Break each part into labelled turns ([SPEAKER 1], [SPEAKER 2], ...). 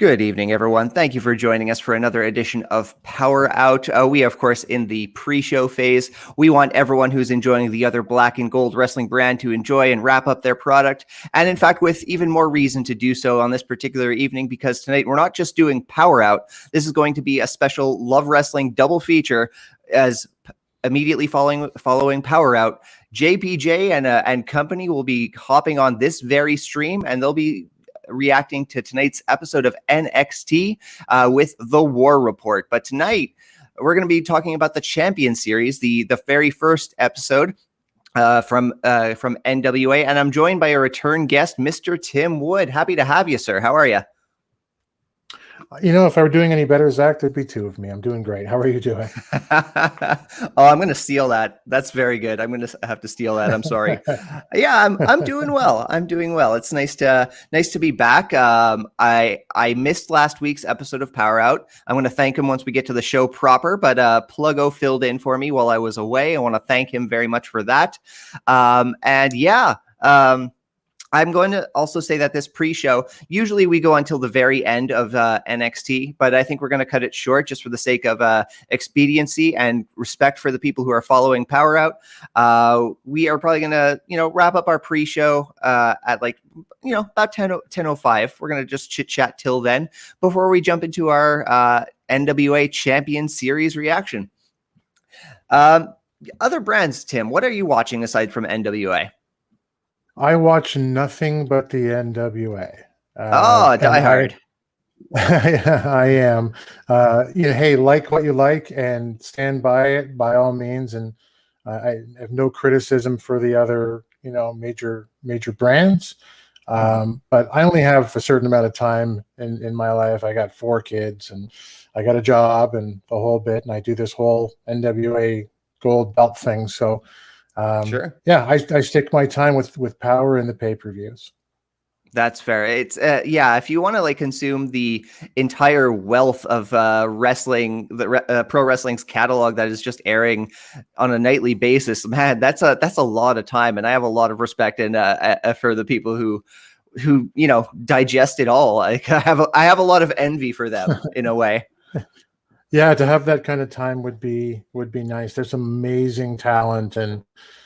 [SPEAKER 1] Good evening, everyone. Thank you for joining us for another edition of Power Out. We, of course, in the pre-show phase. We want everyone who's enjoying the other black and gold wrestling brand to enjoy and wrap up their product. And in fact, with even more reason to do so on this particular evening, because tonight we're not just doing Power Out. This is going to be a special Love Wrestling double feature as immediately following Power Out. JPJ and company will be hopping on this very stream, and they'll be reacting to tonight's episode of NXT with the War Report. But tonight we're going to be talking about the Champion Series, the very first episode from NWA, and I'm joined by a return guest, Mr. Tim Wood. Happy to have you, sir. How are you?
[SPEAKER 2] You know, if I were doing any better, Zach, there'd be two of me. I'm doing great. How are you doing?
[SPEAKER 1] Oh, I'm going to steal that. That's very good. I'm going to have to steal that. I'm sorry. Yeah, I'm doing well. I'm doing well. It's nice to be back. I missed last week's episode of Power Out. I'm going to thank him once we get to the show proper, but Pluggo filled in for me while I was away. I want to thank him very much for that. I'm going to also say that this pre-show, usually we go until the very end of NXT, but I think we're going to cut it short just for the sake of expediency and respect for the people who are following Power Out. We are probably going to, wrap up our pre-show at about 10:05. We're going to just chit-chat till then before we jump into our NWA Champion Series reaction. Other brands, Tim, what are you watching aside from NWA?
[SPEAKER 2] I watch nothing but the NWA.
[SPEAKER 1] Die Hard.
[SPEAKER 2] I am. Hey, like what you like and stand by it by all means. And I have no criticism for the other, major brands. But I only have a certain amount of time in my life. I got 4 kids and I got a job and the whole bit. And I do this whole NWA gold belt thing. So sure. Yeah, I stick my time with Power and the pay-per-views.
[SPEAKER 1] That's fair. It's if you want to consume the entire wealth of wrestling, pro wrestling's catalog that is just airing on a nightly basis, man, that's a lot of time, and I have a lot of respect and for the people who digest it all. I have a lot of envy for them in a way.
[SPEAKER 2] Yeah, to have that kind of time would be nice. There's some amazing talent and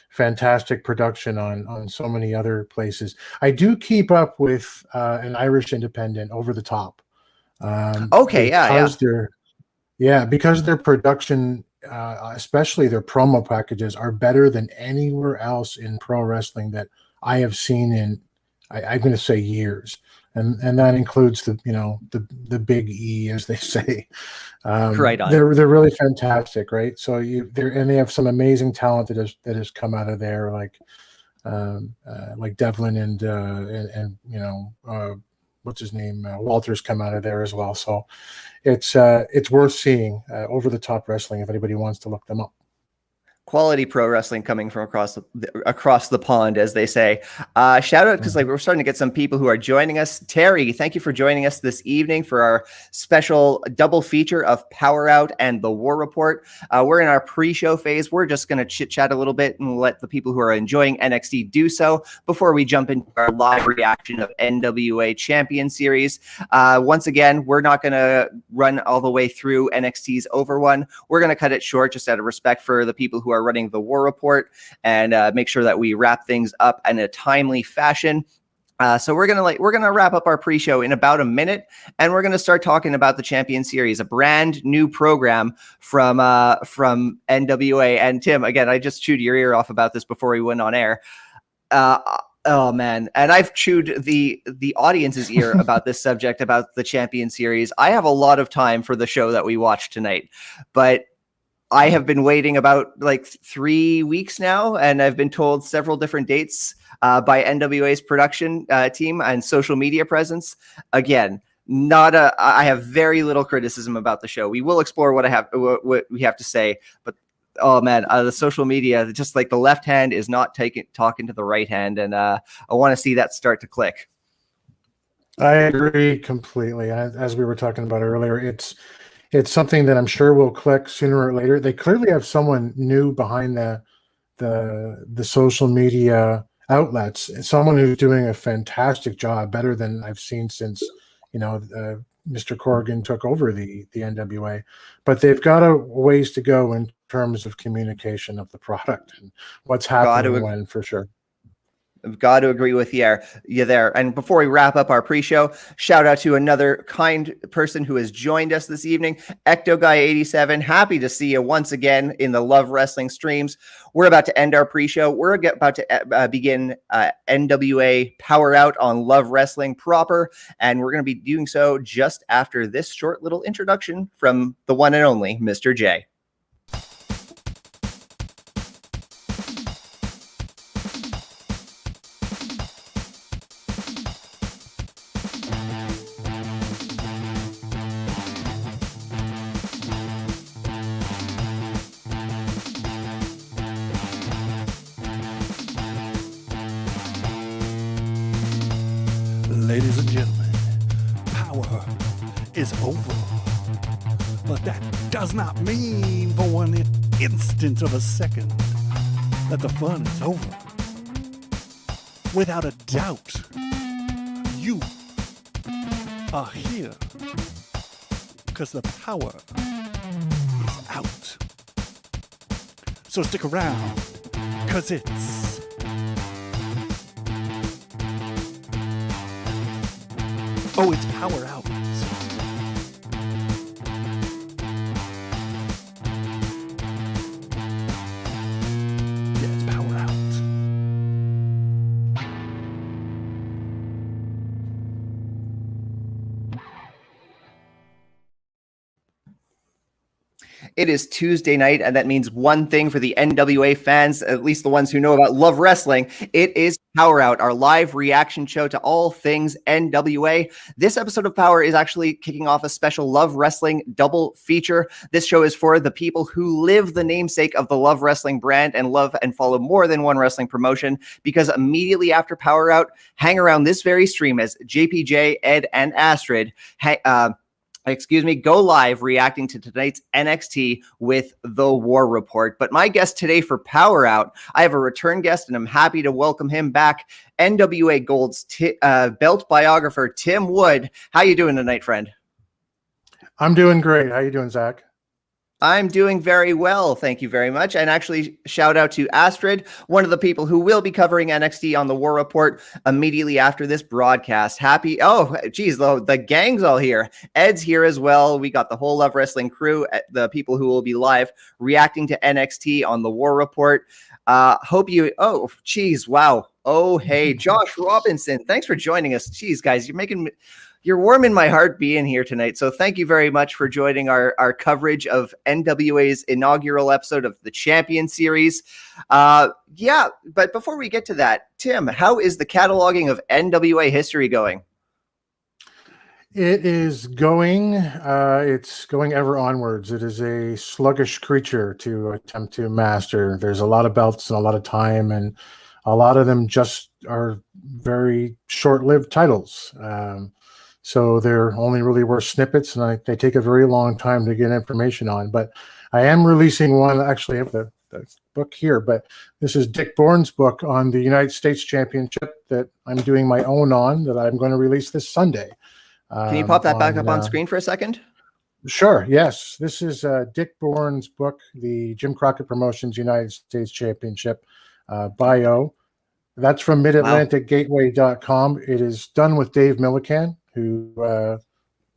[SPEAKER 2] fantastic production on so many other places. I do keep up with an Irish independent, Over the Top. Because their production, especially their promo packages, are better than anywhere else in pro wrestling that I have seen in, I'm going to say, years. And that includes the big E, as they say.
[SPEAKER 1] Right on.
[SPEAKER 2] They're really fantastic, right? So they have some amazing talent that has come out of there, like Devlin and what's his name, Walter's come out of there as well. So it's worth seeing. Over the Top Wrestling, if anybody wants to look them up.
[SPEAKER 1] Quality pro wrestling coming from across the pond, as they say. Shout out, because we're starting to get some people who are joining us. Terry, thank you for joining us this evening for our special double feature of Power Out and the War Report. We're in our pre-show phase. We're just going to chit-chat a little bit and let the people who are enjoying NXT do so before we jump into our live reaction of NWA Champion Series. Once again, we're not going to run all the way through NXT's Over One. We're going to cut it short just out of respect for the people who are running the War Report and make sure that we wrap things up in a timely fashion. So we're gonna wrap up our pre-show in about a minute, and we're gonna start talking about the Champion Series, a brand new program from NWA. And Tim, again, I just chewed your ear off about this before we went on air. Oh man, and I've chewed the audience's ear about this subject, about the Champion Series. I have a lot of time for the show that we watched tonight, but I have been waiting about 3 weeks now, and I've been told several different dates by NWA's production team and social media presence. Again, I have very little criticism about the show. We will explore what we have to say, but oh man, the social media, just the left hand is not talking to the right hand, and I want to see that start to click.
[SPEAKER 2] I agree completely. As we were talking about earlier, it's something that I'm sure will click sooner or later. They clearly have someone new behind the social media outlets, someone who's doing a fantastic job, better than I've seen since Mr. Corrigan took over the NWA, but they've got a ways to go in terms of communication of the product and what's happening when, for sure.
[SPEAKER 1] I've got to agree with you there. And before we wrap up our pre-show, shout out to another kind person who has joined us this evening, Ecto Guy 87. Happy to see you once again in the Love Wrestling streams. We're about to end our pre-show. We're about to begin NWA Power Out on Love Wrestling proper, and we're going to be doing so just after this short little introduction from the one and only Mr. J.
[SPEAKER 3] Ladies and gentlemen, power is over. But that does not mean for one instant of a second that the fun is over. Without a doubt, you are here because the power is out. So stick around, because it's it's Power Out. Yeah, it's Power Out.
[SPEAKER 1] It is Tuesday night, and that means one thing for the NWA fans, at least the ones who know about Love Wrestling. It is Power Out, our live reaction show to all things NWA. This episode of Power is actually kicking off a special Love Wrestling double feature. This show is for the people who live the namesake of the Love Wrestling brand and love and follow more than one wrestling promotion, because immediately after Power Out, hang around this very stream as JPJ, Ed, and Astrid go live reacting to tonight's NXT with the War Report. But my guest today for Power Out, I have a return guest, and I'm happy to welcome him back, NWA Gold's belt biographer, Tim Wood. How you doing tonight, friend?
[SPEAKER 2] I'm doing great. How you doing, Zach?
[SPEAKER 1] I'm doing very well. Thank you very much. And actually, shout out to Astrid, one of the people who will be covering NXT on the War Report immediately after this broadcast. The gang's all here. Ed's here as well. We got the whole Love Wrestling crew, the people who will be live reacting to NXT on the War Report. Wow. Oh, hey, Josh Robinson. Thanks for joining us. Jeez, guys, you're warming my heart being here tonight. So thank you very much for joining our coverage of NWA's inaugural episode of the Champion Series. But before we get to that, Tim, how is the cataloging of NWA history going?
[SPEAKER 2] It is going, it's going ever onwards. It is a sluggish creature to attempt to master. There's a lot of belts and a lot of time, and a lot of them just are very short-lived titles. So they're only really worth snippets, and they take a very long time to get information on. But I am releasing one. Actually, I have the book here, but this is Dick Bourne's book on the United States Championship that I'm doing my own on, that I'm going to release this Sunday.
[SPEAKER 1] Can you pop that back up on screen for a second?
[SPEAKER 2] Sure, yes. This is Dick Bourne's book, the Jim Crockett Promotions United States Championship bio. That's from MidAtlanticGateway.com. It is done with Dave Millican, who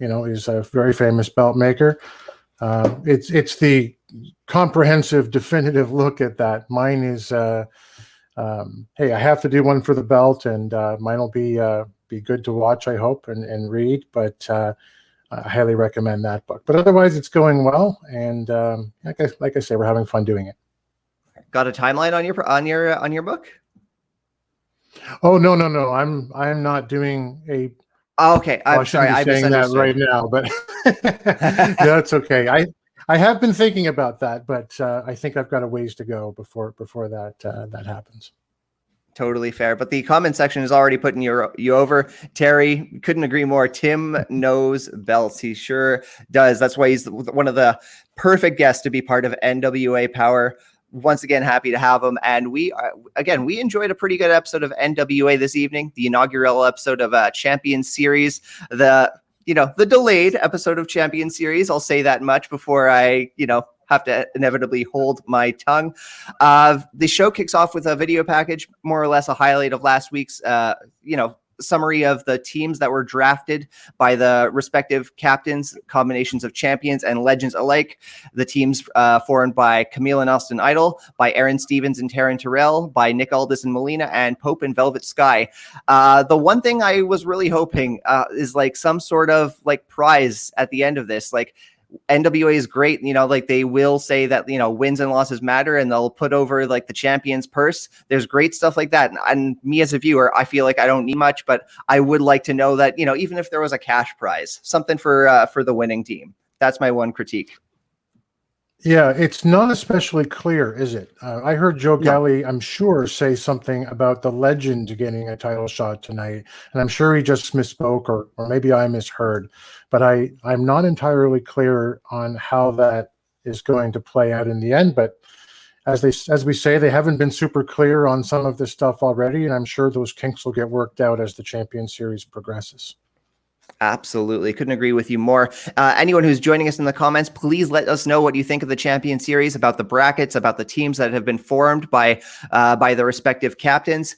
[SPEAKER 2] is a very famous belt maker. It's the comprehensive, definitive look at that. Mine is, hey, I have to do one for the belt, and mine will be good to watch, I hope, and read. But I highly recommend that book. But otherwise, it's going well, and like I say, we're having fun doing it.
[SPEAKER 1] Got a timeline on your book?
[SPEAKER 2] Oh no! I'm not doing a.
[SPEAKER 1] Okay, I'm sorry. I
[SPEAKER 2] saying that right now, but that's okay. I have been thinking about that, but I think I've got a ways to go before that happens.
[SPEAKER 1] Totally fair. But the comment section is already putting you over. Terry, couldn't agree more. Tim knows belts. He sure does. That's why he's one of the perfect guests to be part of NWA Power. Once again, happy to have him. And we enjoyed a pretty good episode of NWA this evening, the inaugural episode of Champion Series. the delayed episode of Champion Series. I'll say that much before I, have to inevitably hold my tongue. The show kicks off with a video package, more or less a highlight of last week's, summary of the teams that were drafted by the respective captains, combinations of champions and legends alike. The teams formed by Camille and Austin Idol, by Aaron Stevens and Taryn Terrell, by Nick Aldis and Melina, and Pope and Velvet Sky. The one thing I was really hoping is like some sort of like prize at the end of this. Like, NWA is great, they will say that, wins and losses matter, and they'll put over like the champion's purse. There's great stuff like that. And me as a viewer, I feel like I don't need much, but I would like to know that, even if there was a cash prize, something for the winning team. That's my one critique.
[SPEAKER 2] Yeah, it's not especially clear, is it? I heard Joe Galli, I'm sure, say something about the legend getting a title shot tonight, and I'm sure he just misspoke, or maybe I misheard. But I'm not entirely clear on how that is going to play out in the end. But as we say, they haven't been super clear on some of this stuff already, and I'm sure those kinks will get worked out as the Champion Series progresses.
[SPEAKER 1] Absolutely. Couldn't agree with you more. Anyone who's joining us in the comments, please let us know what you think of the Champion Series, about the brackets, about the teams that have been formed by the respective captains.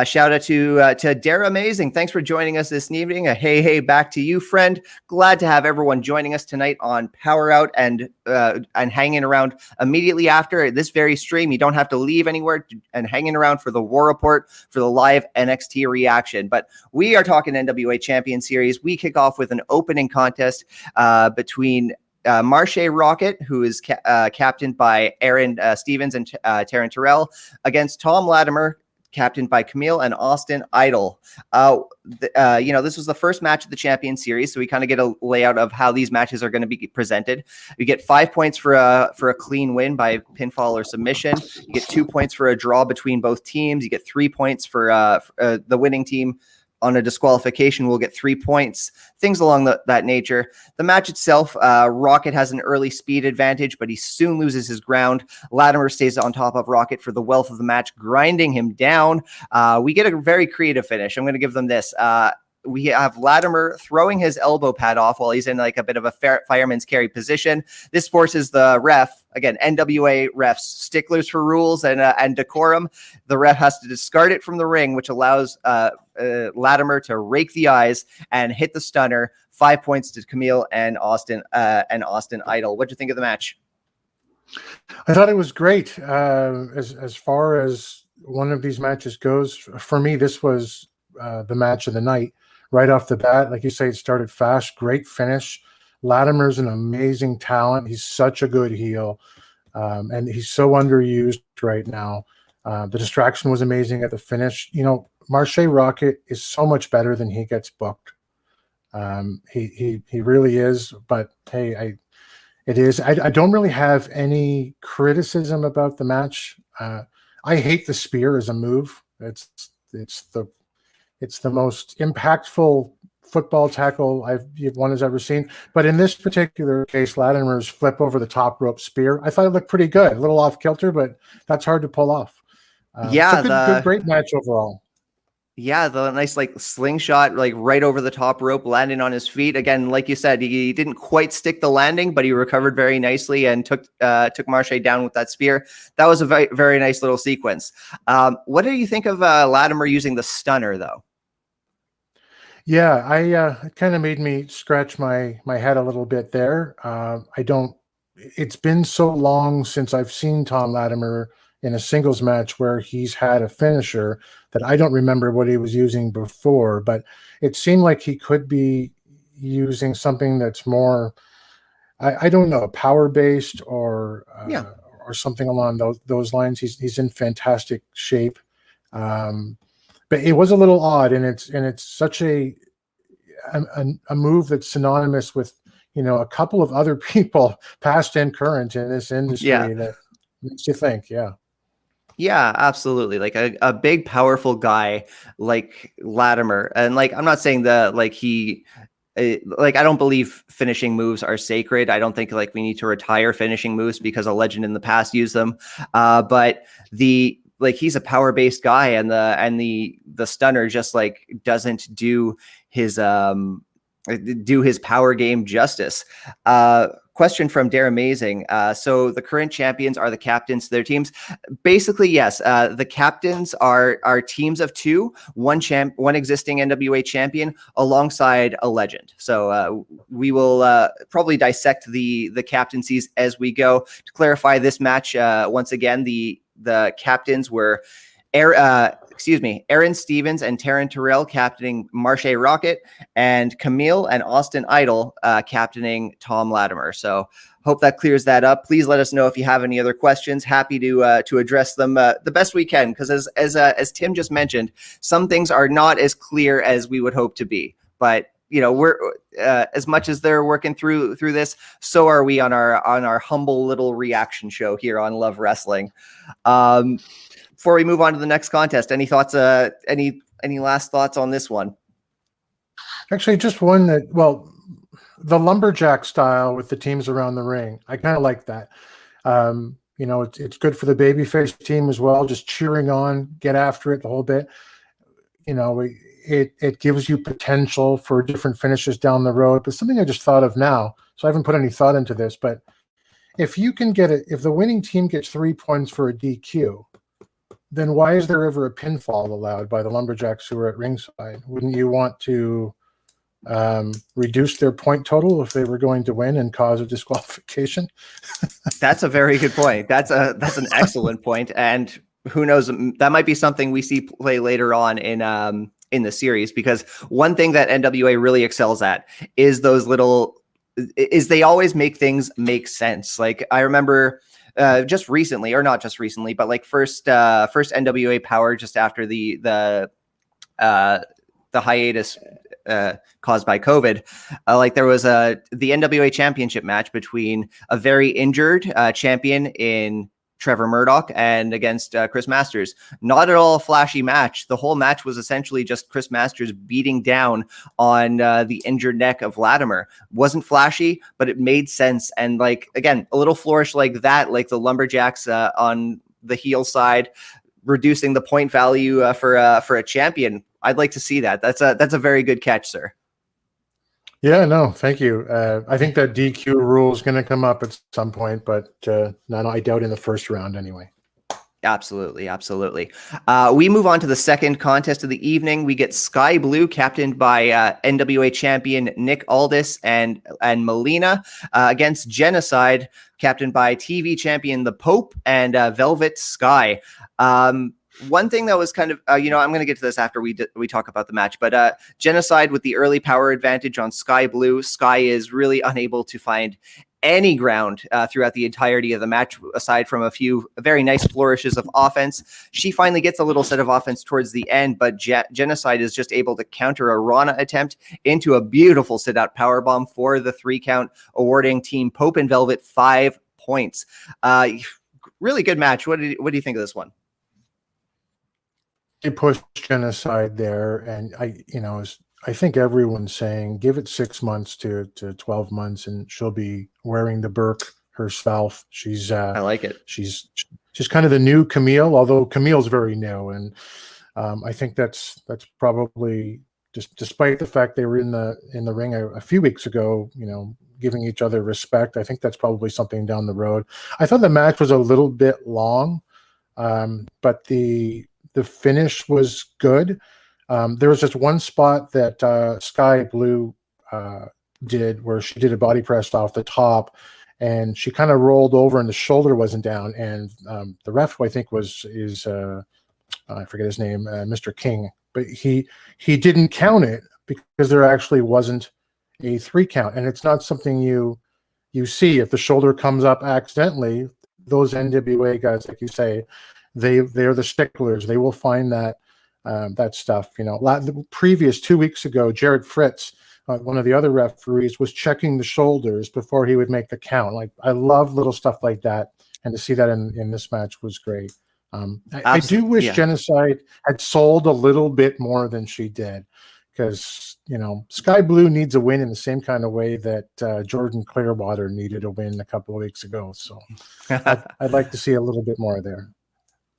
[SPEAKER 1] Shout out to Dara Amazing. Thanks for joining us this evening. Hey, back to you, friend. Glad to have everyone joining us tonight on PowerrrOut and hanging around immediately after this very stream. You don't have to leave anywhere, and hanging around for the War Report, for the live NXT reaction. But we are talking NWA Champion Series. We kick off with an opening contest between Marche Rocket, who is captained by Aaron Stevens and Taryn Terrell, against Tom Latimer, captained by Camille and Austin Idol. This was the first match of the Champion Series, so we kind of get a layout of how these matches are going to be presented. You get 5 points for a clean win by pinfall or submission. You get 2 points for a draw between both teams. You get 3 points for the winning team. On a disqualification, we'll get 3 points, things along that nature. The match itself, Rocket has an early speed advantage, but he soon loses his ground. Latimer stays on top of Rocket for the wealth of the match, grinding him down. We get a very creative finish. I'm going to give them this. We have Latimer throwing his elbow pad off while he's in like a bit of a fireman's carry position. This forces the ref, again, NWA refs, sticklers for rules and decorum. The ref has to discard it from the ring, which allows Latimer to rake the eyes and hit the stunner. 5 points to Camille and Austin Idol. What do you think of the match?
[SPEAKER 2] I thought it was great. As far as one of these matches goes, for me, this was the match of the night. Right off the bat, like you say, it started fast, great finish. Latimer's an amazing talent. He's such a good heel, and he's so underused right now. The distraction was amazing at the finish. Marche Rocket is so much better than he gets booked. He really is. But hey, it is. I don't really have any criticism about the match. I hate the spear as a move. It's the most impactful football tackle one has ever seen. But in this particular case, Latimer's flip over the top rope spear, I thought it looked pretty good. A little off kilter, but that's hard to pull off. Great match overall.
[SPEAKER 1] Yeah, the nice like slingshot, like right over the top rope, landing on his feet. Again, like you said, he didn't quite stick the landing, but he recovered very nicely and took Marche down with that spear. That was a very, very nice little sequence. What do you think of Latimer using the stunner, though?
[SPEAKER 2] Yeah, it kind of made me scratch my head a little bit there. It's been so long since I've seen Tom Latimer in a singles match where he's had a finisher that I don't remember what he was using before, but it seemed like he could be using something that's more, I don't know, power-based or something along those lines. He's in fantastic shape. But it was a little odd, and it's such a move that's synonymous with a couple of other people, past and current, in this industry that makes you think.
[SPEAKER 1] Yeah, absolutely. Like a big, powerful guy like Latimer, and like I'm not saying that like I don't believe finishing moves are sacred. I don't think like we need to retire finishing moves because a legend in the past used them. But he's a power-based guy, and the stunner just like doesn't do his do his power game justice. Question from Dare Amazing. So the current champions are the captains to their teams. Basically, yes. The captains are teams of two, one existing NWA champion alongside a legend. So we will probably dissect the captaincies as we go. To clarify this match, once again, the captains were Aaron Stevens and Taryn Terrell captaining Marche Rocket, and Camille and Austin Idol captaining Tom Latimer. So hope that clears that up. Please let us know if you have any other questions. Happy to address them the best we can, because as Tim just mentioned, some things are not as clear as we would hope to be. But we're as much as they're working through this, so are we on our humble little reaction show here on Love Wrestling. Before we move on to the next contest, any thoughts? Any last thoughts on this one?
[SPEAKER 2] Actually, just one the lumberjack style with the teams around the ring. I kind of like that. It's good for the babyface team as well. Just cheering on, get after it the whole bit. It gives you potential for different finishes down the road. But something I just thought of now, so I haven't put any thought into this, but if you can if the winning team gets 3 points for a DQ, then why is there ever a pinfall allowed by the lumberjacks who are at ringside? Wouldn't you want to reduce their point total if they were going to win and cause a disqualification?
[SPEAKER 1] That's a very good point. That's an excellent point. And who knows, that might be something we see play later on in the series, because one thing that NWA really excels at is they always make things make sense. Like I remember just recently, or not just recently, but like first NWA Power, just after the hiatus caused by COVID, like there was the NWA Championship match between a very injured champion in Trevor Murdoch and against Chris Masters. Not at all a flashy match. The whole match was essentially just Chris Masters beating down on the injured neck of Latimer. Wasn't flashy, but it made sense. And like, again, a little flourish like that, like the lumberjacks on the heel side, reducing the point value for a champion. I'd like to see that. That's a very good catch, sir.
[SPEAKER 2] Yeah, no, thank you. I think that DQ rule is going to come up at some point, but I doubt in the first round anyway.
[SPEAKER 1] Absolutely. We move on to the second contest of the evening. We get Sky Blue, captained by NWA champion Nick Aldis and Melina, against Genocide, captained by TV champion The Pope and Velvet Sky. One thing that was kind of, I'm going to get to this after we talk about the match, but Genocide with the early power advantage on Sky Blue. Sky is really unable to find any ground throughout the entirety of the match, aside from a few very nice flourishes of offense. She finally gets a little set of offense towards the end, but Genocide is just able to counter a Rana attempt into a beautiful sit-out powerbomb for the 3 count, awarding Team Pope and Velvet 5 points. Really good match. What do you think of this one?
[SPEAKER 2] They pushed Genocide there, and I think everyone's saying give it 6 months to 12 months, and she'll be wearing the Burke herself. She's
[SPEAKER 1] I like it.
[SPEAKER 2] She's kind of the new Camille, although Camille's very new, and I think that's probably just despite the fact they were in the ring a few weeks ago, giving each other respect. I think that's probably something down the road. I thought the match was a little bit long, but the finish was good. There was just one spot that Sky Blue did where she did a body press off the top, and she kind of rolled over and the shoulder wasn't down. And the ref, I think, I forget his name, Mr. King, but he didn't count it because there actually wasn't a 3 count. And it's not something you see. If the shoulder comes up accidentally, those NWA guys, like you say, they're the sticklers. They will find that stuff. The previous 2 weeks ago, Jared Fritz, one of the other referees, was checking the shoulders before he would make the count. Like, I love little stuff like that, and to see that in this match was great. I do wish Genocide had sold a little bit more than she did, because Sky Blue needs a win in the same kind of way that Jordan Clearwater needed a win a couple of weeks ago. So I'd like to see a little bit more there.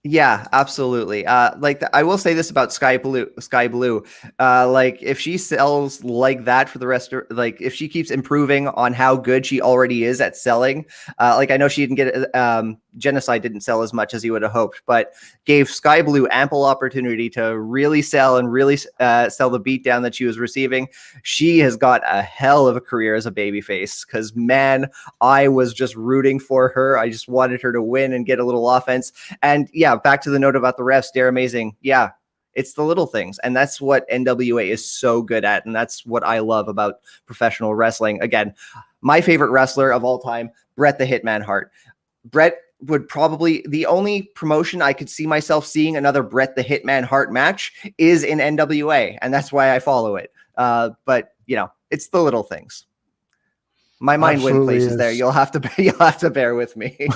[SPEAKER 1] Yeah, absolutely. I will say this about Sky Blue. Like if she sells like that for the rest of, like if she keeps improving on how good she already is at selling, like I know she didn't get, Genocide didn't sell as much as he would have hoped, but gave Sky Blue ample opportunity to really sell and really sell the beatdown that she was receiving. She has got a hell of a career as a babyface, because man, I was just rooting for her. I just wanted her to win and get a little offense. And yeah, back to the note about the refs, they're amazing. Yeah, it's the little things. And that's what NWA is so good at. And that's what I love about professional wrestling. Again, my favorite wrestler of all time, Bret the Hitman Hart. Bret would probably, the only promotion I could see myself seeing another Bret the Hitman Hart match is in NWA. And that's why I follow it. But, you know, it's the little things. My mind went
[SPEAKER 2] Absolutely
[SPEAKER 1] places there.
[SPEAKER 2] is.
[SPEAKER 1] You'll have to bear with me.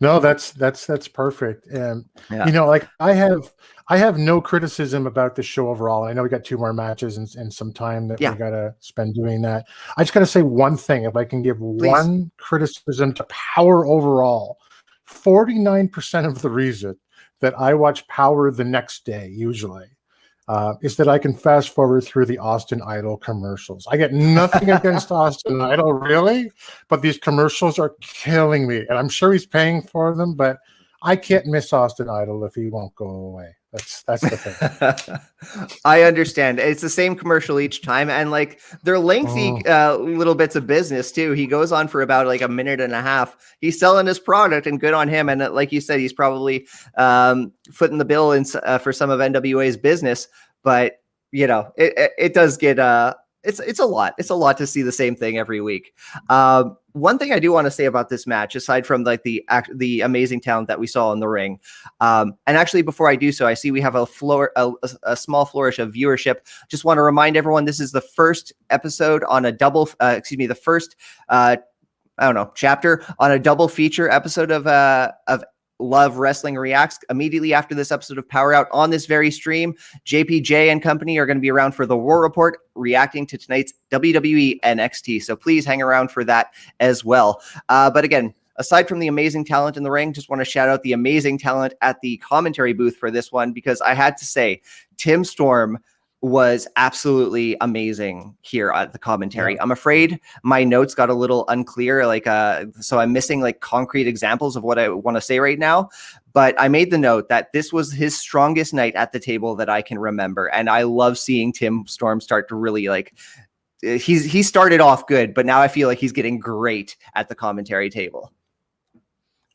[SPEAKER 2] No, that's perfect. And
[SPEAKER 1] Yeah.
[SPEAKER 2] you know, like I have no criticism about the show overall. I know we got 2 more matches and some time that
[SPEAKER 1] Yeah.
[SPEAKER 2] we gotta spend doing that. I just gotta say one thing. If I can give one criticism to Power overall, 49% of the reason that I watch Power the next day usually is that I can fast forward through the Austin Idol commercials. I get nothing against Austin Idol, really, but these commercials are killing me. And I'm sure he's paying for them, but I can't miss Austin Idol if he won't go away. That's the thing.
[SPEAKER 1] I understand. It's the same commercial each time, and like they're lengthy little bits of business too. He goes on for about like a minute and a half. He's selling his product, and good on him. And like you said, he's probably footing the bill in, for some of NWA's business. But you know, it does get it's a lot. It's a lot to see the same thing every week. One thing I do want to say about this match, aside from like the amazing talent that we saw in the ring, and actually before I do so, I see we have a small flourish of viewership. Just want to remind everyone, this is the first episode on a double, the first chapter on a double feature episode of Love Wrestling Reacts. Immediately after this episode of PowerrrOut on this very stream, JPJ and company are going to be around for the War Report, reacting to tonight's WWE NXT. So please hang around for that as well. But again, aside from the amazing talent in the ring, just want to shout out the amazing talent at the commentary booth for this one, because I had to say, Tim Storm was absolutely amazing here at the commentary. Yeah. I'm afraid my notes got a little unclear, so I'm missing like concrete examples of what I want to say right now. But I made the note that this was his strongest night at the table that I can remember, and I love seeing Tim Storm start to really he started off good, but now I feel like he's getting great at the commentary table.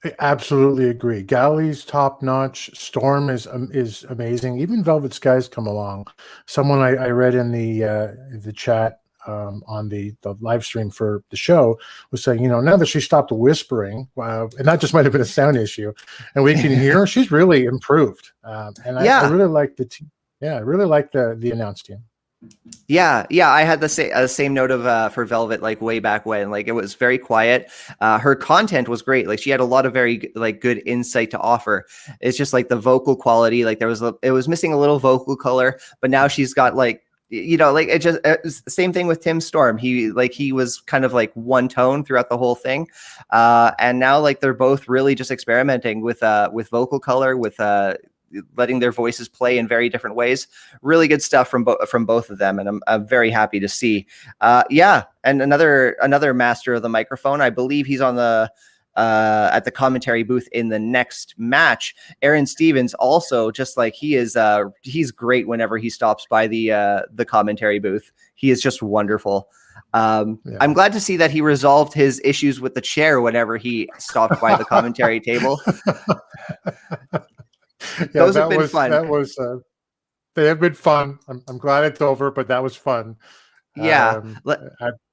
[SPEAKER 2] I absolutely agree. Galley's top notch. Storm is amazing. Even Velvet Skies come along. Someone I read in the chat on the live stream for the show was saying, you know, now that she stopped whispering, and that just might have been a sound issue, and we can hear her, she's really improved. And I really like I really like the announce team.
[SPEAKER 1] Yeah, I had the same note of for Velvet, like way back when. Like it was very quiet. Her content was great. Like she had a lot of very good insight to offer. It's just like the vocal quality. Like it was missing a little vocal color, but now she's got it's the same thing with Tim Storm. He was kind of like one tone throughout the whole thing, and now like they're both really just experimenting with vocal color, with letting their voices play in very different ways. Really good stuff from both of them, and I'm very happy to see. And another master of the microphone. I believe he's on the at the commentary booth in the next match. Aaron Stevens also, just like he is, he's great whenever he stops by the commentary booth. He is just wonderful. I'm glad to see that he resolved his issues with the chair whenever he stopped by the commentary table. Those have been fun.
[SPEAKER 2] They have been fun. I'm glad it's over, but that was fun.
[SPEAKER 1] Yeah.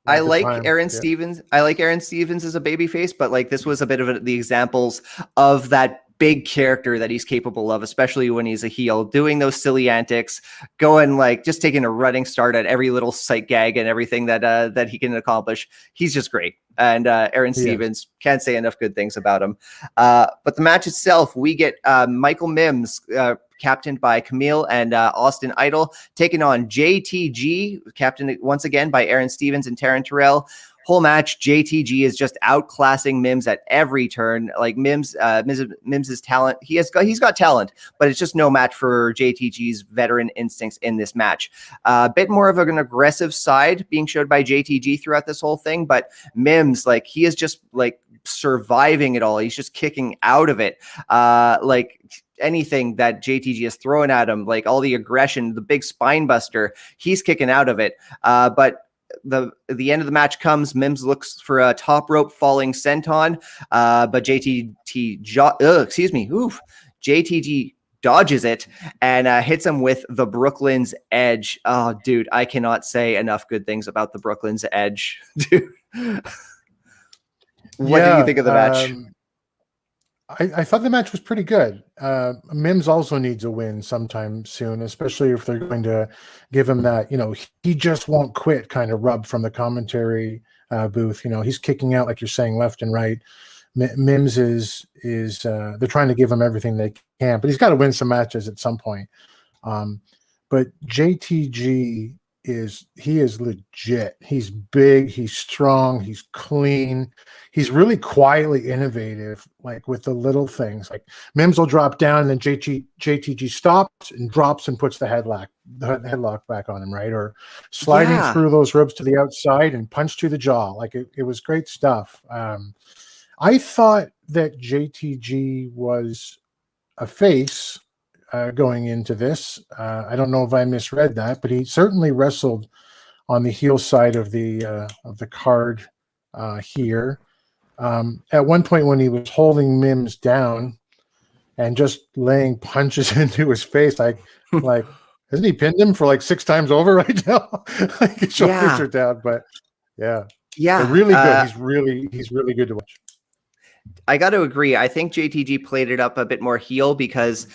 [SPEAKER 1] I like Aaron
[SPEAKER 2] Yeah.
[SPEAKER 1] Stevens. I like Aaron Stevens as a babyface, but like this was a bit of the examples of that big character that he's capable of, especially when he's a heel, doing those silly antics, going just taking a running start at every little sight gag and everything that he can accomplish. He's just great. And Aaron Stevens, can't say enough good things about him. But the match itself, we get Michael Mims, captained by Camille and Austin Idol, taking on JTG, captained once again by Aaron Stevens and Taryn Terrell. whole match, JTG is just outclassing Mims at every turn. Like Mims's talent, he's got talent, but it's just no match for JTG's veteran instincts in this match. A bit more of an aggressive side being showed by JTG throughout this whole thing, but Mims, like, he is just like surviving it all. He's just kicking out of it. Like anything that JTG is throwing at him, like all the aggression, the big spine buster, he's kicking out of it. But the end of the match comes. Mims looks for a top rope falling senton, but JTG dodges it and hits him with the Brooklyn's Edge. Oh, dude, I cannot say enough good things about the Brooklyn's Edge, dude. What do you think of the match?
[SPEAKER 2] I thought the match was pretty good. Mims also needs a win sometime soon, especially if they're going to give him that, he just won't quit kind of rub from the commentary booth. He's kicking out, like you're saying, left and right. Mims is they're trying to give him everything they can, but he's got to win some matches at some point. But JTG is legit. He's big, he's strong, he's clean, he's really quietly innovative, like with the little things. Like Mims will drop down and then JTG stops and drops and puts the headlock back on him, right? Or sliding through those ropes to the outside and punch to the jaw. Like it was great stuff. I thought that JTG was a face going into this. I don't know if I misread that, but he certainly wrestled on the heel side of the card here. At one point when he was holding Mims down and just laying punches into his face, like hasn't he pinned him for like 6 times over right now? Like his shoulders are down, but yeah, they're really good. He's really good to watch.
[SPEAKER 1] I got to agree. I think JTG played it up a bit more heel because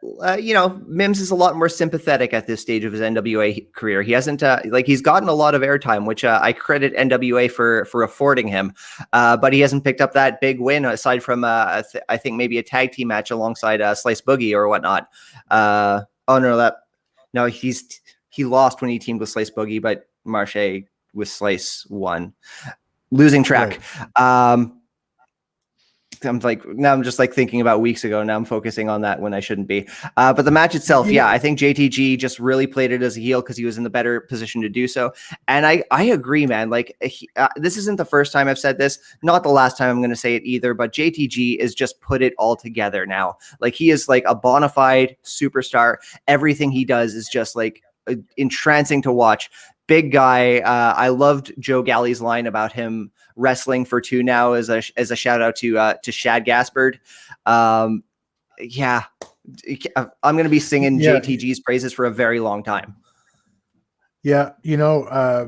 [SPEAKER 1] Mims is a lot more sympathetic at this stage of his NWA career. He hasn't he's gotten a lot of airtime, which I credit NWA for affording him. But he hasn't picked up that big win aside from I think maybe a tag team match alongside Slice Boogie or whatnot. He lost when he teamed with Slice Boogie, but Marche with Slice won. Losing track. Right. I'm just thinking about weeks ago. Now I'm focusing on that when I shouldn't be. But the match itself, I think JTG just really played it as a heel because he was in the better position to do so. And I agree, man. This isn't the first time I've said this, not the last time I'm going to say it either, but JTG is just put it all together now. Like he is like a bona fide superstar. Everything he does is just like entrancing to watch. Big guy. I loved Joe Galley's line about him wrestling for 2 now as a shout out to Shad Gaspard. I'm going to be singing JTG's praises for a very long time.
[SPEAKER 2] Yeah. I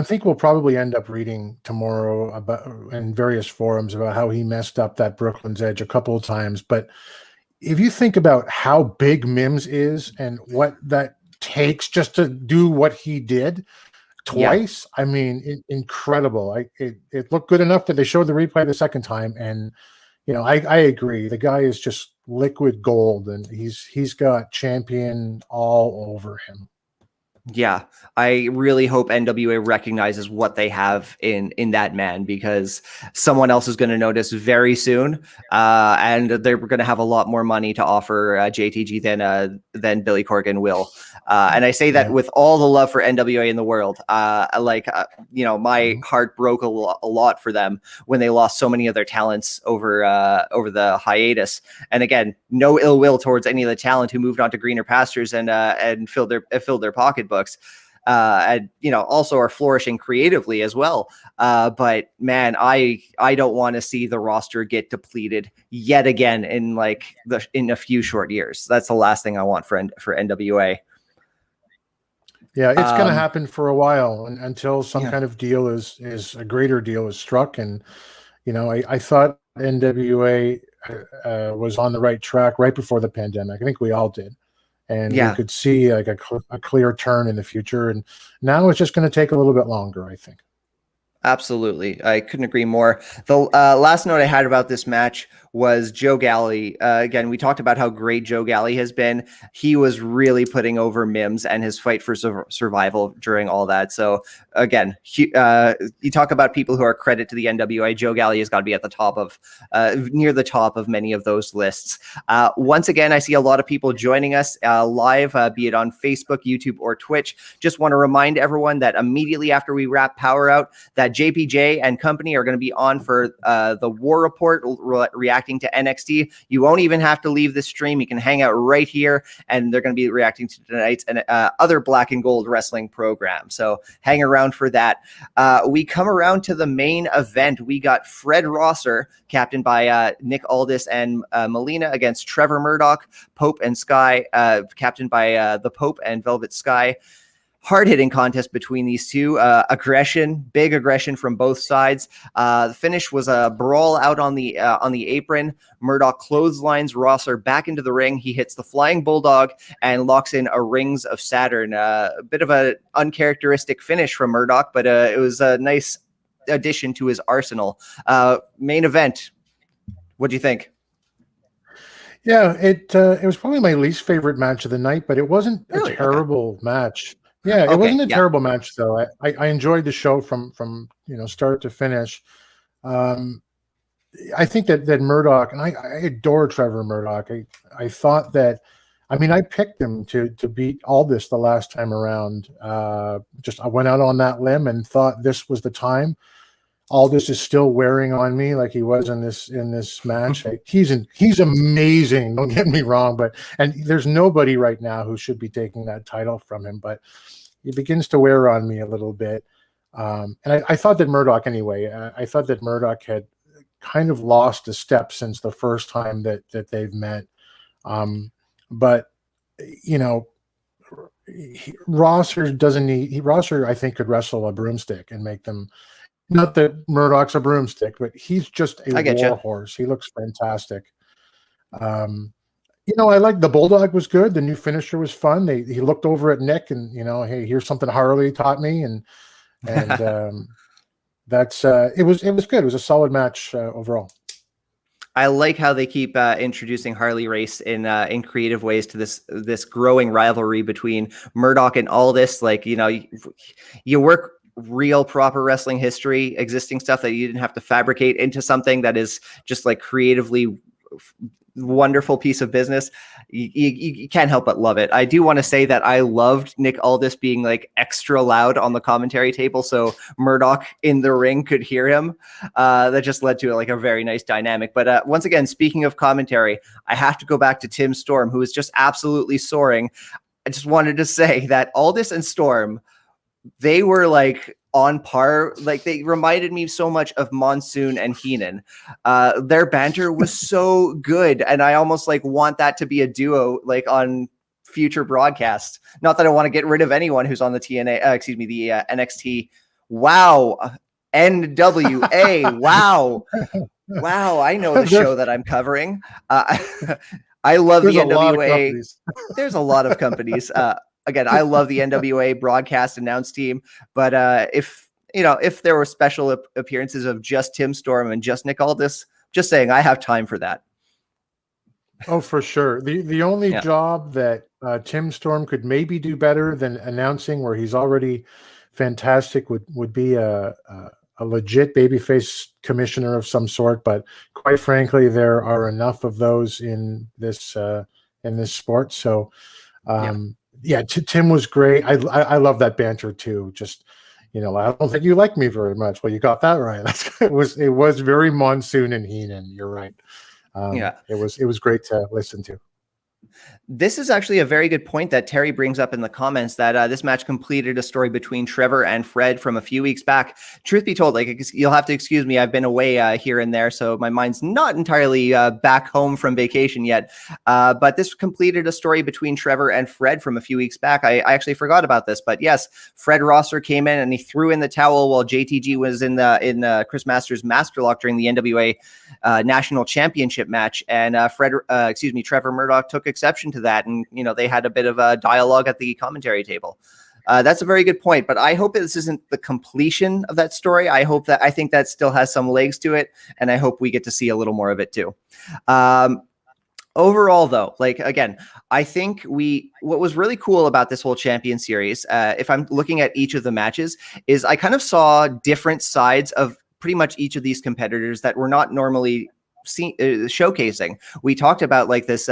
[SPEAKER 2] think we'll probably end up reading tomorrow about in various forums about how he messed up that Brooklyn's Edge a couple of times. But if you think about how big Mims is and what that takes just to do what he did twice, I mean, incredible. It looked good enough that they showed the replay the second time, and I agree. The guy is just liquid gold, and he's got champion all over him.
[SPEAKER 1] Yeah, I really hope NWA recognizes what they have in that man, because someone else is going to notice very soon, and they're going to have a lot more money to offer JTG than Billy Corgan will. And I say that with all the love for NWA in the world. My heart broke a lot for them when they lost so many of their talents over the hiatus. And again, no ill will towards any of the talent who moved on to greener pastures and filled their pocketbooks. And also are flourishing creatively as well. But man, I don't want to see the roster get depleted yet again in a few short years. That's the last thing I want for NWA.
[SPEAKER 2] Yeah, it's going to happen for a while until some kind of deal is a greater deal is struck. And I thought NWA was on the right track right before the pandemic. I think we all did. And we could see like a clear turn in the future. And now it's just going to take a little bit longer, I think.
[SPEAKER 1] Absolutely. I couldn't agree more. The last note I had about this match was Joe Galley. Again, we talked about how great Joe Galley has been. He was really putting over Mims and his fight for survival during all that. So again, you talk about people who are credit to the NWA. Joe Galley has got to be at the top of, near the top of many of those lists. Once again, I see a lot of people joining us live, be it on Facebook, YouTube, or Twitch. Just want to remind everyone that immediately after we wrap Power Out, that JPJ and company are going to be on for the War Report, reacting to NXT. You won't even have to leave the stream. You can hang out right here, and they're going to be reacting to tonight's and other Black and Gold wrestling program. So hang around for that. We come around to the main event. We got Fred Rosser, captained by Nick Aldis and Melina, against Trevor Murdoch, Pope and Sky, captained by the Pope and Velvet Sky. Hard-hitting contest between these two. Big aggression from both sides. The finish was a brawl out on the apron. Murdoch clotheslines Rosser back into the ring. He hits the Flying Bulldog and locks in a Rings of Saturn. A bit of an uncharacteristic finish from Murdoch, but it was a nice addition to his arsenal. Main event. What do you think?
[SPEAKER 2] Yeah, it was probably my least favorite match of the night, but it wasn't a terrible match. Yeah, it wasn't a terrible match though. I enjoyed the show from start to finish. I think that Murdoch, and I adore Trevor Murdoch. I thought that, I picked him to beat Aldis the last time around. I went out on that limb and thought this was the time. Aldis is still wearing on me like he was in this match. He's amazing. Don't get me wrong, and there's nobody right now who should be taking that title from him. But he begins to wear on me a little bit. And I thought that Murdoch anyway. I thought that Murdoch had kind of lost a step since the first time that they've met. But Rosser I think could wrestle a broomstick and make them. Not that Murdoch's a broomstick, but he's just a war horse. He looks fantastic. I like the Bulldog was good. The new finisher was fun. He looked over at Nick and, hey, here's something Harley taught me. And that's it was good. It was a solid match overall.
[SPEAKER 1] I like how they keep introducing Harley Race in creative ways to this growing rivalry between Murdoch and Aldis. Like, you work real proper wrestling history, existing stuff that you didn't have to fabricate into something that is just like creatively wonderful piece of business. You can't help but love it. I do want to say that I loved Nick Aldis being like extra loud on the commentary table so Murdoch in the ring could hear him. That just led to like a very nice dynamic. But once again, speaking of commentary, I have to go back to Tim Storm, who is just absolutely soaring. I just wanted to say that Aldis and Storm, they were like on par. Like they reminded me so much of Monsoon and Heenan. Their banter was so good. And I almost like want that to be a duo, like on future broadcasts. Not that I want to get rid of anyone who's on the the NXT. Wow. NWA. Wow. Wow. I know the show that I'm covering. I love the NWA. There's a lot of companies. Again, I love the NWA broadcast announce team, but if there were special appearances of just Tim Storm and just Nick Aldis, just saying, I have time for that.
[SPEAKER 2] Oh, for sure. The only job that Tim Storm could maybe do better than announcing, where he's already fantastic, would be a legit babyface commissioner of some sort. But quite frankly, there are enough of those in this sport. So. Tim was great. I love that banter too. Just, I don't think you like me very much. Well, you got that right. It was very Monsoon and Heenan. You're right. It was great to listen to.
[SPEAKER 1] This is actually a very good point that Terry brings up in the comments, that this match completed a story between Trevor and Fred from a few weeks back. Truth be told, like, you'll have to excuse me, I've been away here and there, so my mind's not entirely back home from vacation yet. But this completed a story between Trevor and Fred from a few weeks back. I actually forgot about this, but yes, Fred Rosser came in and he threw in the towel while JTG was in Chris Masters Masterlock during the NWA National Championship match, and Trevor Murdoch took exception to that, and they had a bit of a dialogue at the commentary table. That's a very good point, but I hope this isn't the completion of that story. I think that still has some legs to it, and I hope we get to see a little more of it too. Overall, though, like, again, I think what was really cool about this whole Champion Series, if I'm looking at each of the matches, is I kind of saw different sides of pretty much each of these competitors that were not normally showcasing. We talked about like this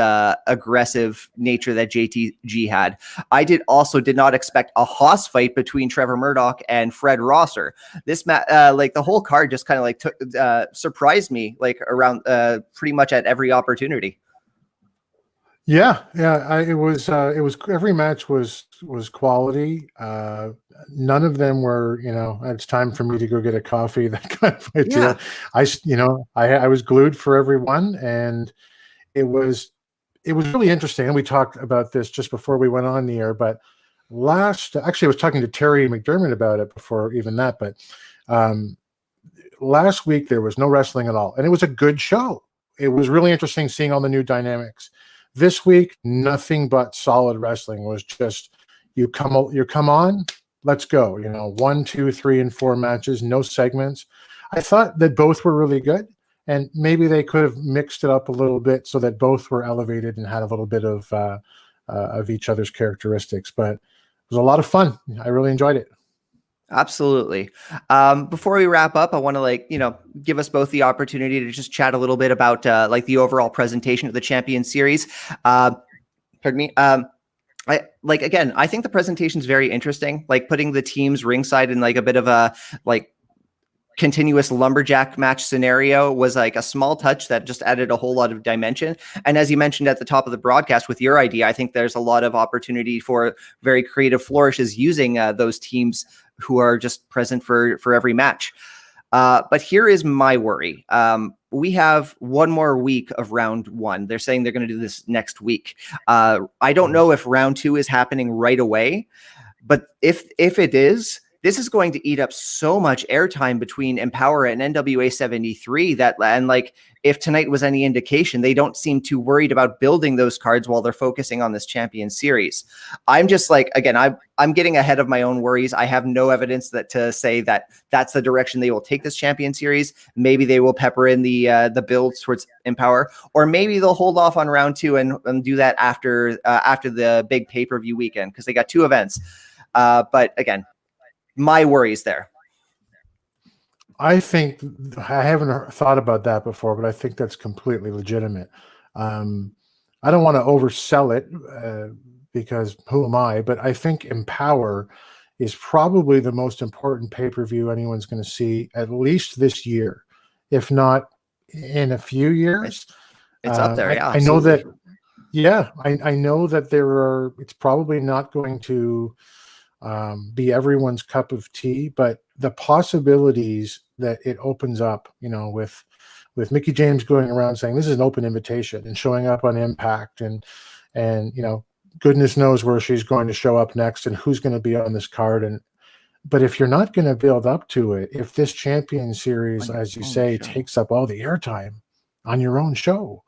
[SPEAKER 1] aggressive nature that JTG had. I did not expect a Haas fight between Trevor Murdoch and Fred Rosser. This like the whole card just kind of like surprised me, like around pretty much at every opportunity.
[SPEAKER 2] Yeah. It was every match was quality. None of them were, it's time for me to go get a coffee. That kind of idea. I was glued for everyone, and it was really interesting. And we talked about this just before we went on the air, but actually I was talking to Terry McDermott about it before even that, but last week there was no wrestling at all, and it was a good show. It was really interesting seeing all the new dynamics. This week, nothing but solid wrestling. Was just you come on, let's go. 1, 2, 3, and 4 matches, no segments. I thought that both were really good, and maybe they could have mixed it up a little bit so that both were elevated and had a little bit of each other's characteristics. But it was a lot of fun. I really enjoyed it.
[SPEAKER 1] Absolutely. Before we wrap up, I want to give us both the opportunity to just chat a little bit about like the overall presentation of the Champion Series. Pardon me. I think the presentation is very interesting, like putting the teams ringside in like a bit of a like continuous lumberjack match scenario was like a small touch that just added a whole lot of dimension. And as you mentioned at the top of the broadcast with your idea, I think there's a lot of opportunity for very creative flourishes using those teams who are just present for every match. But here is my worry. We have one more week of round 1. They're saying they're going to do this next week. I don't know if round 2 is happening right away, but if it is, this is going to eat up so much airtime between Empower and NWA 73 and like if tonight was any indication, they don't seem too worried about building those cards while they're focusing on this Champion Series. I'm just like, again, I'm getting ahead of my own worries. I have no evidence to say that that's the direction they will take this Champion Series. Maybe they will pepper in the builds towards Empower, or maybe they'll hold off on round 2 and do that after the big pay-per-view weekend, because they got 2 events. But again, my worries there.
[SPEAKER 2] I think I haven't thought about that before, but I think that's completely legitimate. I don't want to oversell it because who am I? But I think Empower is probably the most important pay-per-view anyone's going to see, at least this year, if not in a few years.
[SPEAKER 1] It's up there. Yeah,
[SPEAKER 2] I know that. Yeah, I know that it's probably not going to be everyone's cup of tea, but the possibilities that it opens up, with Mickey James going around saying this is an open invitation and showing up on Impact and goodness knows where she's going to show up next and who's going to be on this card. But if you're not going to build up to it, if this Champion Series, as you say, takes up all the airtime on your own show,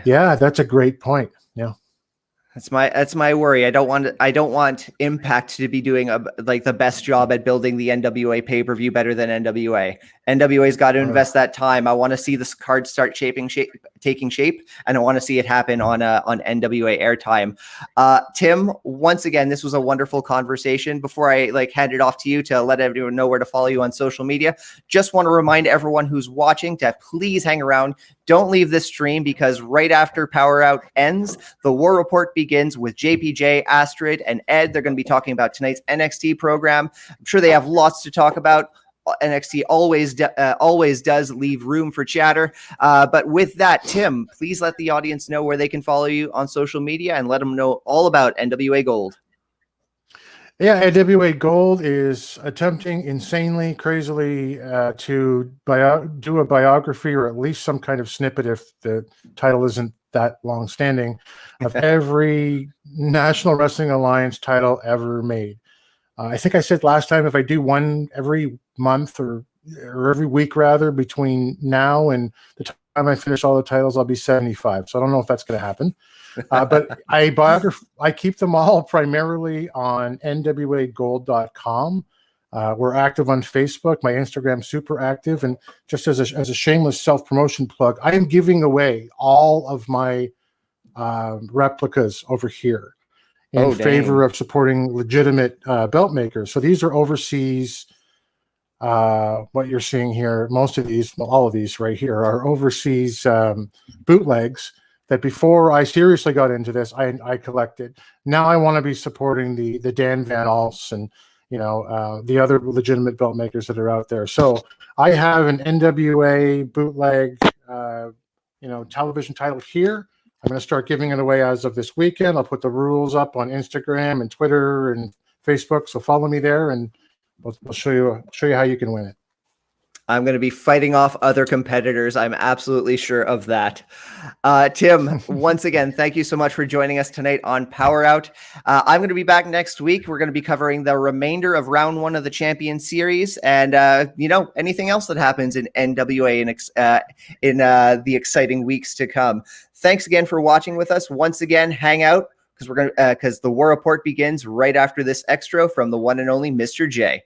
[SPEAKER 2] yeah, that's a great point. Yeah.
[SPEAKER 1] That's my worry. I don't want Impact to be doing the best job at building the NWA pay-per-view better than NWA. NWA's got to invest that time. I want to see this card start taking shape, and I want to see it happen on NWA airtime. Tim, once again, this was a wonderful conversation. Before I hand it off to you to let everyone know where to follow you on social media, just want to remind everyone who's watching to please hang around. Don't leave this stream, because right after PowerrrOut ends, the War Report begins with JPJ, Astrid, and Ed. They're going to be talking about tonight's NXT program. I'm sure they have lots to talk about. NXT always does leave room for chatter. But with that, Tim, please let the audience know where they can follow you on social media and let them know all about NWA Gold.
[SPEAKER 2] Yeah, NWA Gold is attempting insanely, crazily to do a biography, or at least some kind of snippet, if the title isn't that long-standing, of every National Wrestling Alliance title ever made. I think I said last time, if I do one every month or or every week rather, between now and the time I finish all the titles, I'll be 75. So I don't know if that's going to happen. But I keep them all primarily on nwagold.com. We're active on Facebook. My Instagram's super active. And just as a shameless self-promotion plug, I am giving away all of my replicas over here in favor of supporting legitimate belt makers. So these are overseas. What you're seeing here, most of these, well, all of these right here are overseas bootlegs that before I seriously got into this, I collected. Now I want to be supporting the Dan Van Alts and the other legitimate belt makers that are out there. So I have an NWA bootleg television title here. I'm going to start giving it away as of this weekend. I'll put the rules up on Instagram and Twitter and Facebook. So follow me there, and we'll show you how you can win it.
[SPEAKER 1] I'm going to be fighting off other competitors. I'm absolutely sure of that. Tim, once again, thank you so much for joining us tonight on PowerrrOut. I'm going to be back next week. We're going to be covering the remainder of round 1 of the Champion Series and, anything else that happens in NWA in the exciting weeks to come. Thanks again for watching with us. Once again, hang out because the War Report begins right after this extra from the one and only Mr. J.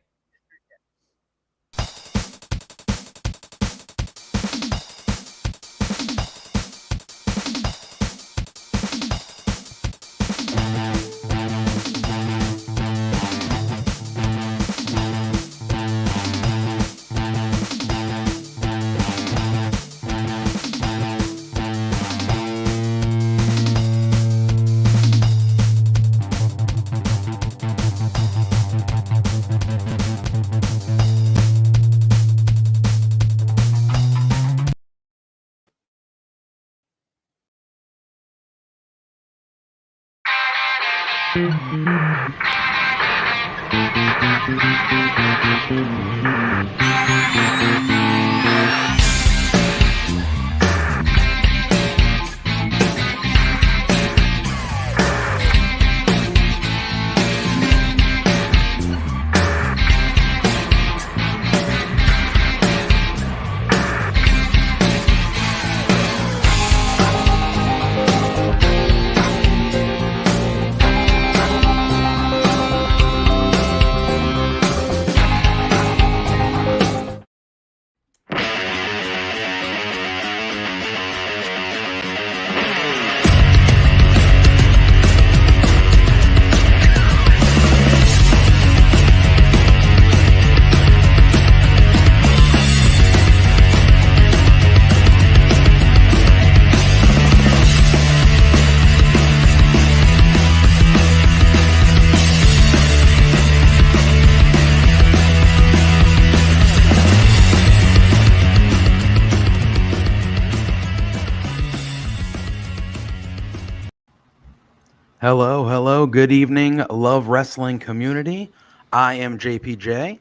[SPEAKER 4] Hello, good evening, Love Wrestling community. I am JPJ.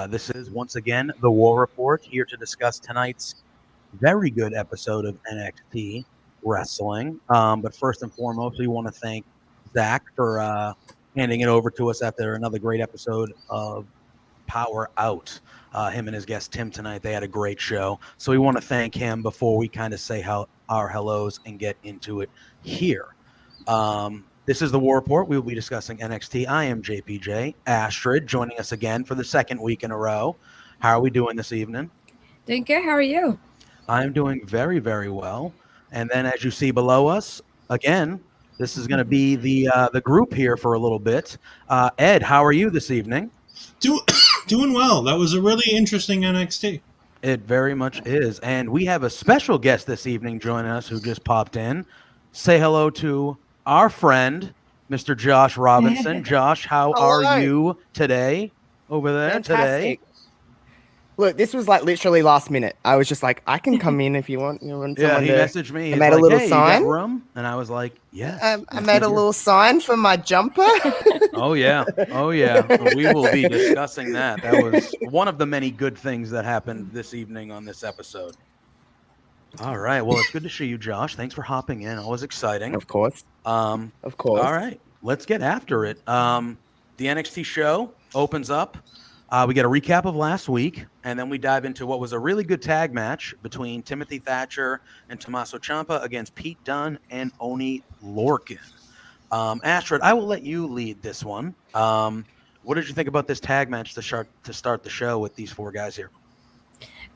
[SPEAKER 4] This is, once again, the War Report, here to discuss tonight's very good episode of NXT Wrestling. But first and foremost, we want to thank Zach for handing it over to us after another great episode of PowerrrOut. Him and his guest Tim tonight, they had a great show. So we want to thank him before we kind of say our hellos and get into it here. This is the War Report. We will be discussing NXT. I am JPJ. Astrid joining us again for the second week in a row. How are we doing this evening?
[SPEAKER 5] Doing good. How are you?
[SPEAKER 4] I'm doing very, very well. And then as you see below us, again, this is going to be the group here for a little bit. Ed, how are you this evening?
[SPEAKER 6] Doing well. That was a really interesting NXT.
[SPEAKER 4] It very much is. And we have a special guest this evening joining us who just popped in. Say hello to our friend, Mr. Josh Robinson. Josh, how are you today over there?
[SPEAKER 7] Fantastic. Today? Look, this was like literally last minute. I was just like, I can come in if you want.
[SPEAKER 4] Yeah, he messaged me.
[SPEAKER 7] I made a little sign.
[SPEAKER 4] You got room? And I was like, yes.
[SPEAKER 7] I made a little sign for my jumper.
[SPEAKER 4] Oh, yeah. We will be discussing that. That was one of the many good things that happened this evening on this episode. All right. Well, it's good to see you, Josh. Thanks for hopping in. Always exciting.
[SPEAKER 7] Of course.
[SPEAKER 4] All right. Let's get after it. The NXT show opens up We get a recap of last week, and then we dive into what was a really good tag match between Timothy Thatcher and Tommaso Ciampa against Pete Dunne and Oni Lorcan. Astrid, I will let you lead this one. What did you think about this tag match to start the show with these four guys here?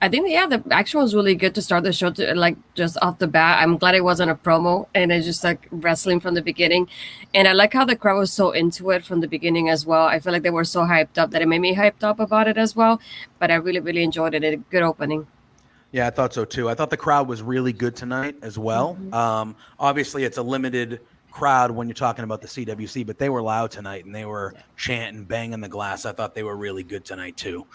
[SPEAKER 5] I think the action was really good to start the show. Like just off the bat, I'm glad it wasn't a promo and it's just like wrestling from the beginning. And I like how the crowd was so into it from the beginning as well. I feel like they were so hyped up that it made me hyped up about it as well. But I really, really enjoyed it. A good opening.
[SPEAKER 4] Yeah, I thought so too. I thought the crowd was really good tonight as well. Mm-hmm. Obviously, it's a limited crowd when you're talking about the CWC, but they were loud tonight and they were chanting, banging the glass. I thought they were really good tonight too.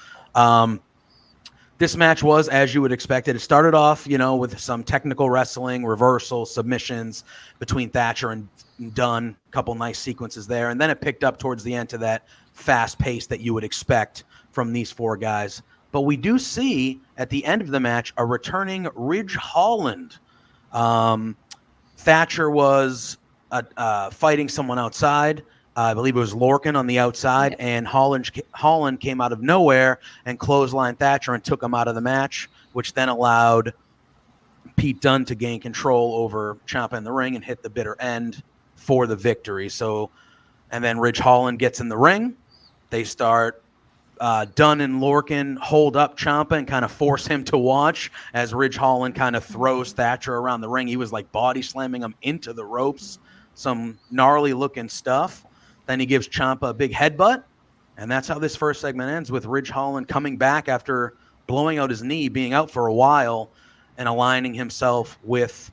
[SPEAKER 4] This match was, as you would expect it, started off, with some technical wrestling, reversals, submissions between Thatcher and Dunne, a couple nice sequences there, and then it picked up towards the end to that fast pace that you would expect from these four guys. But we do see at the end of the match a returning Ridge Holland. Thatcher was fighting someone outside. I believe it was Lorcan on the outside, and Holland came out of nowhere and clotheslined Thatcher and took him out of the match, which then allowed Pete Dunne to gain control over Ciampa in the ring and hit the bitter end for the victory. So, and then Ridge Holland gets in the ring. They start Dunne and Lorcan hold up Ciampa and kind of force him to watch as Ridge Holland kind of throws Thatcher around the ring. He was like body slamming him into the ropes, some gnarly looking stuff. Then he gives Ciampa a big headbutt, and that's how this first segment ends, with Ridge Holland coming back after blowing out his knee, being out for a while, and aligning himself with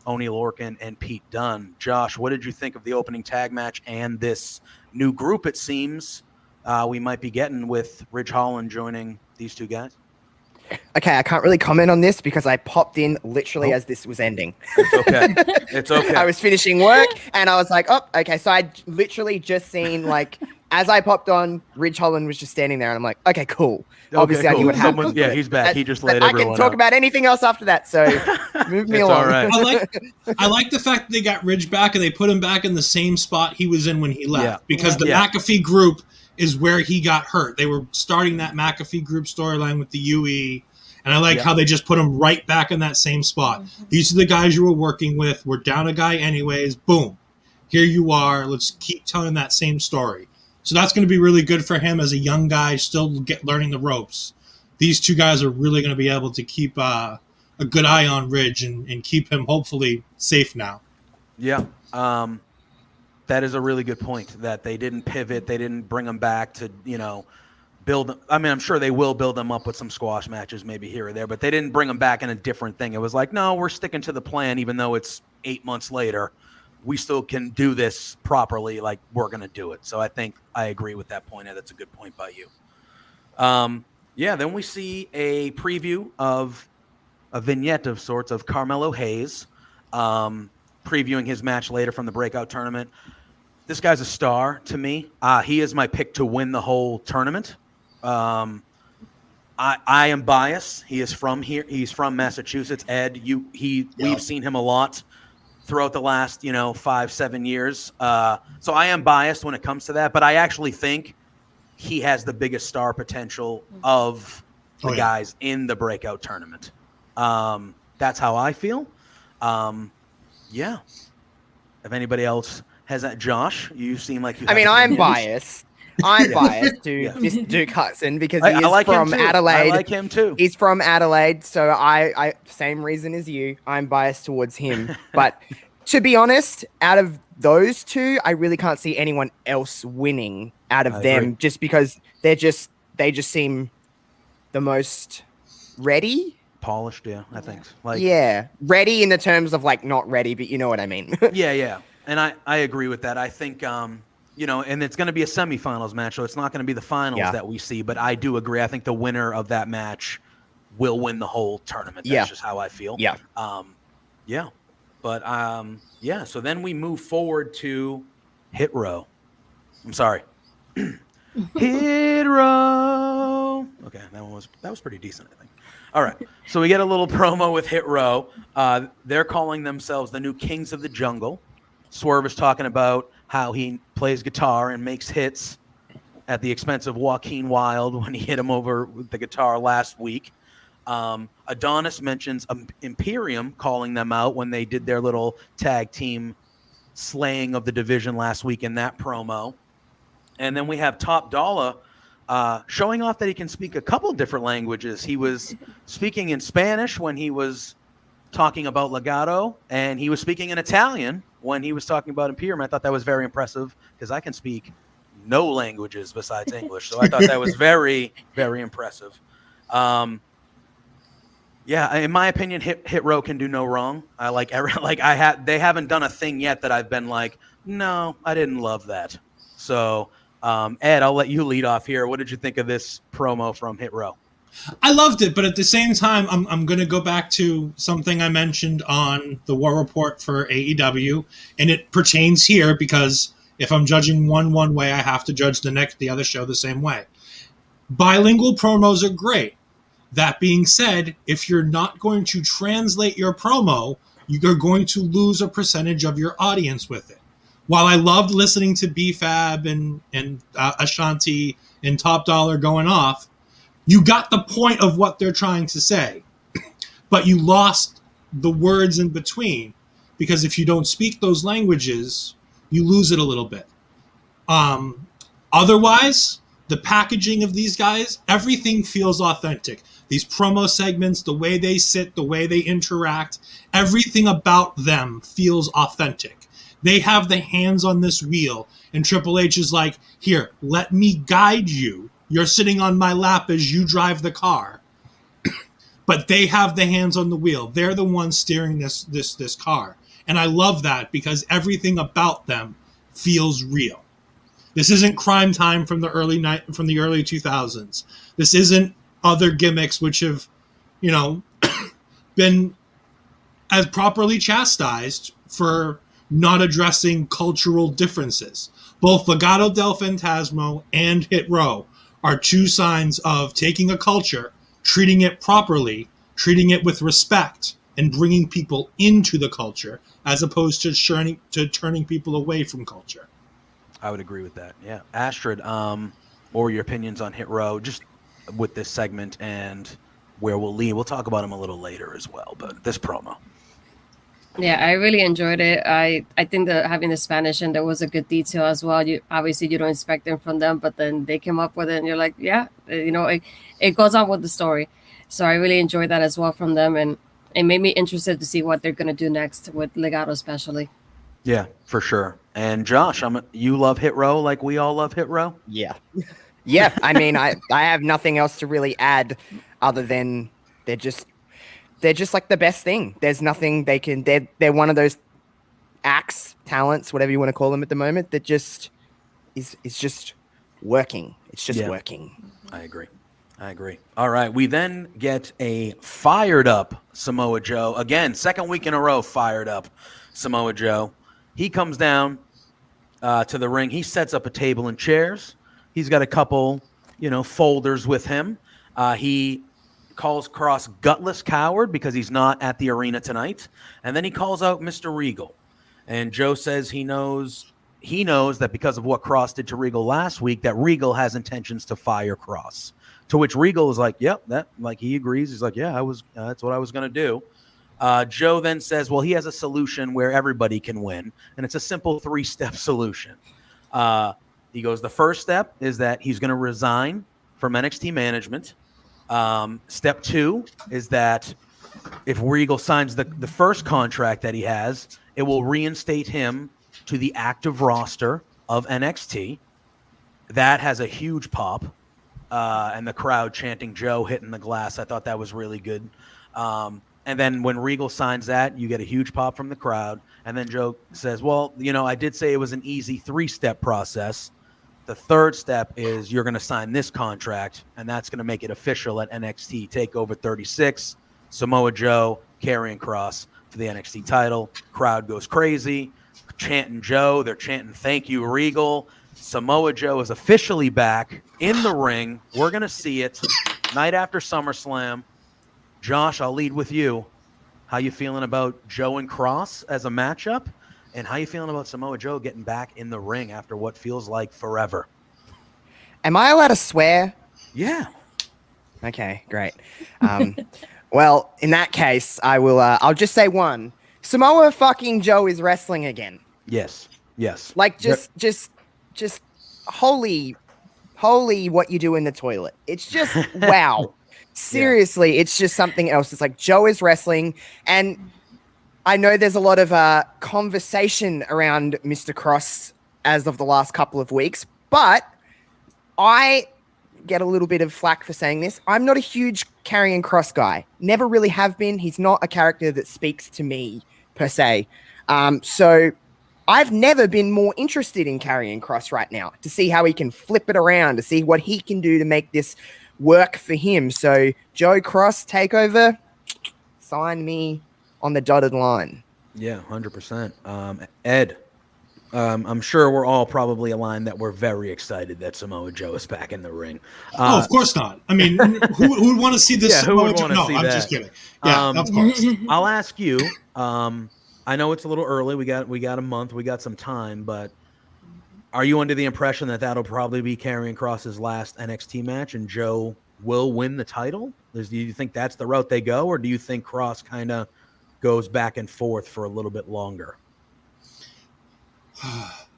[SPEAKER 4] Oni Lorcan and Pete Dunne. Josh, what did you think of the opening tag match and this new group, it seems, we might be getting with Ridge Holland joining these two guys?
[SPEAKER 7] Okay, I can't really comment on this because I popped in literally as this was ending.
[SPEAKER 4] It's okay. It's okay.
[SPEAKER 7] I was finishing work and I was like, oh, okay. So I literally just seen, like, as I popped on, Ridge Holland was just standing there and I'm like, okay, cool. Obviously, I knew what happened.
[SPEAKER 4] Yeah, he's back. He just laid
[SPEAKER 7] I
[SPEAKER 4] everyone
[SPEAKER 7] can talk
[SPEAKER 4] out.
[SPEAKER 7] about anything else after that, so move me along.
[SPEAKER 4] All right.
[SPEAKER 6] I like the fact that they got Ridge back and they put him back in the same spot he was in when he left, because the McAfee group is where he got hurt. They were starting that McAfee group storyline with the UE, and I like how they just put him right back in that same spot. These are the guys you were working with. We're down a guy anyways. Boom. Here you are. Let's keep telling that same story. So that's going to be really good for him as a young guy, still learning the ropes. These two guys are really going to be able to keep a good eye on Ridge and keep him hopefully safe now.
[SPEAKER 4] Yeah. That is a really good point, that they didn't pivot. They didn't bring him back to, build them. I mean, I'm sure they will build them up with some squash matches maybe here or there, but they didn't bring them back in a different thing. It was like, no, we're sticking to the plan, even though it's 8 months later. We still can do this properly, like we're going to do it. So I think I agree with that point. That's a good point by you. Then we see a preview of a vignette of sorts of Carmelo Hayes previewing his match later from the breakout tournament. This guy's a star to me. He is my pick to win the whole tournament. I am biased. He is from here. He's from Massachusetts. Ed, we've seen him a lot throughout the last, 5-7 years. So I am biased when it comes to that, but I actually think he has the biggest star potential of the guys in the breakout tournament. That's how I feel. If anybody else has that, Josh, you seem like you.
[SPEAKER 7] I mean, I'm biased. I'm biased to Duke Hudson because he is
[SPEAKER 4] like
[SPEAKER 7] from Adelaide.
[SPEAKER 4] I like him too.
[SPEAKER 7] He's from Adelaide, so I same reason as you. I'm biased towards him. But to be honest, out of those two, I really can't see anyone else winning out of them, agree. Just because they just seem the most ready.
[SPEAKER 4] Polished, I think.
[SPEAKER 7] Ready in the terms of like not ready, but you know what I mean.
[SPEAKER 4] Yeah. And I agree with that. I think and it's going to be a semifinals match, so it's not going to be the finals that we see. But I do agree. I think the winner of that match will win the whole tournament. That's just how I feel.
[SPEAKER 7] Yeah.
[SPEAKER 4] But so then we move forward to Hit Row. I'm sorry. Hit Row. Okay, that was pretty decent, I think. All right. So we get a little promo with Hit Row. They're calling themselves the new Kings of the Jungle. Swerve is talking about how he plays guitar and makes hits. at the expense of Joaquin Wilde when he hit him over with the guitar last week. Adonis mentions Imperium calling them out when they did their little tag team slaying of the division last week in that promo. And then we have Top Dollar showing off that he can speak a couple different languages. He was speaking in Spanish when he was talking about Legado, and he was speaking in Italian when he was talking about Imperium. I thought that was very impressive because I can speak no languages besides English. So I thought that was very, very impressive. Yeah, in my opinion, Hit Row can do no wrong. They haven't done a thing yet that I've been like, no, I didn't love that. So, Ed, I'll let you lead off here. What did you think of this promo from Hit Row?
[SPEAKER 6] I loved it, but at the same time, I'm going to go back to something I mentioned on the War Report for AEW, and it pertains here because if I'm judging one way, I have to judge the other show the same way. Bilingual promos are great. That being said, if you're not going to translate your promo, you're going to lose a percentage of your audience with it. While I loved listening to BFAB and Ashanti and Top Dollar going off, you got the point of what they're trying to say, but you lost the words in between because if you don't speak those languages, you lose it a little bit. Otherwise, the packaging of these guys, everything feels authentic. These promo segments, the way they sit, the way they interact, everything about them feels authentic. They have the hands on this wheel, and Triple H is like, here, let me guide you. You're sitting on my lap as you drive the car. But they have the hands on the wheel. They're the ones steering this car. And I love that because everything about them feels real. This isn't Crime Time from the early 2000s. This isn't other gimmicks which have, been as properly chastised for not addressing cultural differences. Both Legado del Fantasma and Hit Row are two signs of taking a culture, treating it properly, treating it with respect, and bringing people into the culture as opposed to turning people away from culture.
[SPEAKER 4] I would agree with that. Yeah. Astrid, or your opinions on Hit Row, just with this segment and where we'll lead. We'll talk about them a little later as well, but this promo.
[SPEAKER 5] Yeah, I really enjoyed it. I think that having the Spanish and there was a good detail as well. You don't expect them from them, but then they came up with it and you're like, yeah, it goes on with the story. So I really enjoyed that as well from them, and it made me interested to see what they're going to do next with Legado especially.
[SPEAKER 4] Yeah, for sure. And Josh, you love Hit Row like we all love Hit Row?
[SPEAKER 7] Yeah. Yeah, I mean, I have nothing else to really add other than they're just like the best thing. There's nothing they can. They're one of those acts, talents, whatever you want to call them at the moment. That just is just working. It's just working.
[SPEAKER 4] I agree. All right, we then get a fired up Samoa Joe again. Second week in a row, fired up Samoa Joe. He comes down to the ring. He sets up a table and chairs. He's got a couple, folders with him. He calls Cross gutless coward because he's not at the arena tonight. And then he calls out Mr. Regal. And Joe says he knows that because of what Cross did to Regal last week, that Regal has intentions to fire Cross. To which Regal is like, yep, he agrees. He's like, yeah, that's what I was going to do. Joe then says, well, he has a solution where everybody can win. And it's a simple 3-step solution. He goes, the first step is that he's going to resign from NXT management. Step 2 is that if Regal signs the first contract that he has, it will reinstate him to the active roster of NXT. That has a huge pop. And the crowd chanting Joe hitting the glass. I thought that was really good. And then when Regal signs that, you get a huge pop from the crowd. And then Joe says, well, I did say it was an easy 3-step process. The third step is you're going to sign this contract, and that's going to make it official at NXT TakeOver 36. Samoa Joe, Karrion Kross for the NXT title. Crowd goes crazy, chanting Joe. They're chanting, thank you, Regal. Samoa Joe is officially back in the ring. We're going to see it night after SummerSlam. Josh, I'll lead with you. How you feeling about Joe and Kross as a matchup? And how you feeling about Samoa Joe getting back in the ring after what feels like forever?
[SPEAKER 7] Am I allowed to swear?
[SPEAKER 4] Yeah.
[SPEAKER 7] Okay, great. Well, in that case, I will. I'll just say one. Samoa fucking Joe is wrestling again.
[SPEAKER 4] Yes. Yes.
[SPEAKER 7] Like, just holy, what you do in the toilet. It's just wow. Seriously, it's just something else. It's like Joe is wrestling, and I know there's a lot of conversation around Mr. Cross as of the last couple of weeks, but I get a little bit of flack for saying this. I'm not a huge Karrion Cross guy. Never really have been. He's not a character that speaks to me per se. So I've never been more interested in Karrion Cross right now to see how he can flip it around, to see what he can do to make this work for him. So Joe Cross takeover, sign me on the dotted line.
[SPEAKER 4] Yeah, 100%. Ed, I'm sure we're all probably aligned that we're very excited that Samoa Joe is back in the ring.
[SPEAKER 6] Of course not. I mean, who would want to see this?
[SPEAKER 4] Yeah, who would
[SPEAKER 6] Joe?
[SPEAKER 4] wanna
[SPEAKER 6] No,
[SPEAKER 4] see
[SPEAKER 6] I'm
[SPEAKER 4] that?
[SPEAKER 6] just kidding. Yeah, of course.
[SPEAKER 4] I'll ask you. I know it's a little early. We got a month. We got some time, but are you under the impression that that'll probably be Karrion Cross's last NXT match and Joe will win the title? Do you think that's the route they go, or do you think Cross kind of goes back and forth for a little bit longer?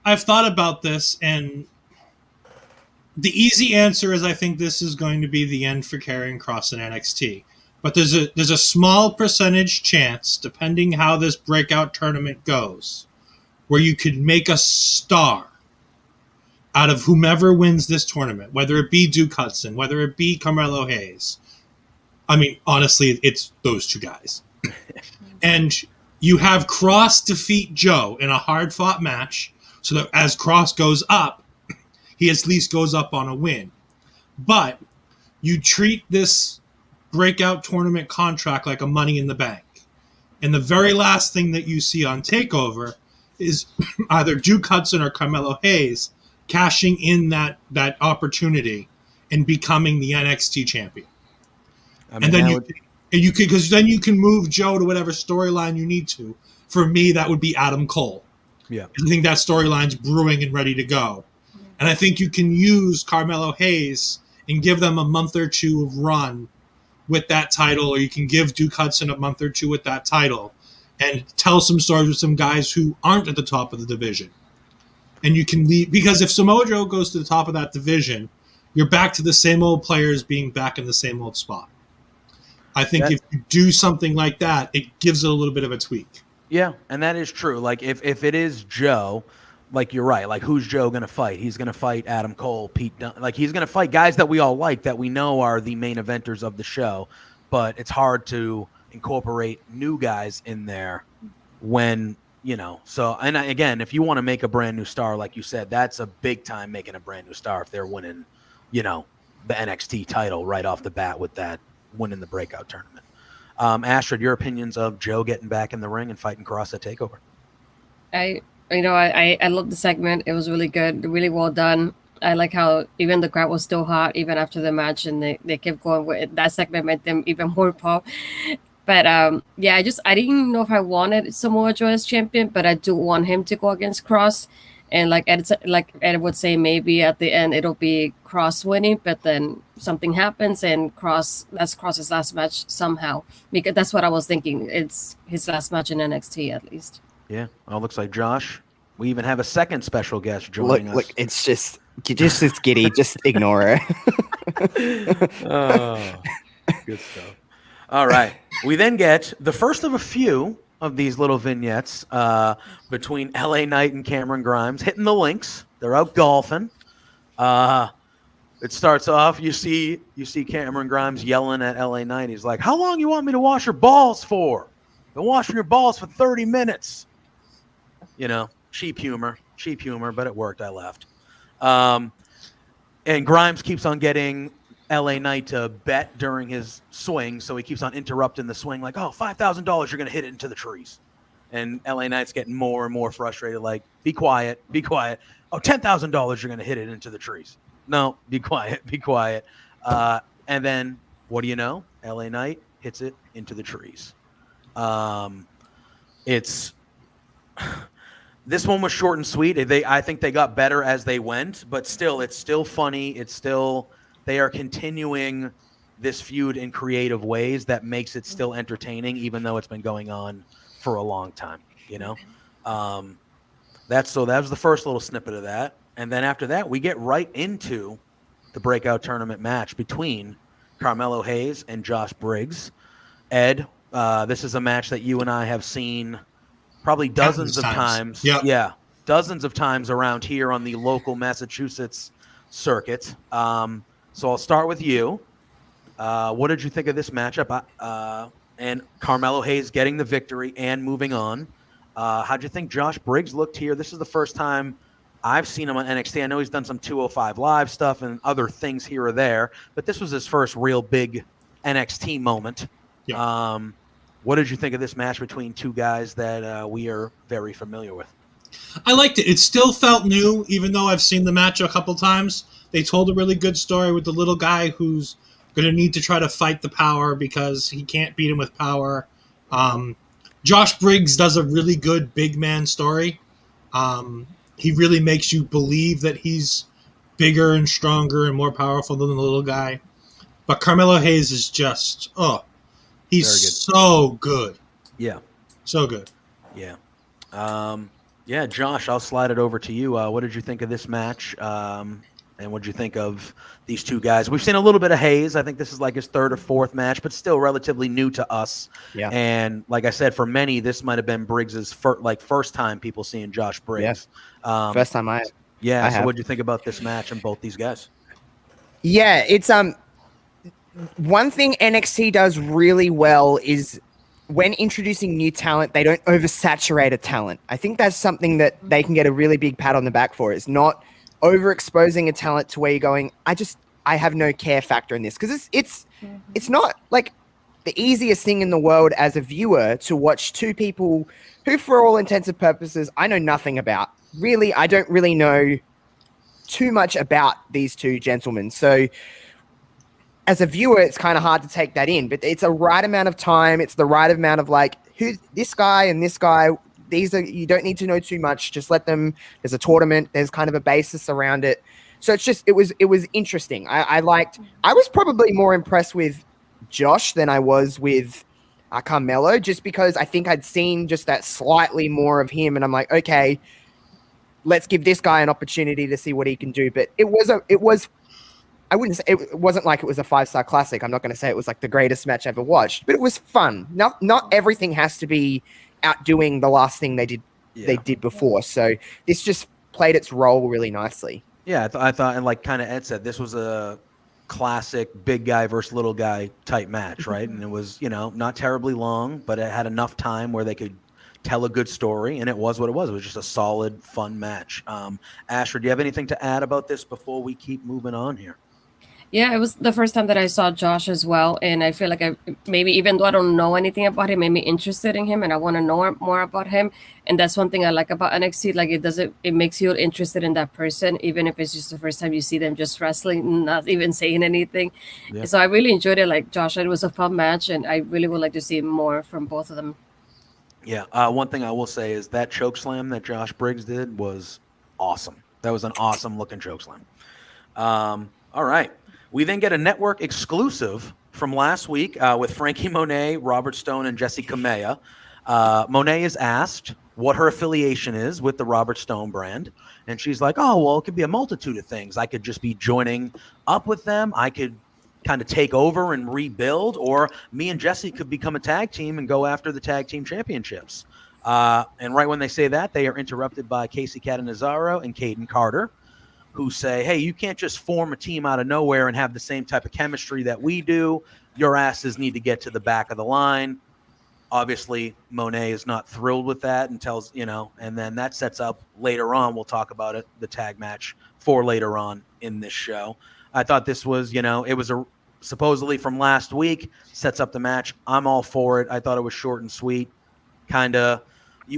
[SPEAKER 6] I've thought about this, and the easy answer is I think this is going to be the end for Karrion Cross in NXT. But there's a small percentage chance, depending how this breakout tournament goes, where you could make a star out of whomever wins this tournament, whether it be Duke Hudson, whether it be Carmelo Hayes. I mean, honestly, it's those two guys. And you have Cross defeat Joe in a hard-fought match, so that as Cross goes up, he at least goes up on a win. But you treat this breakout tournament contract like a Money in the Bank. And the very last thing that you see on TakeOver is either Duke Hudson or Carmelo Hayes cashing in that opportunity and becoming the NXT champion.
[SPEAKER 4] I mean,
[SPEAKER 6] And then because then you can move Joe to whatever storyline you need to. For me, that would be Adam Cole.
[SPEAKER 4] Yeah.
[SPEAKER 6] I think that storyline's brewing and ready to go. And I think you can use Carmelo Hayes and give them a month or two of run with that title, or you can give Duke Hudson a month or two with that title and tell some stories with some guys who aren't at the top of the division. And you can leave, because if Samoa Joe goes to the top of that division, you're back to the same old players being back in the same old spot. I think if you do something like that, it gives it a little bit of a tweak.
[SPEAKER 4] Yeah, and that is true. Like, if it is Joe, like, you're right. Like, who's Joe going to fight? He's going to fight Adam Cole, Pete Dunne. Like, he's going to fight guys that we all like, that we know are the main eventers of the show. But it's hard to incorporate new guys in there when, So, and again, if you want to make a brand new star, like you said, that's a big time making a brand new star if they're winning, the NXT title right off the bat with that, winning the breakout tournament. Astrid, your opinions of Joe getting back in the ring and fighting Cross at TakeOver?
[SPEAKER 5] I love the segment. It was really good, really well done. I like how even the crowd was still hot even after the match, and they kept going with it. That segment made them even more pop. But I didn't know if I wanted Samoa Joe as champion, but I do want him to go against Cross. And like Ed would say, maybe at the end it'll be Cross winning, but then something happens and that's Cross's last match somehow. Because that's what I was thinking. It's his last match in NXT at least.
[SPEAKER 4] Yeah. Well, it looks like Josh. We even have a second special guest joining us.
[SPEAKER 7] Look, it's just giddy. Just ignore her.
[SPEAKER 4] Oh, good stuff. All right. We then get the first of a few of these little vignettes between LA Knight and Cameron Grimes hitting the links. They're out golfing. It starts off, you see Cameron Grimes yelling at LA Knight. He's like, "How long you want me to wash your balls for? Been washing your balls for 30 minutes." Cheap humor, but it worked. I laughed. And Grimes keeps on getting LA Knight to bet during his swing, so he keeps on interrupting the swing, like, "Oh, $5,000, you're going to hit it into the trees." And LA Knight's getting more and more frustrated, like, be quiet. "Oh, $10,000, you're going to hit it into the trees." "No, be quiet. And then, what do you know? LA Knight hits it into the trees. It's This one was short and sweet. I think they got better as they went, but still, it's still funny. They are continuing this feud in creative ways that makes it still entertaining, even though it's been going on for a long time. That was the first little snippet of that, and then after that, we get right into the breakout tournament match between Carmelo Hayes and Josh Briggs. Ed, this is a match that you and I have seen probably dozens of times.
[SPEAKER 6] Yep.
[SPEAKER 4] Yeah, dozens of times around here on the local Massachusetts circuit. So I'll start with you. What did you think of this matchup? And Carmelo Hayes getting the victory and moving on. How'd you think Josh Briggs looked here? This is the first time I've seen him on NXT. I know he's done some 205 Live stuff and other things here or there, but this was his first real big NXT moment.
[SPEAKER 6] Yeah.
[SPEAKER 4] What did you think of this match between two guys that we are very familiar with?
[SPEAKER 6] I liked it. It still felt new, even though I've seen the match a couple times. They told a really good story with the little guy who's going to need to try to fight the power because he can't beat him with power. Josh Briggs does a really good big man story. He really makes you believe that he's bigger and stronger and more powerful than the little guy. But Carmelo Hayes is just, he's so good.
[SPEAKER 4] Yeah.
[SPEAKER 6] So good.
[SPEAKER 4] Yeah. Yeah, Josh, I'll slide it over to you. What did you think of this match? And what did you think of these two guys? We've seen a little bit of Hayes. I think this is like his third or fourth match, but still relatively new to us.
[SPEAKER 7] Yeah.
[SPEAKER 4] And like I said, for many, this might have been Briggs's first time people seeing Josh Briggs.
[SPEAKER 7] First time I
[SPEAKER 4] so what did you think about this match and both these guys?
[SPEAKER 7] Yeah, it's one thing NXT does really well is when introducing new talent, they don't oversaturate a talent. I think that's something that they can get a really big pat on the back for. It's not overexposing a talent to where you're going, I have no care factor in this, because it's not like the easiest thing in the world as a viewer to watch two people who, for all intents and purposes, I know nothing about. Really, I don't really know too much about these two gentlemen. So as a viewer, it's kind of hard to take that in, but it's a right amount of time. It's the right amount of like, who this guy and this guy, you don't need to know too much. Just let them, there's a tournament. There's kind of a basis around it. So it was interesting. I was probably more impressed with Josh than I was with Carmelo, just because I think I'd seen just that slightly more of him. And I'm like, okay, let's give this guy an opportunity to see what he can do. But it wasn't like it was a 5-star classic. I'm not going to say it was like the greatest match I ever watched, but it was fun. Not everything has to be outdoing the last thing they did before. So this just played its role really nicely.
[SPEAKER 4] Yeah, I thought, and like kind of Ed said, this was a classic big guy versus little guy type match, right? And it was, not terribly long, but it had enough time where they could tell a good story, and it was what it was. It was just a solid, fun match. Asher, do you have anything to add about this before we keep moving on here?
[SPEAKER 5] Yeah, it was the first time that I saw Josh as well, and I feel like maybe even though I don't know anything about him, made me interested in him, and I want to know more about him. And that's one thing I like about NXT. Like it makes you interested in that person, even if it's just the first time you see them just wrestling, not even saying anything. Yeah. So I really enjoyed it. Like Josh, it was a fun match, and I really would like to see more from both of them.
[SPEAKER 4] Yeah, one thing I will say is that chokeslam that Josh Briggs did was awesome. That was an awesome looking chokeslam. All right. We then get a network exclusive from last week with Frankie Monet, Robert Stone, and Jessie Kamea. Monet is asked what her affiliation is with the Robert Stone brand. And she's like, oh, well, it could be a multitude of things. I could just be joining up with them. I could kind of take over and rebuild, or me and Jessie could become a tag team and go after the tag team championships. And right when they say that, they are interrupted by Casey Catanzaro and Caden Carter, who say, hey, you can't just form a team out of nowhere and have the same type of chemistry that we do. Your asses need to get to the back of the line. Obviously, Monet is not thrilled with that and tells, and then that sets up later on. We'll talk about it, the tag match for later on in this show. I thought this was, it was supposedly from last week, sets up the match. I'm all for it. I thought it was short and sweet.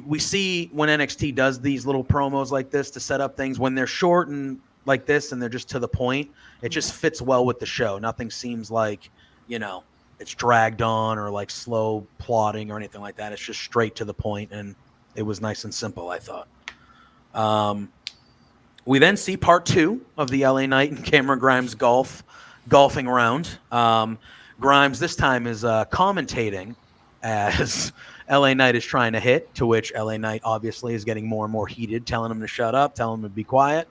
[SPEAKER 4] We see when NXT does these little promos like this to set up things, when they're short and like this and they're just to the point, it just fits well with the show. Nothing seems like, it's dragged on or like slow plotting or anything like that. It's just straight to the point, and it was nice and simple, I thought. We then see part 2 of the LA Knight and Cameron Grimes golfing round. Grimes this time is commentating as LA Knight is trying to hit, to which LA Knight obviously is getting more and more heated, telling him to shut up, telling him to be quiet.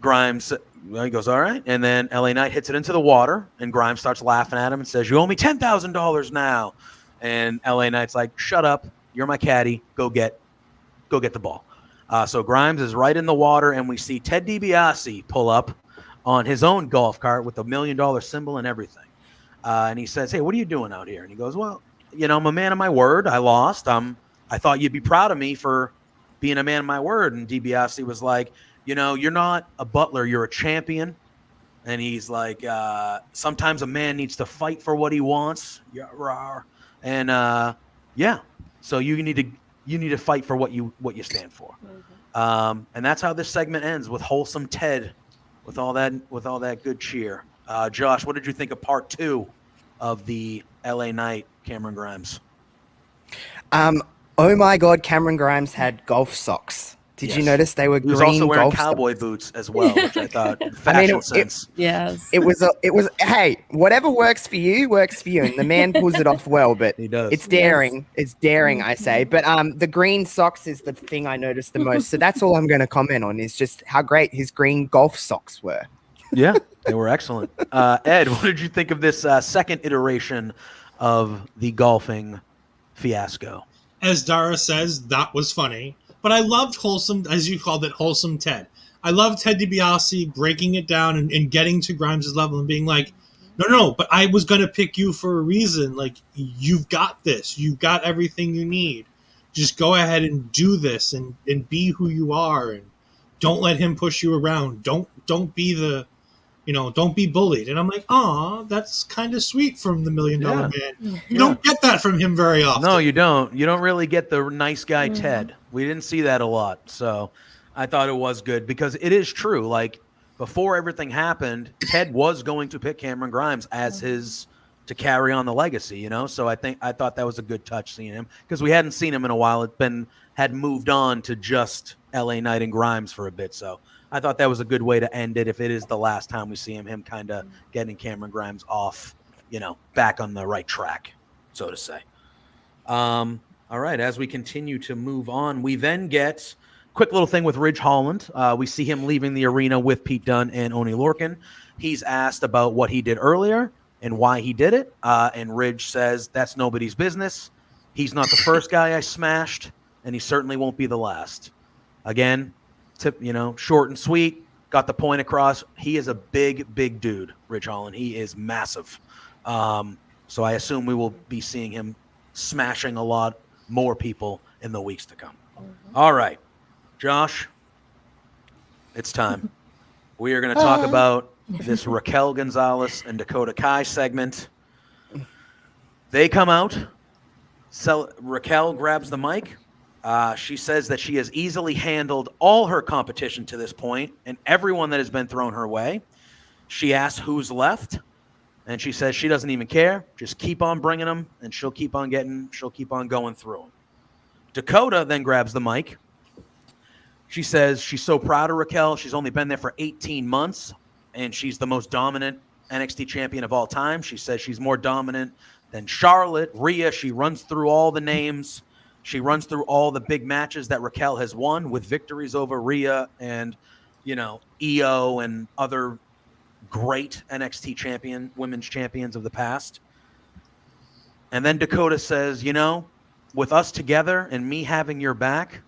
[SPEAKER 4] Grimes, he goes, all right. And then LA Knight hits it into the water, and Grimes starts laughing at him and says, you owe me $10,000 now. And LA Knight's like, shut up. You're my caddy. Go get the ball. So Grimes is right in the water, and we see Ted DiBiase pull up on his own golf cart with the $1 million symbol and everything. And he says, hey, what are you doing out here? And he goes, well, I'm a man of my word. I lost. I thought you'd be proud of me for being a man of my word. And DiBiase was like, you're not a butler. You're a champion. And he's like, sometimes a man needs to fight for what he wants. And so you need to fight for what you stand for. And that's how this segment ends, with wholesome Ted, with all that good cheer. Josh, what did you think of part 2 of the LA Knight Cameron Grimes?
[SPEAKER 7] Oh my God, Cameron Grimes had golf socks. Did you notice they were green?
[SPEAKER 4] He was also wearing
[SPEAKER 7] golf
[SPEAKER 4] cowboy
[SPEAKER 7] socks?
[SPEAKER 4] Boots as well, which I thought fashion sense.
[SPEAKER 5] Yes.
[SPEAKER 7] It was. Hey, whatever works for you works for you, and the man pulls it off well. But
[SPEAKER 4] He does.
[SPEAKER 7] it's daring. It's daring, I say. But the green socks is the thing I noticed the most. So that's all I'm going to comment on, is just how great his green golf socks were.
[SPEAKER 4] Yeah, they were excellent. Ed, what did you think of this second iteration of the golfing fiasco?
[SPEAKER 6] As Dara says, that was funny. But I loved wholesome, as you called it, wholesome Ted. I loved Ted DiBiase breaking it down and getting to Grimes' level and being like, no, but I was going to pick you for a reason. Like, you've got this. You've got everything you need. Just go ahead and do this and be who you are. And don't let him push you around. Don't be don't be bullied. And I'm like, aw, that's kind of sweet from the $1 Million Man. You don't get that from him very often.
[SPEAKER 4] No, you don't. You don't really get the nice guy Ted. We didn't see that a lot. So I thought it was good, because it is true. Like, before everything happened, Ted was going to pick Cameron Grimes as to carry on the legacy, So I thought that was a good touch, seeing him, because we hadn't seen him in a while. Had moved on to just LA Knight and Grimes for a bit. So I thought that was a good way to end it, if it is the last time we see him kind of getting Cameron Grimes off, back on the right track, so to say. All right, as we continue to move on, we then get quick little thing with Ridge Holland. We see him leaving the arena with Pete Dunne and Oney Lorcan. He's asked about what he did earlier and why he did it. And Ridge says, that's nobody's business. He's not the first guy I smashed, and he certainly won't be the last. Again, short and sweet, got the point across. He is a big, big dude, Ridge Holland. He is massive. So I assume we will be seeing him smashing a lot more people in the weeks to come. All right, Josh, it's time. We are going to talk about this Raquel Gonzalez and Dakota Kai segment. They come out. Raquel grabs the mic. She says that she has easily handled all her competition to this point and everyone that has been thrown her way. She asks who's left, and she says she doesn't even care. Just keep on bringing them, and she'll keep on going through them. Dakota then grabs the mic. She says she's so proud of Raquel. She's only been there for 18 months, and she's the most dominant NXT champion of all time. She says she's more dominant than Charlotte, Rhea. She runs through all the names. She runs through all the big matches that Raquel has won, with victories over Rhea and, Io and other great NXT women's champions of the past. And then Dakota says, with us together and me having your back,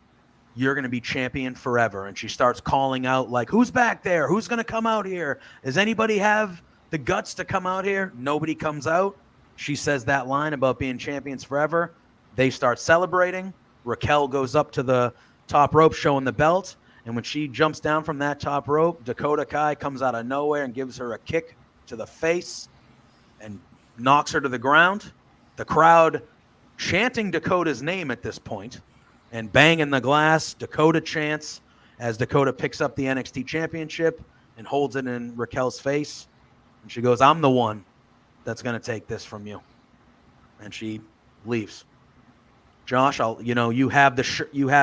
[SPEAKER 4] you're going to be champion forever. And she starts calling out, like, who's back there? Who's going to come out here? Does anybody have the guts to come out here? Nobody comes out. She says that line about being champions forever. They start celebrating. Raquel goes up to the top rope showing the belt. And when she jumps down from that top rope, Dakota Kai comes out of nowhere and gives her a kick to the face and knocks her to the ground. The crowd chanting Dakota's name at this point and banging the glass. Dakota chants as Dakota picks up the NXT championship and holds it in Raquel's face. And she goes, I'm the one that's going to take this from you. And she leaves. Josh, you have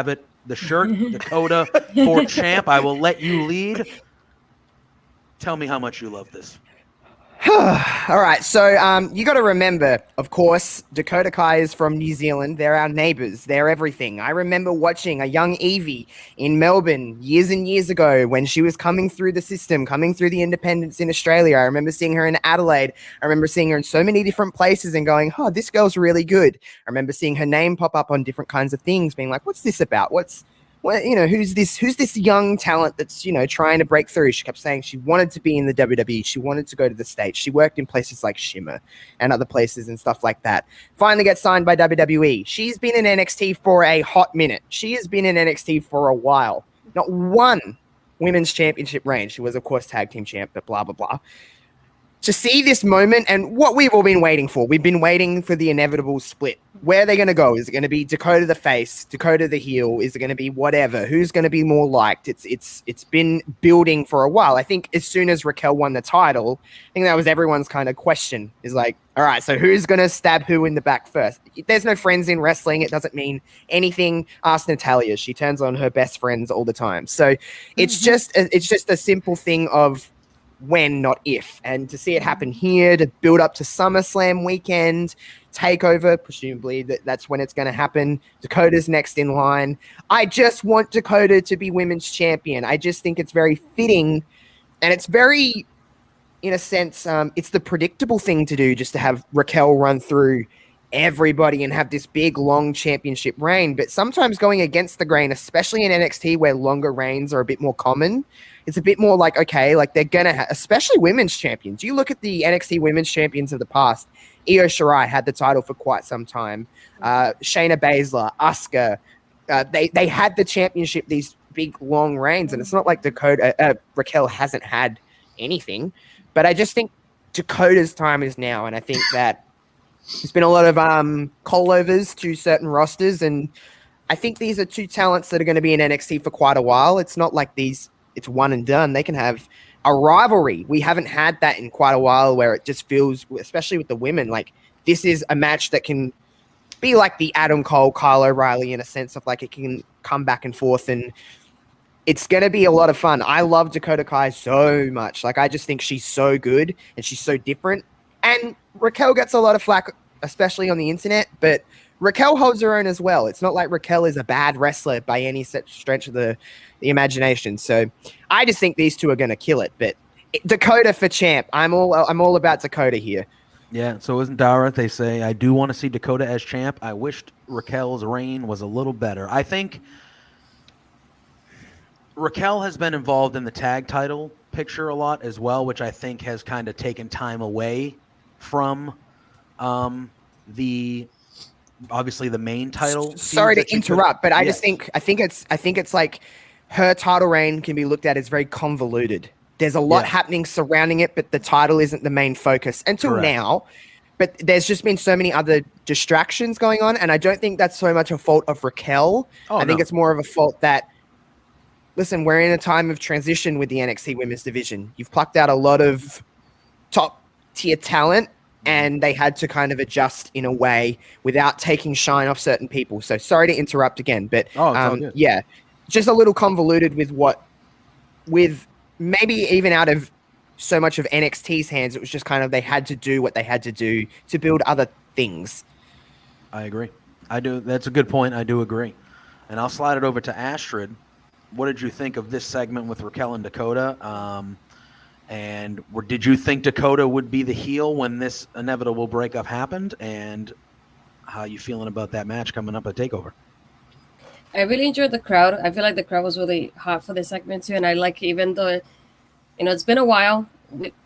[SPEAKER 4] it the shirt, Dakota for champ. I will let you lead. Tell me how much you love this.
[SPEAKER 7] All right, so you got to remember, of course, Dakota Kai is from New Zealand. They're our neighbors. They're everything. I remember watching a young Evie in Melbourne years and years ago when she was coming through the system, coming through the independents in Australia. I remember seeing her in Adelaide. I remember seeing her in so many different places and going, oh, this girl's really good. I remember seeing her name pop up on different kinds of things, being like, what's this about? Who's this young talent that's, trying to break through? She kept saying she wanted to be in the WWE. She wanted to go to the States. She worked in places like Shimmer and other places and stuff like that. Finally gets signed by WWE. She's been in NXT for a hot minute. She has been in NXT for a while. Not one women's championship reign. She was, of course, tag team champ, but blah, blah, blah. To see this moment and what we've all been waiting for. We've been waiting for the inevitable split. Where are they going to go? Is it going to be Dakota the face, Dakota the heel? Is it going to be whatever? Who's going to be more liked? It's been building for a while. I think as soon as Raquel won the title, I think that was everyone's kind of question. Is like, all right, so who's going to stab who in the back first? There's no friends in wrestling. It doesn't mean anything. Ask Natalya. She turns on her best friends all the time. So it's just a simple thing of when, not if. And to see it happen here, to build up to SummerSlam weekend, TakeOver, presumably that's when it's going to happen. Dakota's next in line. I just want Dakota to be women's champion. I just think it's very fitting, and it's very, in a sense, it's the predictable thing to do, just to have Raquel run through everybody and have this big, long championship reign. But sometimes going against the grain, especially in NXT where longer reigns are a bit more common, it's a bit more like, okay, like they're going to especially women's champions. You look at the NXT women's champions of the past. Io Shirai had the title for quite some time. Shayna Baszler, Asuka, they had the championship, these big, long reigns. And it's not like Raquel hasn't had anything. But I just think Dakota's time is now. And I think that there's been a lot of callovers to certain rosters. And I think these are two talents that are going to be in NXT for quite a while. It's not like it's one and done. They can have a rivalry. We haven't had that in quite a while, where it just feels, especially with the women, like this is a match that can be like the Adam Cole, Kyle O'Reilly, in a sense of like it can come back and forth, and it's going to be a lot of fun. I love Dakota Kai so much. Like, I just think she's so good and she's so different. And Raquel gets a lot of flack, especially on the internet, but Raquel holds her own as well. It's not like Raquel is a bad wrestler by any stretch of the imagination. So I just think these two are going to kill it. But Dakota for champ. I'm all about Dakota here.
[SPEAKER 4] Yeah, so isn't Dara? They say, I do want to see Dakota as champ. I wished Raquel's reign was a little better. I think Raquel has been involved in the tag title picture a lot as well, which I think has kind of taken time away from obviously the main title.
[SPEAKER 7] Sorry to interrupt, but I think it's like her title reign can be looked at as very convoluted. There's a lot happening surrounding it, but the title isn't the main focus until now. But there's just been so many other distractions going on, and I don't think that's so much a fault of Raquel. I think it's more of a fault that, listen, we're in a time of transition with the NXT women's division. You've plucked out a lot of top tier talent, and they had to kind of adjust in a way without taking shine off certain people. So sorry to interrupt again, but just a little convoluted with maybe even out of so much of NXT's hands. It was just kind of, they had to do what they had to do to build other things.
[SPEAKER 4] I agree. I do. That's a good point. I do agree. And I'll slide it over to Astrid. What did you think of this segment with Raquel and Dakota? Did you think Dakota would be the heel when this inevitable breakup happened? And how are you feeling about that match coming up at TakeOver?
[SPEAKER 5] I really enjoyed the crowd. I feel like the crowd was really hot for this segment too. And I like, even though, it's been a while,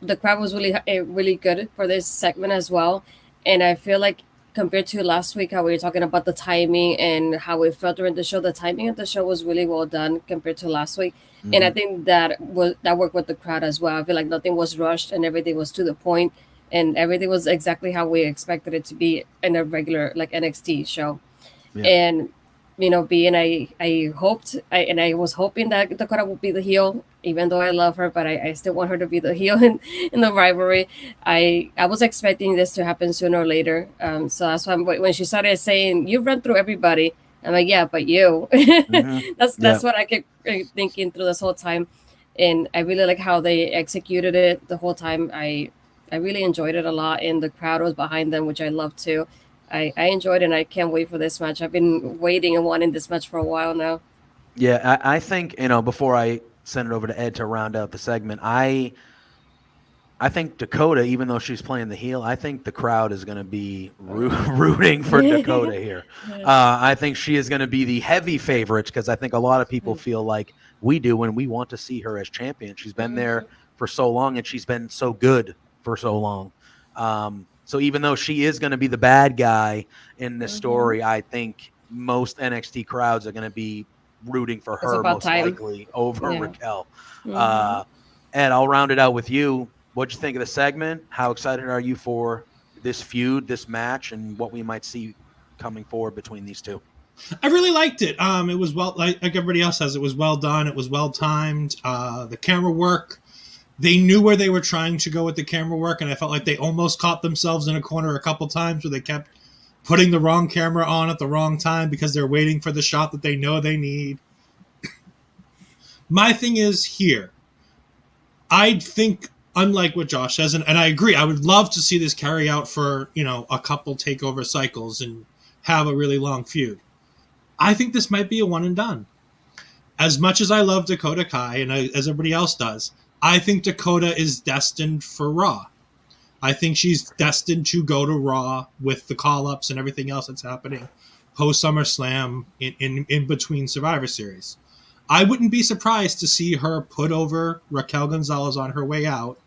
[SPEAKER 5] the crowd was really good for this segment as well. And I feel like compared to last week, how we were talking about the timing and how it felt during the show, the timing of the show was really well done compared to last week. Mm-hmm. And I think that worked with the crowd as well. I feel like nothing was rushed and everything was to the point, and everything was exactly how we expected it to be in a regular like NXT show. Yeah. And I was hoping that Dakota would be the heel, even though I love her, but I still want her to be the heel in the rivalry. I was expecting this to happen sooner or later. So that's why when she started saying, "You've run through everybody," I'm like, yeah, but you.
[SPEAKER 4] Mm-hmm.
[SPEAKER 5] That's what I kept thinking through this whole time, and I really like how they executed it the whole time. I really enjoyed it a lot, and the crowd was behind them, which I love too. I enjoyed it, and I can't wait for this match. I've been waiting and wanting this match for a while now.
[SPEAKER 4] Yeah, I think, before I send it over to Ed to round out the segment, I think Dakota, even though she's playing the heel, I think the crowd is going to be rooting for Dakota here. I think she is going to be the heavy favorite because I think a lot of people feel like we do when we want to see her as champion. She's been there for so long, and she's been so good for so long. So even though she is going to be the bad guy in this story, I think most NXT crowds are going to be rooting for her most likely over Raquel. Ed, I'll round it out with you. What'd you think of the segment? How excited are you for this feud, this match, and what we might see coming forward between these two?
[SPEAKER 6] I really liked it. It was well, like everybody else says, it was well done. It was well timed. The camera work, they knew where they were trying to go with the camera work, and I felt like they almost caught themselves in a corner a couple times where they kept putting the wrong camera on at the wrong time because they're waiting for the shot that they know they need. My thing is here, I think, unlike what Josh says, and I agree, I would love to see this carry out for, a couple takeover cycles and have a really long feud. I think this might be a one and done. As much as I love Dakota Kai, and as everybody else does, I think Dakota is destined for Raw. I think she's destined to go to Raw with the call-ups and everything else that's happening post SummerSlam in between Survivor Series. I wouldn't be surprised to see her put over Raquel Gonzalez on her way out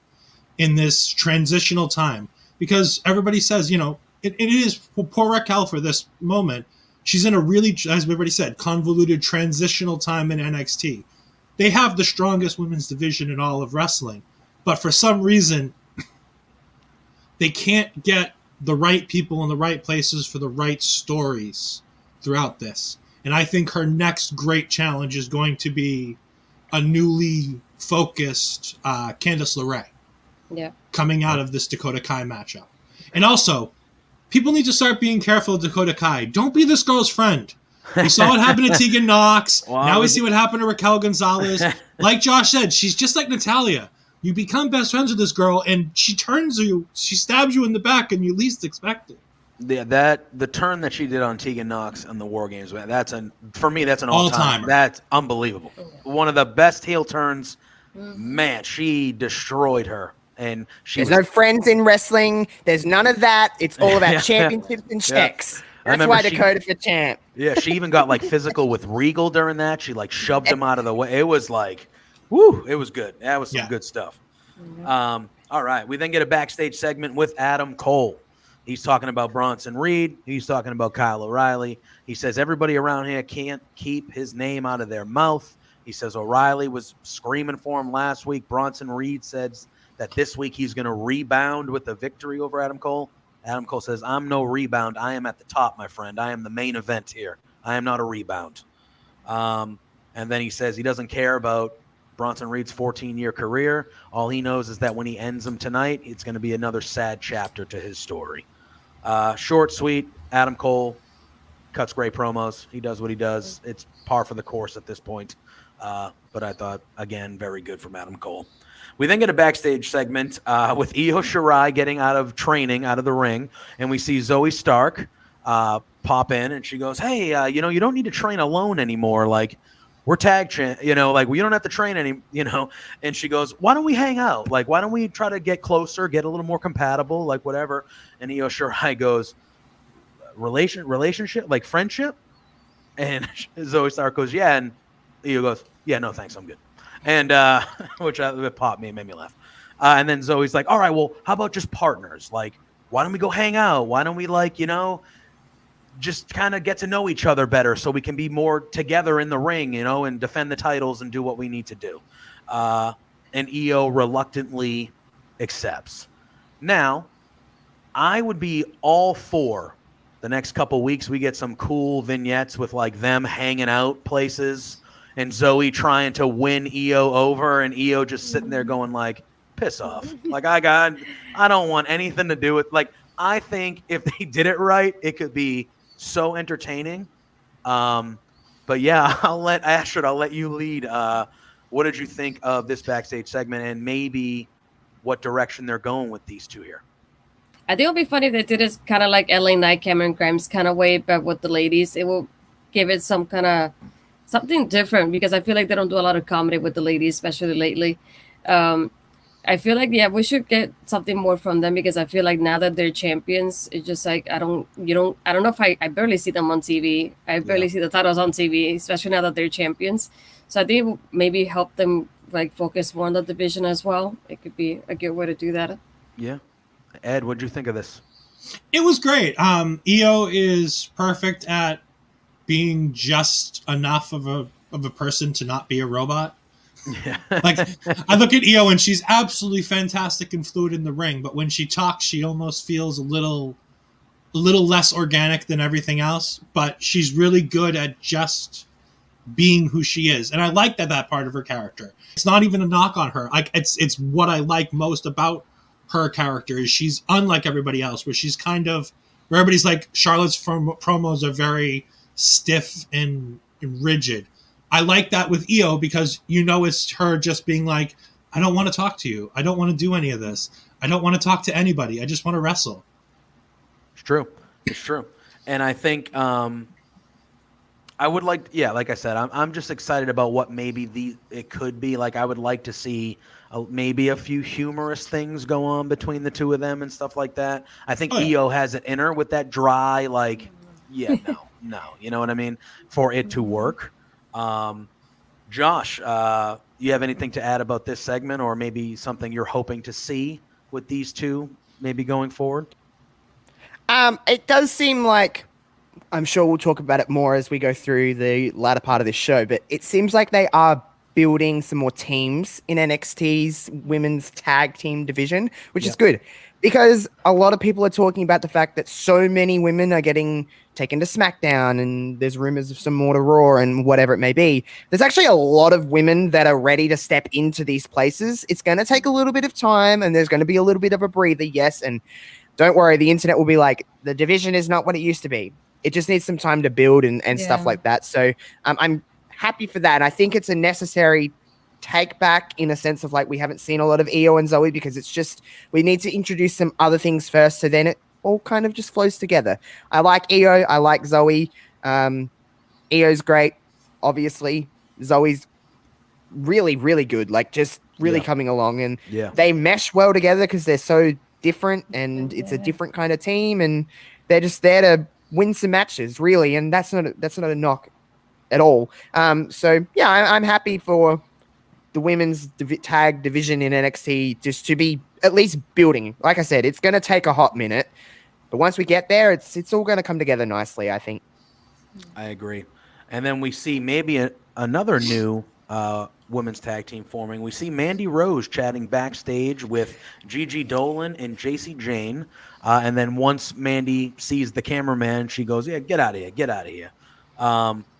[SPEAKER 6] in this transitional time, because everybody says, it is poor Raquel for this moment. She's in a really, as everybody said, convoluted transitional time in NXT. They have the strongest women's division in all of wrestling, but for some reason, they can't get the right people in the right places for the right stories throughout this. And I think her next great challenge is going to be a newly focused Candice LeRae coming out of this Dakota Kai matchup. And also, people need to start being careful of Dakota Kai. Don't be this girl's friend. We saw what happened to Tegan Knox. Now we see what happened to Raquel Gonzalez. Like Josh said, she's just like Natalya. You become best friends with this girl, and she stabs you in the back, and you least expect it.
[SPEAKER 4] Yeah, the turn that she did on Tegan Knox on the War Games, for me, that's an all-timer. That's unbelievable. One of the best heel turns. Man, she destroyed her. And
[SPEAKER 7] there's no friends in wrestling. There's none of that. It's all about championships and checks. That's why Dakota's the champ.
[SPEAKER 4] Yeah, she even got physical with Regal during that. She shoved him out of the way. It was woo, it was good. That was some good stuff. All right, we then get a backstage segment with Adam Cole. He's talking about Bronson Reed. He's talking about Kyle O'Reilly. He says everybody around here can't keep his name out of their mouth. He says O'Reilly was screaming for him last week. Bronson Reed says that this week he's going to rebound with the victory over Adam Cole. Adam Cole says, I'm no rebound. I am at the top, my friend. I am the main event here. I am not a rebound. And then he says he doesn't care about Bronson Reed's 14-year career. All he knows is that when he ends them tonight, it's going to be another sad chapter to his story. Short, sweet. Adam Cole cuts great promos. He does what he does. It's par for the course at this point. But I thought, again, very good from Adam Cole. We then get a backstage segment with Io Shirai getting out of training, out of the ring, and we see Zoe Stark pop in, and she goes, hey, you don't need to train alone anymore. We're tag, we don't have to train any, and she goes, why don't we hang out? Why don't we try to get closer, get a little more compatible, whatever. And Io Shirai goes, relationship, friendship? And Zoe Stark goes, yeah. And Io goes, yeah, no, thanks, I'm good. And which popped me and made me laugh. And then Zoe's like, all right, well, how about just partners? Why don't we go hang out? Why don't we just kind of get to know each other better so we can be more together in the ring, and defend the titles and do what we need to do. And Io reluctantly accepts. Now, I would be all for the next couple weeks we get some cool vignettes with them hanging out places and Zoe trying to win Io over and Io just sitting there going piss off. I don't want anything to do with I think if they did it right, it could be so entertaining. But yeah, I'll let Astrid. I'll let you lead. What did you think of this backstage segment, and maybe what direction they're going with these two here?
[SPEAKER 5] I think it'll be funny if they did it kind of like LA Knight, Cameron Grimes kind of way, but with the ladies. It will give it some kind of something different because I feel like they don't do a lot of comedy with the ladies, especially lately. I feel like we should get something more from them because I feel like now that they're champions, it's just like I don't know if I barely see them on TV. I barely see the titles on TV, especially now that they're champions. So I think it will maybe help them like focus more on the division as well. It could be a good way to do that.
[SPEAKER 4] Yeah. Ed, what'd you think of this?
[SPEAKER 6] It was great. Io is perfect at being just enough of a person to not be a robot.
[SPEAKER 4] Yeah.
[SPEAKER 6] Like I look at Io and she's absolutely fantastic and fluid in the ring, but when she talks, she almost feels a little less organic than everything else. But she's really good at just being who she is, and I like that part of her character. It's not even a knock on her. Like it's what I like most about her character is she's unlike everybody else, where she's kind of where everybody's like Charlotte's promos are very stiff and rigid. I like that with Io because it's her just being like, I don't want to talk to you. I don't want to do any of this. I don't want to talk to anybody. I just want to wrestle.
[SPEAKER 4] It's true. It's true. And I think I would like, like I said, I'm just excited about what maybe it could be. Like I would like to see maybe a few humorous things go on between the two of them and stuff like that. I think Io has it in her with that dry, like, no, you know what I mean? For it to work. Josh, you have anything to add about this segment or maybe something you're hoping to see with these two maybe going forward?
[SPEAKER 7] It does seem like, I'm sure we'll talk about it more as we go through the latter part of this show, but it seems like they are building some more teams in NXT's women's tag team division, which is good because a lot of people are talking about the fact that so many women are getting taken to SmackDown and there's rumors of some more to Raw and whatever it may be. There's actually a lot of women that are ready to step into these places. It's going to take a little bit of time and there's going to be a little bit of a breather, yes. And don't worry, the internet will be like, the division is not what it used to be. It just needs some time to build and stuff like that. So I'm happy for that. And I think it's a necessary take back in a sense of like, we haven't seen a lot of Io and Zoe because it's just, we need to introduce some other things first. So then it all kind of just flows together. I like Io. I like Zoe. Io's great. Obviously Zoe's really, really good. Like just really coming along and they mesh well together because they're so different and it's a different kind of team and they're just there to win some matches really. And that's not a knock at all. So yeah, I'm happy for the women's tag division in NXT just to be at least building. Like I said, it's going to take a hot minute, but once we get there, it's all going to come together nicely, I think.
[SPEAKER 4] I agree. And then we see maybe another new women's tag team forming. We see Mandy Rose chatting backstage with Gigi Dolan and JC Jane. And then once Mandy sees the cameraman, she goes, yeah, get out of here, get out of here.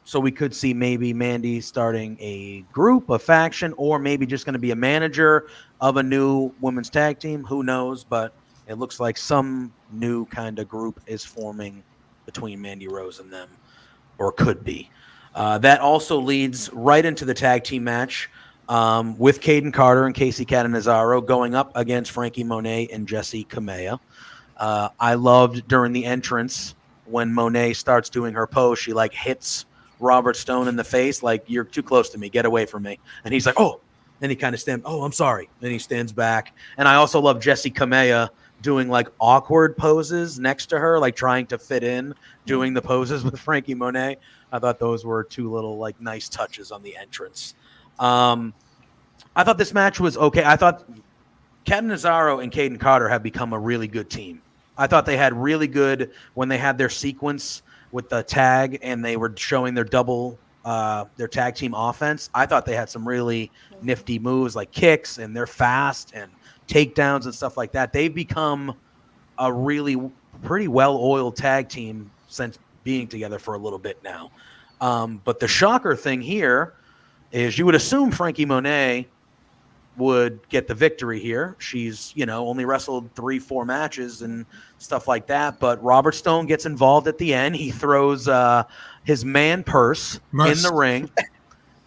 [SPEAKER 4] So we could see maybe Mandy starting a group, a faction, or maybe just going to be a manager of a new women's tag team. Who knows? But it looks like some new kind of group is forming between Mandy Rose and them, or could be. That also leads right into the tag team match with Caden Carter and Casey Catanzaro going up against Frankie Monet and Jessie Kamea. I loved during the entrance when Monet starts doing her pose, she like hits Robert Stone in the face, like, you're too close to me, get away from me. And he's like, oh, then he kind of stands, oh, I'm sorry. Then he stands back. And I also love Jessie Kamea doing like awkward poses next to her, like trying to fit in, doing the poses with Frankie Monet. I thought those were two little like nice touches on the entrance. I thought this match was okay. I thought Catanzaro and Caden Carter have become a really good team. I thought they had really good when they had their sequence with the tag and they were showing their their tag team offense. I thought they had some really nifty moves like kicks, and they're fast and takedowns and stuff like that. They've become a really pretty well-oiled tag team since being together for a little bit now. But the shocker thing here is you would assume Frankie Monet would get the victory here. She's, only wrestled 3-4 matches and stuff like that. But Robert Stone gets involved at the end. He throws his man purse in the ring.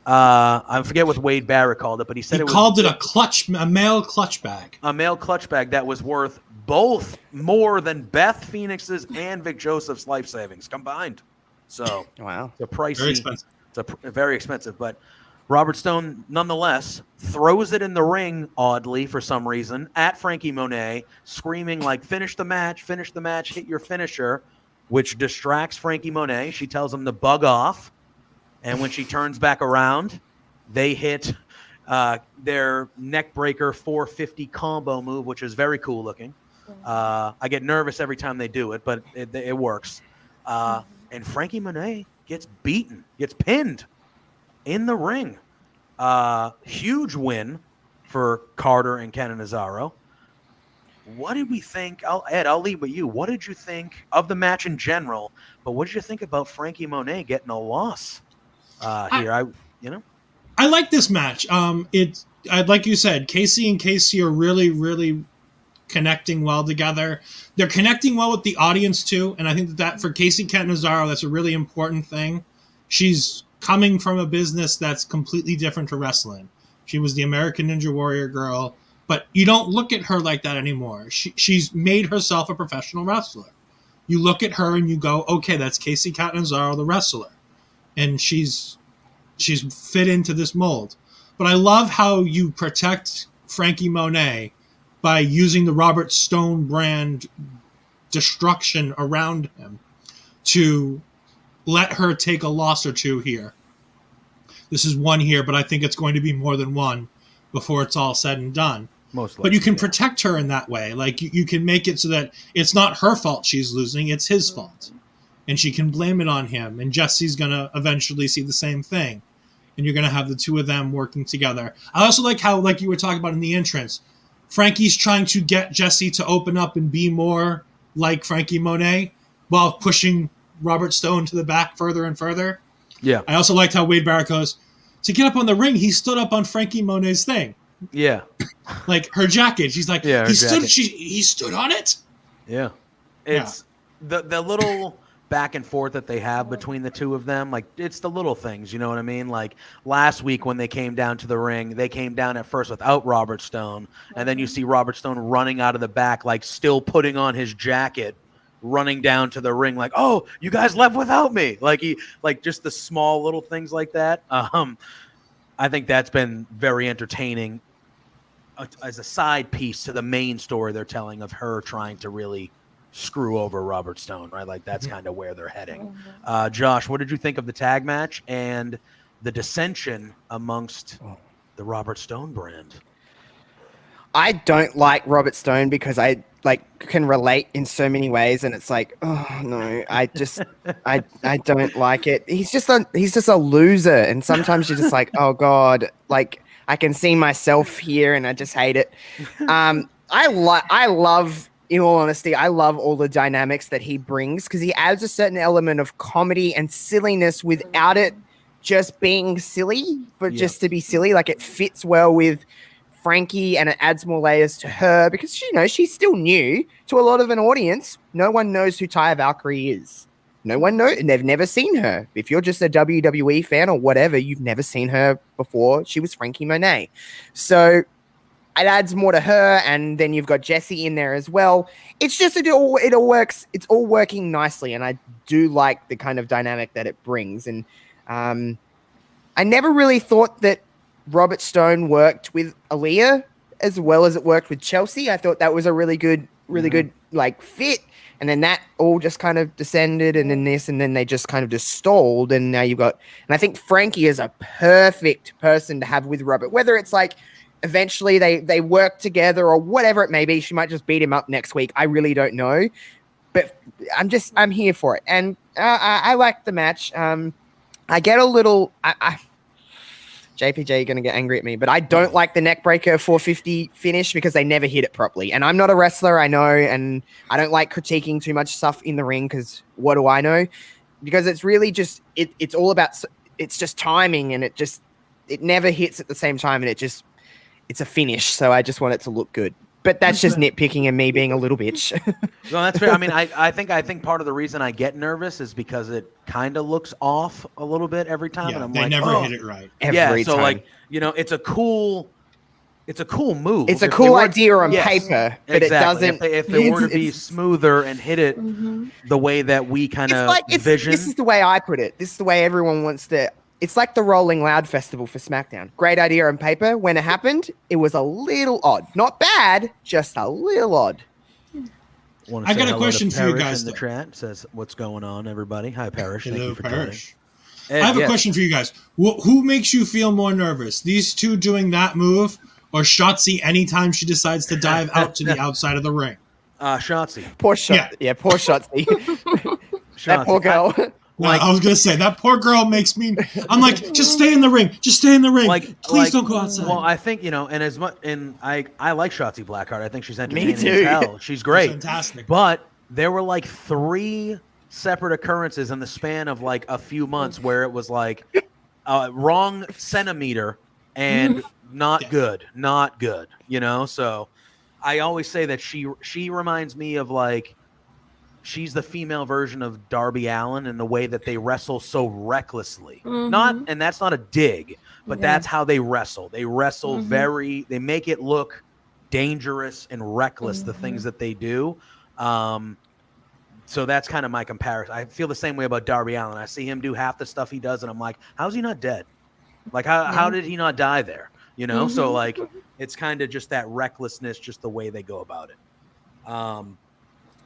[SPEAKER 4] I forget what Wade Barrett called it, but he said
[SPEAKER 6] called it a male clutch bag.
[SPEAKER 4] A male clutch bag that was worth both more than Beth Phoenix's and Vic Joseph's life savings combined. So
[SPEAKER 7] wow,
[SPEAKER 4] the pricey,
[SPEAKER 6] very expensive.
[SPEAKER 4] It's very expensive, but Robert Stone, nonetheless, throws it in the ring, oddly, for some reason, at Frankie Monet, screaming like, finish the match, hit your finisher, which distracts Frankie Monet. She tells him to bug off, and when she turns back around, they hit their neckbreaker 450 combo move, which is very cool looking. I get nervous every time they do it, but it works. And Frankie Monet gets pinned in the ring. Huge win for Carter and Cannizzaro. What did we think? Ed, I'll leave with you. What did you think of the match in general? But what did you think about Frankie Monet getting a loss here?
[SPEAKER 6] I like this match. Like you said, Casey and Casey are really, really connecting well together. They're connecting well with the audience too, and I think that for Casey Catanzaro, that's a really important thing. She's coming from a business that's completely different to wrestling. She was the American Ninja Warrior girl, but you don't look at her like that anymore. She's made herself a professional wrestler. You look at her and you go, okay, that's Casey Catanzaro, the wrestler, and she's fit into this mold. But I love how you protect Frankie Monet by using the Robert Stone brand destruction around him to let her take a loss or two here. This is one here, but I think it's going to be more than one before it's all said and done.
[SPEAKER 4] Most likely,
[SPEAKER 6] but you can protect her in that way. Like you can make it so that it's not her fault she's losing, it's his fault. And she can blame it on him. And Jesse's going to eventually see the same thing. And you're going to have the two of them working together. I also like how, like you were talking about in the entrance, Frankie's trying to get Jesse to open up and be more like Frankie Monet while pushing Robert Stone to the back further and further.
[SPEAKER 4] Yeah.
[SPEAKER 6] I also liked how Wade Barrett goes, to get up on the ring, he stood up on Frankie Monet's thing.
[SPEAKER 4] Yeah.
[SPEAKER 6] Like her jacket. She's like,
[SPEAKER 4] yeah,
[SPEAKER 6] he stood on it?
[SPEAKER 4] Yeah. It's the little back and forth that they have between the two of them. Like, it's the little things, you know what I mean? Like, last week when they came down to the ring, they came down at first without Robert Stone, and then you see Robert Stone running out of the back, like, still putting on his jacket, running down to the ring, like, oh, you guys left without me. Like, just the small little things like that. I think that's been very entertaining as a side piece to the main story they're telling of her trying to really screw over Robert Stone, right? Like, that's kind of where they're heading. Josh, what did you think of the tag match and the dissension amongst the Robert Stone brand?
[SPEAKER 7] I don't like Robert Stone because I can relate in so many ways, and it's like, oh no, I don't like it. He's just a loser, and sometimes you're just like, oh god, like I can see myself here, and I just hate it. I love. In all honesty, I love all the dynamics that he brings because he adds a certain element of comedy and silliness without it just being silly, but just to be silly. Like, it fits well with Frankie and it adds more layers to her because, she's still new to a lot of an audience. No one knows who Taya Valkyrie is. No one knows, and they've never seen her. If you're just a WWE fan or whatever, you've never seen her before. She was Frankie Monet. So it adds more to her, and then you've got Jesse in there as well. It's just it all works. It's all working nicely, and I do like the kind of dynamic that it brings. And I never really thought that Robert Stone worked with Aaliyah as well as it worked with Chelsea. I thought that was a really good like fit. And then that all just kind of descended, and then this, and then they just kind of just stalled. And now you've got, and I think Frankie is a perfect person to have with Robert, whether it's like, eventually they work together or whatever it may be. She might just beat him up next week. I really don't know, but I'm here for it. And I like the match. I get a little, JPJ, you're going to get angry at me, but I don't like the neckbreaker 450 finish because they never hit it properly. And I'm not a wrestler, I know, and I don't like critiquing too much stuff in the ring because what do I know? Because it's really just, it's all about, it's just timing, and it never hits at the same time, and it's a finish, so I just want it to look good. But that's just nitpicking and me being a little bitch.
[SPEAKER 4] No, that's fair. I mean, I think part of the reason I get nervous is because it kind of looks off a little bit every time, and I'm
[SPEAKER 6] they
[SPEAKER 4] like,
[SPEAKER 6] never hit it right.
[SPEAKER 7] Every
[SPEAKER 4] so
[SPEAKER 7] time.
[SPEAKER 4] like, you know, it's a cool move.
[SPEAKER 7] It's a
[SPEAKER 4] If they
[SPEAKER 7] cool
[SPEAKER 4] were-
[SPEAKER 7] idea on
[SPEAKER 4] Yes,
[SPEAKER 7] paper, but
[SPEAKER 4] exactly.
[SPEAKER 7] it doesn't.
[SPEAKER 4] If it were to be
[SPEAKER 7] it's-
[SPEAKER 4] smoother and hit it the way that we kind of vision,
[SPEAKER 7] This is the way I put it. This is the way everyone wants to. It's like the Rolling Loud Festival for SmackDown. Great idea on paper. When it happened, it was a little odd. Not bad, just a little odd.
[SPEAKER 4] wanna
[SPEAKER 6] I
[SPEAKER 4] say
[SPEAKER 6] got a
[SPEAKER 4] hello to
[SPEAKER 6] question for you
[SPEAKER 4] Parrish
[SPEAKER 6] guys,
[SPEAKER 4] in the
[SPEAKER 6] though.
[SPEAKER 4] chat. Says, "What's going on, everybody?" Hi, Parrish. Thank
[SPEAKER 6] Hello,
[SPEAKER 4] you for
[SPEAKER 6] Parrish.
[SPEAKER 4] joining.
[SPEAKER 6] I have a
[SPEAKER 4] yes.
[SPEAKER 6] question for you guys. Who makes you feel more nervous? These two doing that move, or Shotzi anytime she decides to dive out to the outside of the ring?
[SPEAKER 4] Shotzi.
[SPEAKER 7] Poor shot. Yeah, poor shots. That
[SPEAKER 4] Shotzi.
[SPEAKER 7] poor girl.
[SPEAKER 6] No, I was gonna say that poor girl makes me. I'm like, just stay in the ring. Just stay in the ring. Please don't go outside.
[SPEAKER 4] Well, I think, you know, and as much, and I like Shotzi Blackheart. I think she's entertaining
[SPEAKER 7] too.
[SPEAKER 4] as hell. She's great.
[SPEAKER 6] Fantastic.
[SPEAKER 4] But there were like 3 separate occurrences in the span of like a few months where it was like wrong centimeter and not good, you know? So I always say that she reminds me of like, she's the female version of Darby Allin in the way that they wrestle so recklessly. And that's not a dig, but that's how they wrestle. They wrestle they make it look dangerous and reckless, the things that they do. So that's kind of my comparison. I feel the same way about Darby Allin. I see him do half the stuff he does, and I'm like, how's he not dead? Like, how did he not die there? You know? So, like, it's kind of just that recklessness, just the way they go about it.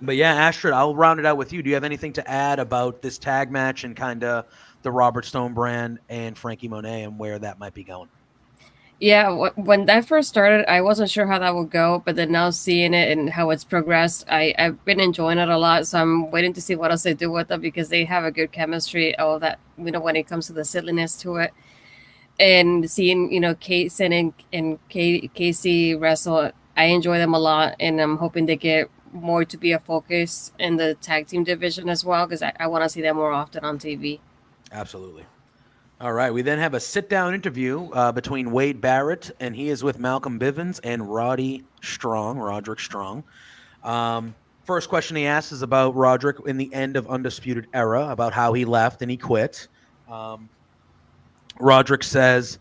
[SPEAKER 4] But, yeah, Astrid, I'll round it out with you. Do you have anything to add about this tag match and kind of the Robert Stone brand and Frankie Monet and where that might be going?
[SPEAKER 5] Yeah, when that first started, I wasn't sure how that would go, but then now seeing it and how it's progressed, I've been enjoying it a lot. So I'm waiting to see what else they do with it because they have a good chemistry. All that, you know, when it comes to the silliness to it, and seeing, you know, Kaysen and Casey wrestle, I enjoy them a lot, and I'm hoping they get more to be a focus in the tag team division as well because I want to see them more often on TV.
[SPEAKER 4] Absolutely. All right, we then have a sit-down interview between Wade Barrett, and he is with Malcolm Bivens and Roderick Strong. First question he asks is about Roderick in the end of Undisputed Era, about how he left and he quit. Roderick says,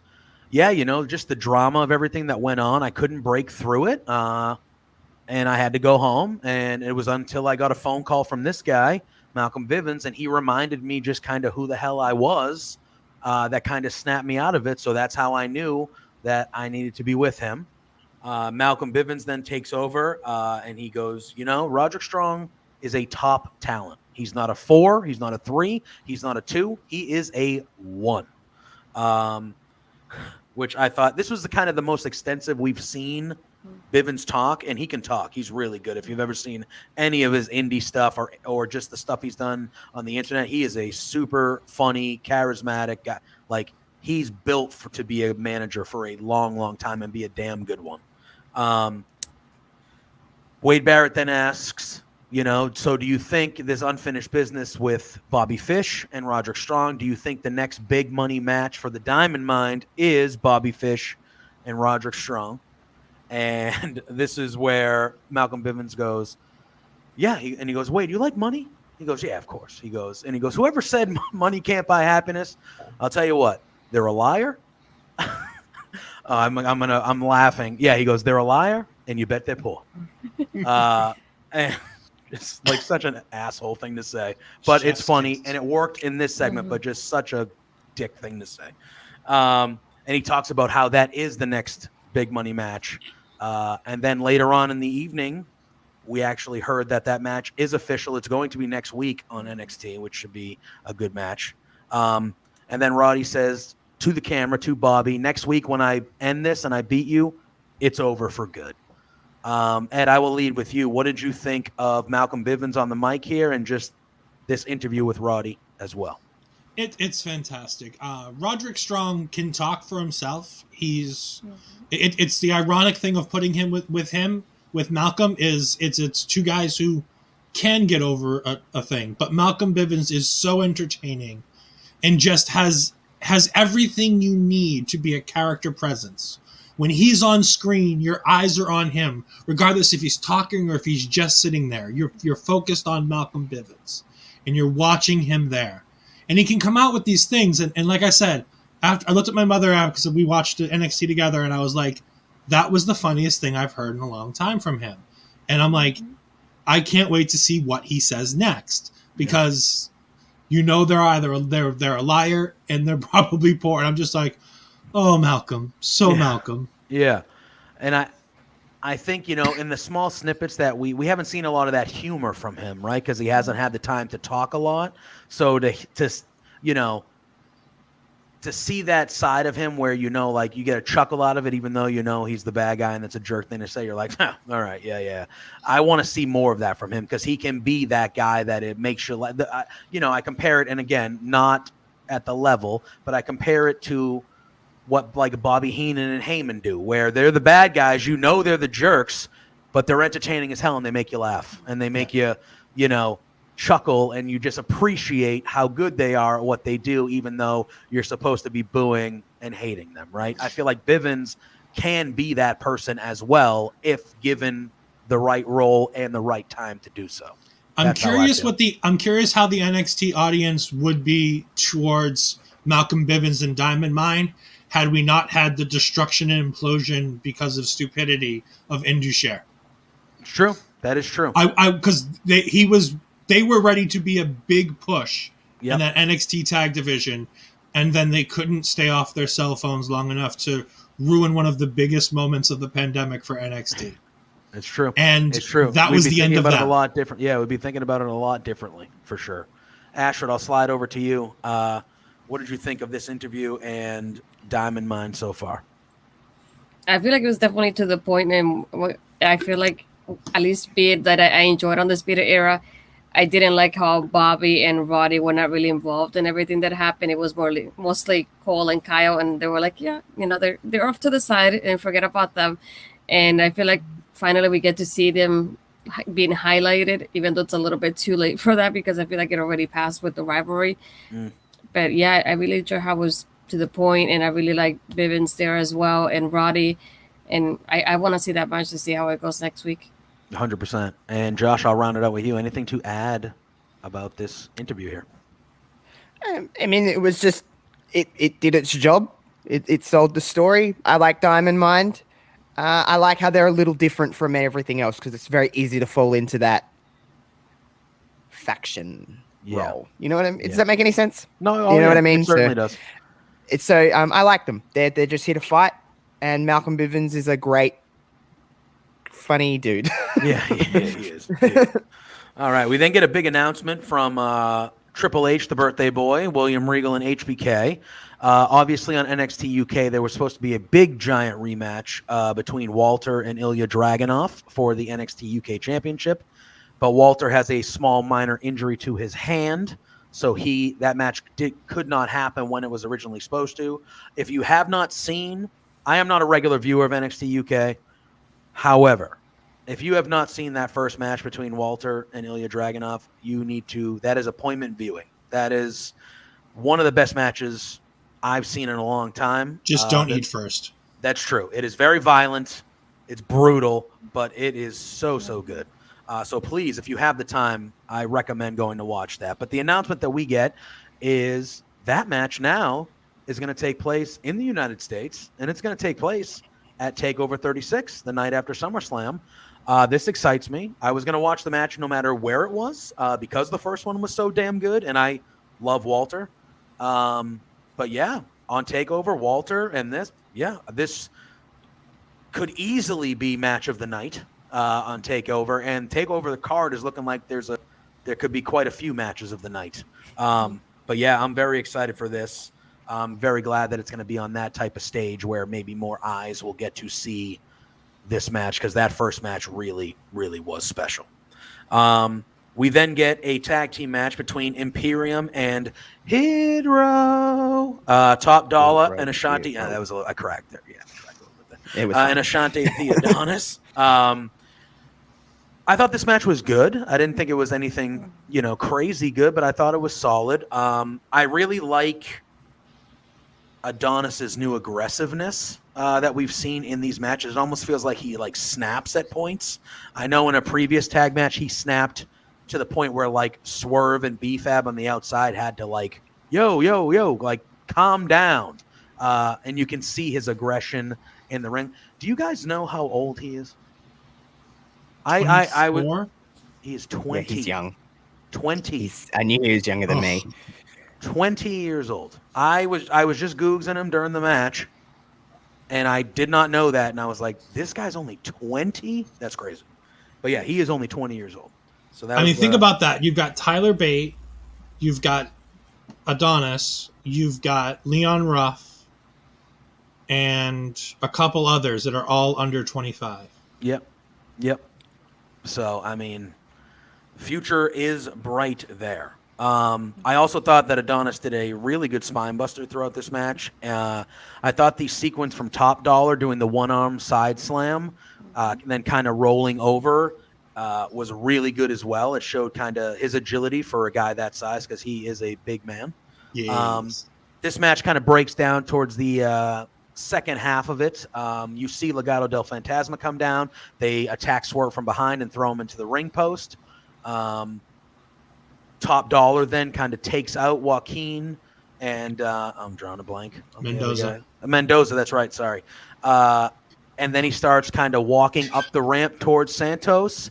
[SPEAKER 4] yeah, you know, just the drama of everything that went on, I couldn't break through it, and I had to go home, and it was until I got a phone call from this guy, Malcolm Bivens, and he reminded me just kind of who the hell I was. That kind of snapped me out of it. So that's how I knew that I needed to be with him. Malcolm Bivens then takes over and he goes, you know, Roderick Strong is a top talent. He's not a 4. He's not a 3. He's not a 2. He is a 1. Which I thought this was the most extensive we've seen Bivens talk, and he can talk. He's really good. If you've ever seen any of his indie stuff or just the stuff he's done on the internet, he is a super funny, charismatic guy. Like, he's built to be a manager for a long, long time and be a damn good one. Wade Barrett then asks, you know, so do you think this unfinished business with Bobby Fish and Roderick Strong, do you think the next big money match for the Diamond Mine is Bobby Fish and Roderick Strong? And this is where Malcolm Bivens goes, yeah. He goes, wait, do you like money? He goes, yeah, of course. He goes, whoever said money can't buy happiness, I'll tell you what, they're a liar. I'm laughing. Yeah, he goes, they're a liar, and you bet they're poor. And it's like such an asshole thing to say, but it's funny, and it worked in this segment, but just such a dick thing to say. And he talks about how that is the next big money match. And then later on in the evening, we actually heard that match is official. It's going to be next week on NXT, which should be a good match. And then Roddy says to the camera, to Bobby, next week when I end this and I beat you, it's over for good. Ed, I will lead with you. What did you think of Malcolm Bivens on the mic here and just this interview with Roddy as well?
[SPEAKER 6] It's fantastic. Roderick Strong can talk for himself. It's the ironic thing of putting him with Malcolm is it's two guys who can get over a thing, but Malcolm Bivens is so entertaining and just has everything you need to be a character presence. When he's on screen, your eyes are on him, regardless if he's talking or if he's just sitting there. You're focused on Malcolm Bivens, and you're watching him there. And he can come out with these things. And like I said, after I looked at my mother out because we watched NXT together, and I was like, that was the funniest thing I've heard in a long time from him. And I'm like, I can't wait to see what he says next, because they're either they're a liar and they're probably poor. And I'm just like, oh, Malcolm, Malcolm.
[SPEAKER 4] Yeah. And I think, in the small snippets that we haven't seen a lot of that humor from him, right? Because he hasn't had the time to talk a lot. So to see that side of him where, like you get a chuckle out of it, even though he's the bad guy and that's a jerk thing to say, you're like, all right, yeah. I want to see more of that from him, because he can be that guy that it makes you like, I compare it, and again, not at the level, but I compare it to what like Bobby Heenan and Heyman do, where they're the bad guys, they're the jerks, but they're entertaining as hell and they make you laugh and they make you, chuckle, and you just appreciate how good they are at what they do, even though you're supposed to be booing and hating them, right? I feel like Bivens can be that person as well if given the right role and the right time to do so.
[SPEAKER 6] I'm curious how the NXT audience would be towards Malcolm Bivens and Diamond Mine had we not had the destruction and implosion because of stupidity of Indusher.
[SPEAKER 4] It's true. That is true.
[SPEAKER 6] Because they were ready to be a big push in that NXT tag division, and then they couldn't stay off their cell phones long enough to ruin one of the biggest moments of the pandemic for NXT.
[SPEAKER 4] It's true.
[SPEAKER 6] And
[SPEAKER 4] it's true.
[SPEAKER 6] That was the end of that.
[SPEAKER 4] A lot different. Yeah, we'd be thinking about it a lot differently, for sure. Ashford, I'll slide over to you. What did you think of this interview and Diamond Mine so far?
[SPEAKER 5] I feel like it was definitely to the point, and I feel like, at least Speed, that I enjoyed on the Speed era. I didn't like how Bobby and Roddy were not really involved in everything that happened. It was mostly Cole and Kyle, and they were like, they're off to the side and forget about them. And I feel like finally we get to see them being highlighted, even though it's a little bit too late for that, because I feel like it already passed with the rivalry. But yeah, I really enjoyed how it was to the point, and I really like Bivens there as well, and Roddy. And I want to see that match to see how it goes next week.
[SPEAKER 4] 100%. And Josh, I'll round it out with you. Anything to add about this interview here?
[SPEAKER 7] I mean, it was just, it did its job. It sold the story. I like Diamond Mine. I like how they're a little different from everything else, because it's very easy to fall into that faction role. You know what I mean? Does that make any sense?
[SPEAKER 4] No,
[SPEAKER 7] you know what I mean?
[SPEAKER 4] It certainly does.
[SPEAKER 7] I like them. They're just here to fight, and Malcolm Bivens is a great, funny dude.
[SPEAKER 4] Yeah, he is. All right, we then get a big announcement from Triple H, the birthday boy, William Regal, and HBK. Obviously, on NXT UK, there was supposed to be a big, giant rematch between Walter and Ilya Dragunov for the NXT UK Championship. But Walter has a small, minor injury to his hand, so that match could not happen when it was originally supposed to. If you have not seen, I am not a regular viewer of NXT UK. However, if you have not seen that first match between Walter and Ilya Dragunov, you need to. That is appointment viewing. That is one of the best matches I've seen in a long time.
[SPEAKER 6] Just don't eat first.
[SPEAKER 4] That's true. It is very violent. It's brutal, but it is so good. So please, if you have the time, I recommend going to watch that. But the announcement that we get is that match now is going to take place in the United States, and it's going to take place at TakeOver 36, the night after SummerSlam. This excites me. I was going to watch the match no matter where it was because the first one was so damn good, and I love Walter. But yeah, on TakeOver, Walter and this could easily be match of the night on TakeOver. And TakeOver, the card is looking like there could be quite a few matches of the night. But yeah, I'm very excited for this. I'm very glad that it's going to be on that type of stage where maybe more eyes will get to see this match, because that first match really, really was special. We then get a tag team match between Imperium and Hydro. Top Dollar and Ashanti. That was I cracked there. Yeah, it was and Ashanti Theodonis. I thought this match was good. I didn't think it was anything, crazy good, but I thought it was solid. I really like Adonis's new aggressiveness that we've seen in these matches. It almost feels like he like snaps at points. I know in a previous tag match he snapped to the point where like Swerve and B-Fab on the outside had to like, yo, like calm down. And you can see his aggression in the ring. Do you guys know how old he is? I would. He is 20.
[SPEAKER 7] Yeah, he's young.
[SPEAKER 4] 20.
[SPEAKER 7] I knew he was younger than me.
[SPEAKER 4] 20 years old. I was just Googling him during the match, and I did not know that. And I was like, this guy's only 20? That's crazy. But yeah, he is only 20 years old. So that
[SPEAKER 6] think about that. You've got Tyler Bate, you've got Adonis, you've got Leon Ruff, and a couple others that are all under 25.
[SPEAKER 4] Yep. So, I mean, future is bright there. I also thought that Adonis did a really good spine buster throughout this match. I thought the sequence from Top Dollar doing the one-arm side slam, then kind of rolling over, was really good as well. It showed kind of his agility for a guy that size because he is a big man.
[SPEAKER 6] Yes.
[SPEAKER 4] This match kind of breaks down towards the second half of it. You see Legado del Fantasma come down. They attack Swerve from behind and throw him into the ring post. Top Dollar then kind of takes out Joaquin and I'm drawing a blank. Mendoza, that's right, sorry. And then he starts kind of walking up the ramp towards Santos,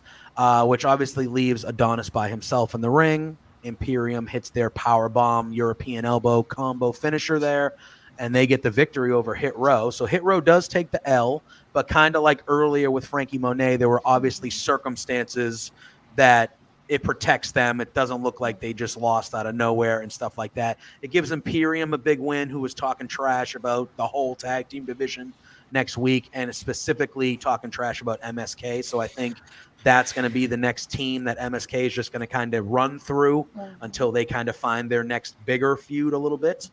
[SPEAKER 4] which obviously leaves Adonis by himself in the ring. Imperium hits their powerbomb European elbow combo finisher there, and they get the victory over Hit Row. So Hit Row does take the L, but kind of like earlier with Frankie Monet, there were obviously circumstances that it protects them. It doesn't look like they just lost out of nowhere and stuff like that. It gives Imperium a big win, who was talking trash about the whole tag team division next week, and specifically talking trash about MSK. So I think that's going to be the next team that MSK is just going to kind of run through until they kind of find their next bigger feud a little bit.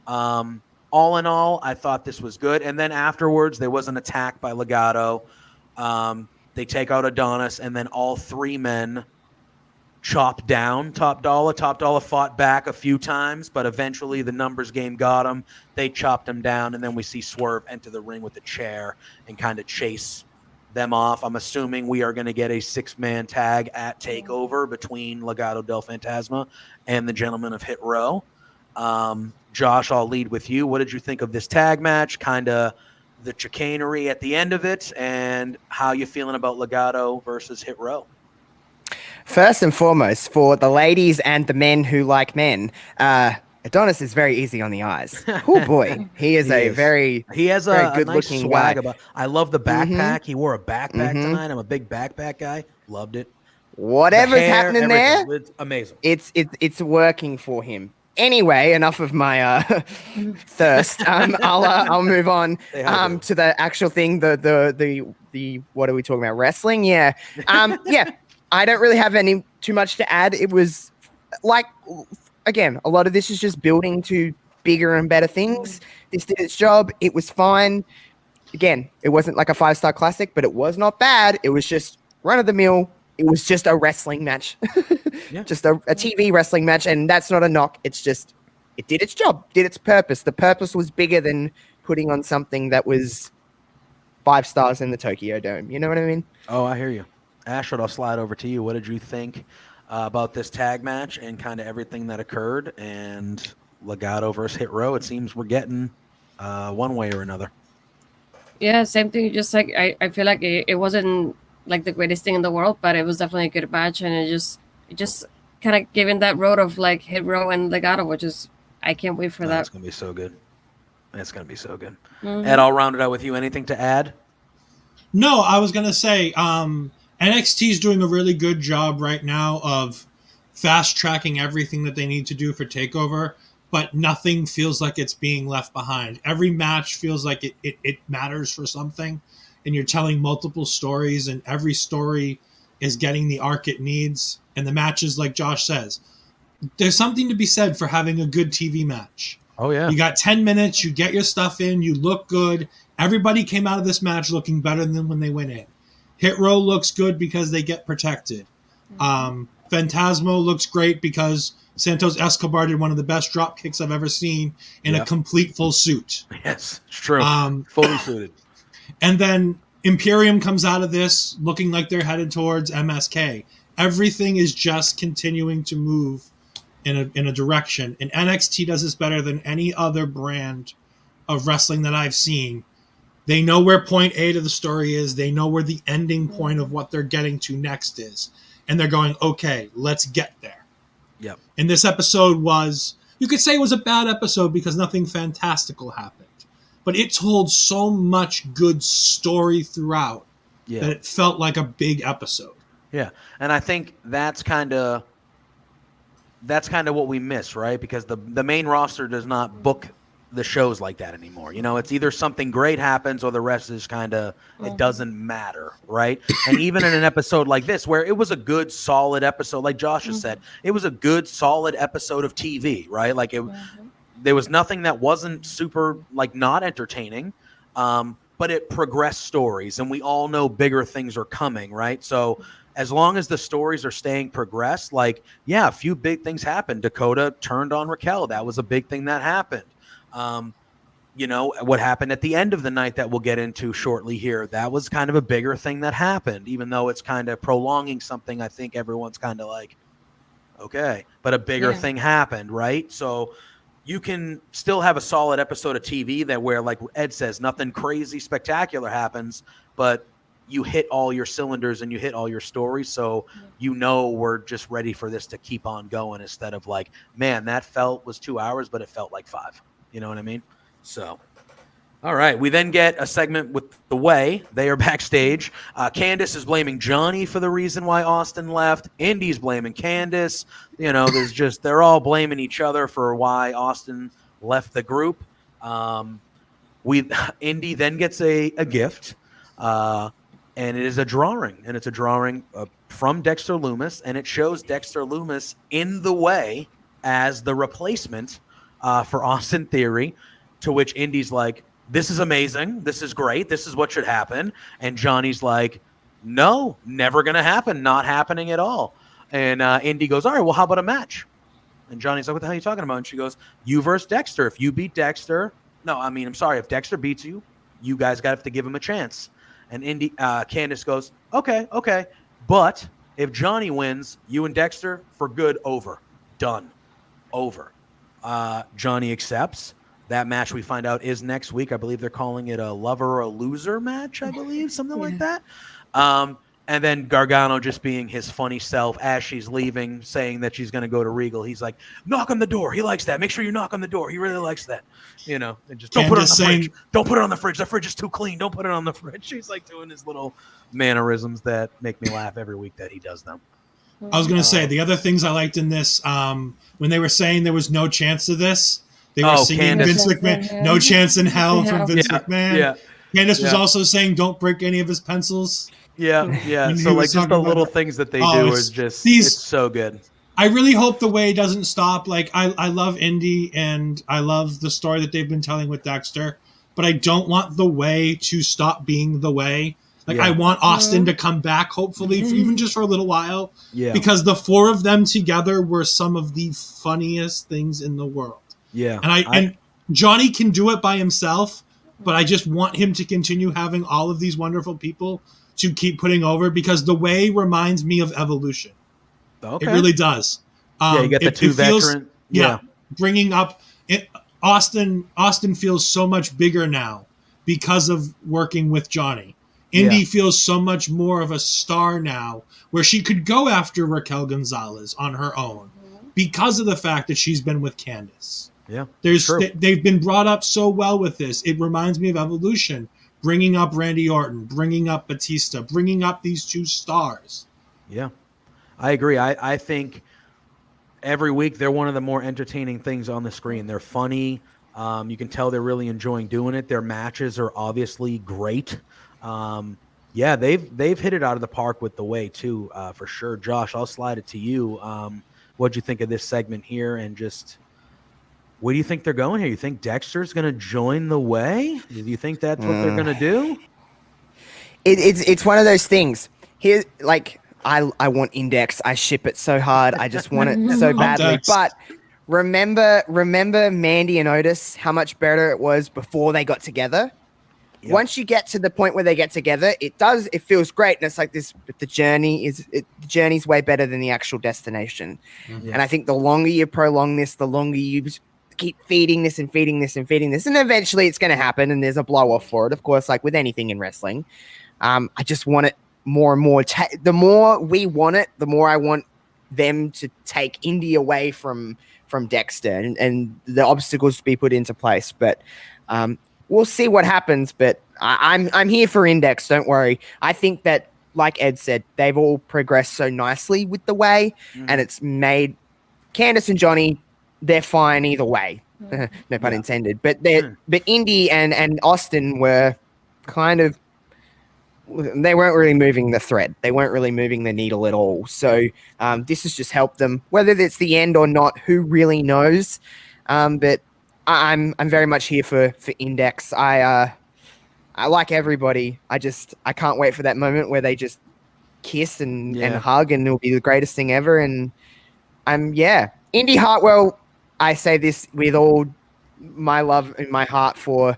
[SPEAKER 4] All in all, I thought this was good. And then afterwards, there was an attack by Legado. They take out Adonis, and then all three men chop down Top Dollar. Top Dollar fought back a few times, but eventually the numbers game got him. They chopped him down, and then we see Swerve enter the ring with a chair and kind of chase them off. I'm assuming we are going to get a 6-man tag at TakeOver between Legado del Fantasma and the Gentlemen of Hit Row. Josh, I'll lead with you. What did you think of this tag match? Kind of the chicanery at the end of it, and how you feeling about Legado versus Hit Row?
[SPEAKER 7] First and foremost, for the ladies and the men who like men, Adonis is very easy on the eyes. Oh boy, he is very
[SPEAKER 4] good
[SPEAKER 7] nice
[SPEAKER 4] looking
[SPEAKER 7] swag.
[SPEAKER 4] I love the backpack. He wore a backpack tonight. I'm a big backpack guy. Loved it.
[SPEAKER 7] Whatever's happening there,
[SPEAKER 4] it's amazing.
[SPEAKER 7] It's working for him. Anyway, enough of my thirst. I'll move on to the actual thing. The what are we talking about? Wrestling? Yeah. I don't really have too much to add. It was like, again, a lot of this is just building to bigger and better things. This did its job. It was fine. Again, it wasn't like a 5-star classic, but it was not bad. It was just run of the mill. It was just a wrestling match, just a TV wrestling match. And that's not a knock. It's just, it did its job, did its purpose. The purpose was bigger than putting on something that was 5 stars in the Tokyo Dome. You know what I mean?
[SPEAKER 4] Oh, I hear you. Ashford, I'll slide over to you. What did you think about this tag match and kind of everything that occurred? And Legado versus Hit Row, it seems we're getting one way or another.
[SPEAKER 5] Yeah, same thing. Just like I feel like it wasn't like the greatest thing in the world, but it was definitely a good match, and it just kind of giving that road of like Hit Row and Legado, which is, I can't wait for that.
[SPEAKER 4] That's gonna be so good. That's gonna be so good. Ed, I'll round it out with you. Anything to add?
[SPEAKER 6] No, I was gonna say NXT is doing a really good job right now of fast tracking everything that they need to do for TakeOver, but nothing feels like it's being left behind. Every match feels like it matters for something, and you're telling multiple stories, and every story is getting the arc it needs. And the matches, like Josh says, there's something to be said for having a good TV match.
[SPEAKER 4] Oh, yeah.
[SPEAKER 6] You got 10 minutes, you get your stuff in, you look good. Everybody came out of this match looking better than when they went in. Hit Row looks good because they get protected. Phantasmo looks great because Santos Escobar did one of the best drop kicks I've ever seen in a complete full suit.
[SPEAKER 4] Yes, it's true. Fully suited.
[SPEAKER 6] And then Imperium comes out of this looking like they're headed towards MSK. Everything is just continuing to move in a direction. And NXT does this better than any other brand of wrestling that I've seen. They know where point A to the story is. They know where the ending point of what they're getting to next is. And they're going, okay, let's get there.
[SPEAKER 4] Yep.
[SPEAKER 6] And this episode was, you could say it was a bad episode because nothing fantastical happened. But it told so much good story throughout that it felt like a big episode.
[SPEAKER 4] Yeah. And I think that's kind of what we miss, right? Because the main roster does not book the shows like that anymore. You know, it's either something great happens or the rest is kind of, it doesn't matter, right? And even in an episode like this, where it was a good, solid episode, like Josh has said, it was a good, solid episode of TV, right? Like there was nothing that wasn't super, like, not entertaining, but it progressed stories, and we all know bigger things are coming, right? So as long as the stories are staying progressed, like, yeah, a few big things happened. Dakota turned on Raquel. That was a big thing that happened. You know, what happened at the end of the night that we'll get into shortly here, that was kind of a bigger thing that happened, even though it's kind of prolonging something. I think everyone's kind of like, okay, but a bigger thing happened, right? So you can still have a solid episode of TV that where, like Ed says, nothing crazy spectacular happens, but you hit all your cylinders and you hit all your stories. So, you know, we're just ready for this to keep on going instead of like, man, that was 2 hours, but it felt like 5. You know what I mean? So, all right. We then get a segment with The Way. They are backstage. Candace is blaming Johnny for the reason why Austin left. Indy's blaming Candace. You know, they're all blaming each other for why Austin left the group. Indy then gets a gift, and it is a drawing. And it's a drawing from Dexter Lumis, and it shows Dexter Lumis in The Way as the replacement for Austin Theory, to which Indy's like, this is amazing. This is great. This is what should happen. And Johnny's like, no, never going to happen. Not happening at all. And Indy goes, all right, well, how about a match? And Johnny's like, what the hell are you talking about? And she goes, you versus Dexter. If you beat Dexter, if Dexter beats you, you guys got to give him a chance. And Candace goes, okay. But if Johnny wins, you and Dexter, for good, over. Done. Over. Johnny accepts. That match, we find out, is next week. I believe they're calling it a lover or a loser match, I believe, something like that. And then Gargano, just being his funny self as she's leaving, saying that she's going to go to Regal. He's like, knock on the door. He likes that. Make sure you knock on the door. He really likes that. You know, and just don't put it on the fridge. Don't put it on the fridge. The fridge is too clean. Don't put it on the fridge. She's like doing his little mannerisms that make me laugh every week that he does them.
[SPEAKER 6] I was going to say, the other things I liked in this, when they were saying there was no chance of this, they were singing
[SPEAKER 4] Candace.
[SPEAKER 6] Vince McMahon, No Chance in Hell from Vince McMahon. Yeah. Candace was also saying, don't break any of his pencils.
[SPEAKER 4] Yeah. So, like, just the little things that they do is just, it's so good.
[SPEAKER 6] I really hope The Way doesn't stop. Like, I love Indy, and I love the story that they've been telling with Dexter, but I don't want The Way to stop being The Way. Like, I want Austin to come back, hopefully, even just for a little while. Yeah. Because the 4 of them together were some of the funniest things in the world.
[SPEAKER 4] Yeah.
[SPEAKER 6] And Johnny can do it by himself, but I just want him to continue having all of these wonderful people to keep putting over, because The Way reminds me of Evolution. Okay. It really does.
[SPEAKER 4] You get the 2 veteran.
[SPEAKER 6] Bringing up it, Austin feels so much bigger now because of working with Johnny. Indy feels so much more of a star now, where she could go after Raquel Gonzalez on her own because of the fact that she's been with Candace.
[SPEAKER 4] Yeah,
[SPEAKER 6] they've been brought up so well with this. It reminds me of Evolution, bringing up Randy Orton, bringing up Batista, bringing up these 2 stars.
[SPEAKER 4] Yeah, I agree. I think every week they're one of the more entertaining things on the screen. They're funny. You can tell they're really enjoying doing it. Their matches are obviously great. They've hit it out of the park with The Way too, for sure. Josh, I'll slide it to you. What'd you think of this segment here, and just where do you think they're going here? You think Dexter's going to join The Way? Do you think that's what they're going to do?
[SPEAKER 7] It's one of those things. Here, like, I want Index. I ship it so hard. I just want it so badly.
[SPEAKER 6] Dex.
[SPEAKER 7] But remember Mandy and Otis, how much better it was before they got together.
[SPEAKER 4] Yep.
[SPEAKER 7] Once you get to the point where they get together, it feels great, and it's like this. But the journey's way better than the actual destination.
[SPEAKER 4] Yeah.
[SPEAKER 7] And I think the longer you prolong this, the longer you keep feeding this and feeding this and feeding this, and eventually it's going to happen, and there's a blow off for it, of course, like with anything in wrestling. I just want it more and more. The more we want it, the more I want them to take Indy away from Dexter and the obstacles to be put into place. But we'll see what happens. But I'm here for Index. Don't worry. I think that, like Ed said, they've all progressed so nicely with the way, and it's made Candice and Johnny, they're fine either way. No pun intended. But but Indy and Austin were kind of, they weren't really moving the thread. They weren't really moving the needle at all. So this has just helped them. Whether it's the end or not, who really knows? But I'm very much here for Index. I like everybody. I can't wait for that moment where they just kiss and hug, and it'll be the greatest thing ever. And Indy Hartwell, I say this with all my love in my heart for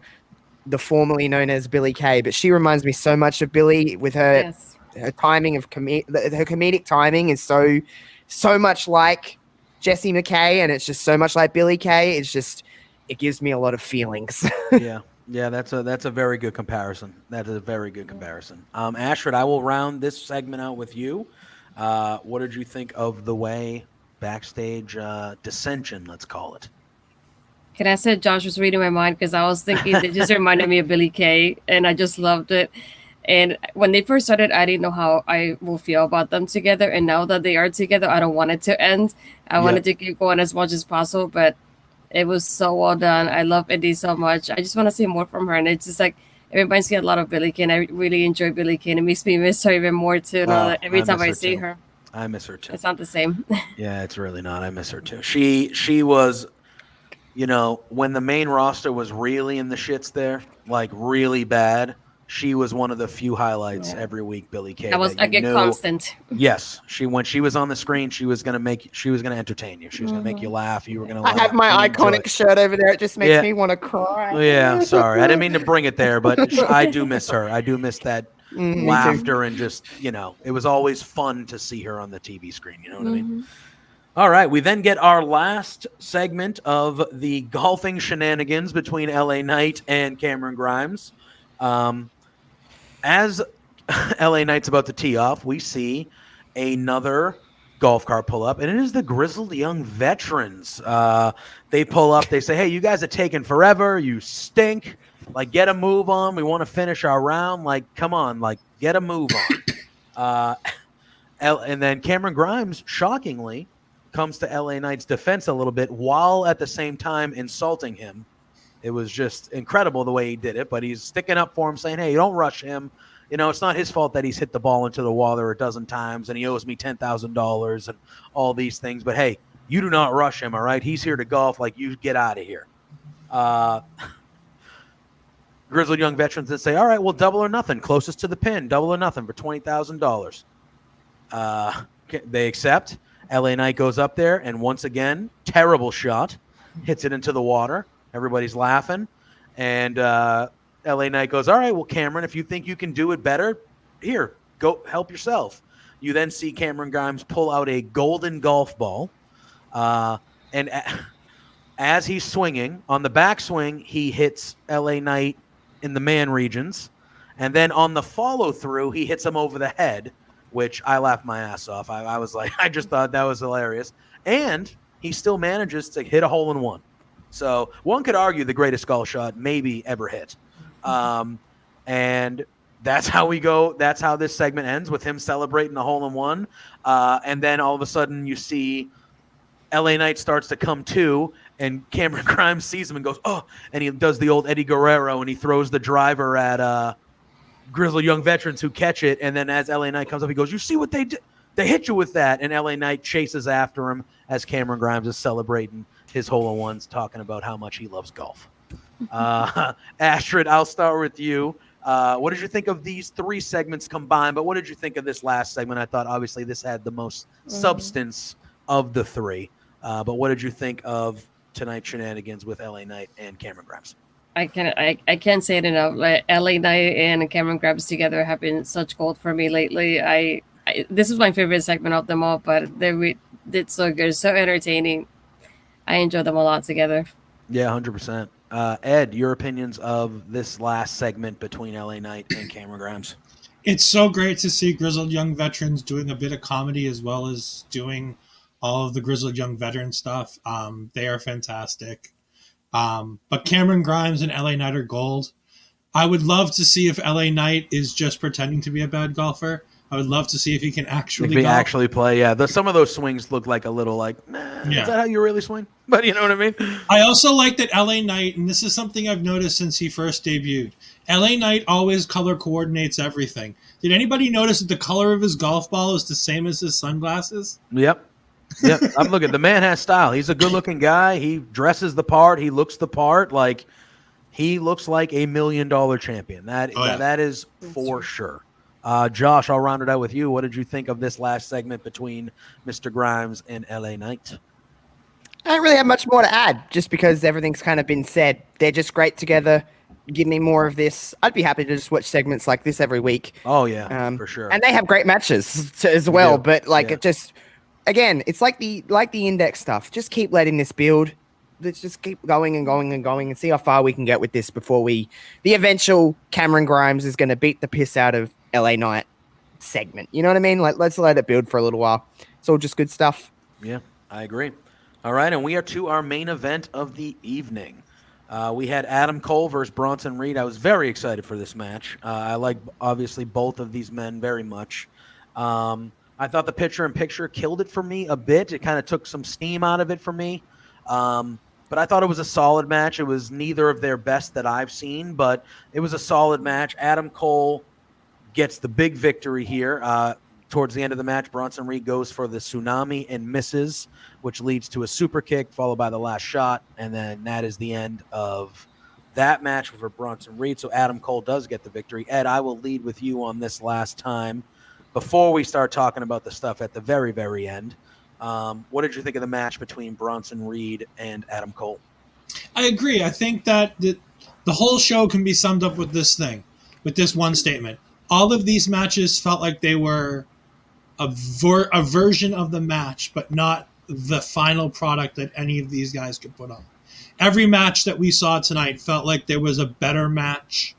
[SPEAKER 7] the formerly known as Billie Kay, but she reminds me so much of Billie with her her timing of her comedic timing is so much like Jessie McKay, and it's just so much like Billie Kay. It gives me a lot of feelings.
[SPEAKER 4] Yeah, that's a very good comparison. That is a very good comparison. Ashford, I will round this segment out with you. What did you think of the way backstage dissension, let's call it?
[SPEAKER 5] Can I say Josh was reading my mind, because I was thinking it just reminded me of Billie Kay, and I just loved it. And when they first started, I didn't know how I will feel about them together. And now that they are together, I don't want it to end. I wanted to keep going as much as possible, but it was so well done. I love Indy so much. I just want to see more from her. And it's just like, it reminds me a lot of Billie Kay. And I really enjoy Billie Kay. And it makes me miss her even more too. Every time I see her.
[SPEAKER 4] I miss her too.
[SPEAKER 5] It's not the same.
[SPEAKER 4] Yeah, it's really not. I miss her too. She was, when the main roster was really in the shits there, like really bad, she was one of the few highlights every week, Billie Kay.
[SPEAKER 5] That was a constant.
[SPEAKER 4] Yes. When she was on the screen, she was gonna entertain you. She was gonna make you laugh. You were gonna laugh.
[SPEAKER 7] I have my iconic shirt over there. It just makes me want to cry.
[SPEAKER 4] Yeah, sorry. I didn't mean to bring it there, but I do miss her. I do miss that laughter and just, it was always fun to see her on the TV screen. You know what I mean? All right. We then get our last segment of the golfing shenanigans between LA Knight and Cameron Grimes. As LA Knight's about to tee off, we see another golf cart pull up, and it is the Grizzled Young Veterans. They pull up. They say, hey, you guys are taking forever. You stink. Like, get a move on. We want to finish our round. Like, come on. Like, get a move on. And then Cameron Grimes, shockingly, comes to LA Knight's defense a little bit while at the same time insulting him. It was just incredible the way he did it, but he's sticking up for him, saying, hey, don't rush him. It's not his fault that he's hit the ball into the water a dozen times and he owes me $10,000 and all these things. But, hey, you do not rush him, all right? He's here to golf. Like, you get out of here. Grizzled Young Veterans then say, all right, well, double or nothing. Closest to the pin, double or nothing for $20,000. They accept. LA Knight goes up there, and once again, terrible shot. Hits it into the water. Everybody's laughing. And LA Knight goes, all right, well, Cameron, if you think you can do it better, here, go help yourself. You then see Cameron Grimes pull out a golden golf ball. And as he's swinging, on the backswing, he hits LA Knight in the man regions. And then on the follow-through, he hits him over the head, which I laughed my ass off. I was like, I just thought that was hilarious. And he still manages to hit a hole-in-one. So one could argue the greatest golf shot maybe ever hit. And that's how we go. That's how this segment ends, with him celebrating the hole-in-one. And then all of a sudden you see LA Knight starts to come to, and Cameron Grimes sees him and goes, oh, and he does the old Eddie Guerrero, and he throws the driver at Grizzled Young Veterans, who catch it. And then as LA Knight comes up, he goes, you see what they did? They hit you with that. And LA Knight chases after him as Cameron Grimes is celebrating his hole-in-ones, talking about how much he loves golf. Astrid, I'll start with you. What did you think of these 3 segments combined? But what did you think of this last segment? I thought obviously this had the most substance of the 3. But what did you think of tonight's shenanigans with LA Knight and Cameron Grimes?
[SPEAKER 5] I can't say it enough. Like LA Knight and Cameron Grimes together have been such gold for me lately. This is my favorite segment of them all, but they did so good, so entertaining. I enjoyed them a lot together.
[SPEAKER 4] Yeah, 100%. Ed, your opinions of this last segment between LA Knight and Cameron Grimes?
[SPEAKER 6] It's so great to see grizzled young veterans doing a bit of comedy as well as doing all of the grizzled young veteran stuff. They are fantastic. But Cameron Grimes and LA Knight are gold. I would love to see if LA Knight is just pretending to be a bad golfer. I would love to see if he can actually
[SPEAKER 4] play. Yeah, some of those swings look like a little like, nah, is that how you really swing? But you know what I mean?
[SPEAKER 6] I also like that LA Knight, and this is something I've noticed since he first debuted, LA Knight always color coordinates everything. Did anybody notice that the color of his golf ball is the same as his sunglasses?
[SPEAKER 4] Yep. I'm looking. The man has style. He's a good-looking guy. He dresses the part. He looks the part. Like, he looks like $1 million champion. That is for sure. Josh, I'll round it out with you. What did you think of this last segment between Mr. Grimes and LA Knight?
[SPEAKER 7] I don't really have much more to add, just because everything's kind of been said. They're just great together. Give me more of this. I'd be happy to just watch segments like this every week.
[SPEAKER 4] Oh, yeah, for sure.
[SPEAKER 7] And they have great matches as well. But it just, again, it's like the index stuff. Just keep letting this build. Let's just keep going and going and going and see how far we can get with this before the eventual Cameron Grimes is going to beat the piss out of LA Knight segment. You know what I mean? Like, let's let it build for a little while. It's all just good stuff.
[SPEAKER 4] Yeah, I agree. All right, and we are to our main event of the evening. We had Adam Cole versus Bronson Reed. I was very excited for this match. I like, obviously, both of these men very much. I thought the picture-in-picture killed it for me a bit. It kind of took some steam out of it for me. But I thought it was a solid match. It was neither of their best that I've seen, but it was a solid match. Adam Cole gets the big victory here. Towards the end of the match, Bronson Reed goes for the tsunami and misses, which leads to a super kick followed by the last shot. And then that is the end of that match for Bronson Reed. So Adam Cole does get the victory. Ed, I will lead with you on this last time before we start talking about the stuff at the very, very end. What did you think of the match between Bronson Reed and Adam Cole?
[SPEAKER 6] I agree. I think that the whole show can be summed up with this one statement. All of these matches felt like they were a version of the match, but not the final product that any of these guys could put on. Every match that we saw tonight felt like there was a better match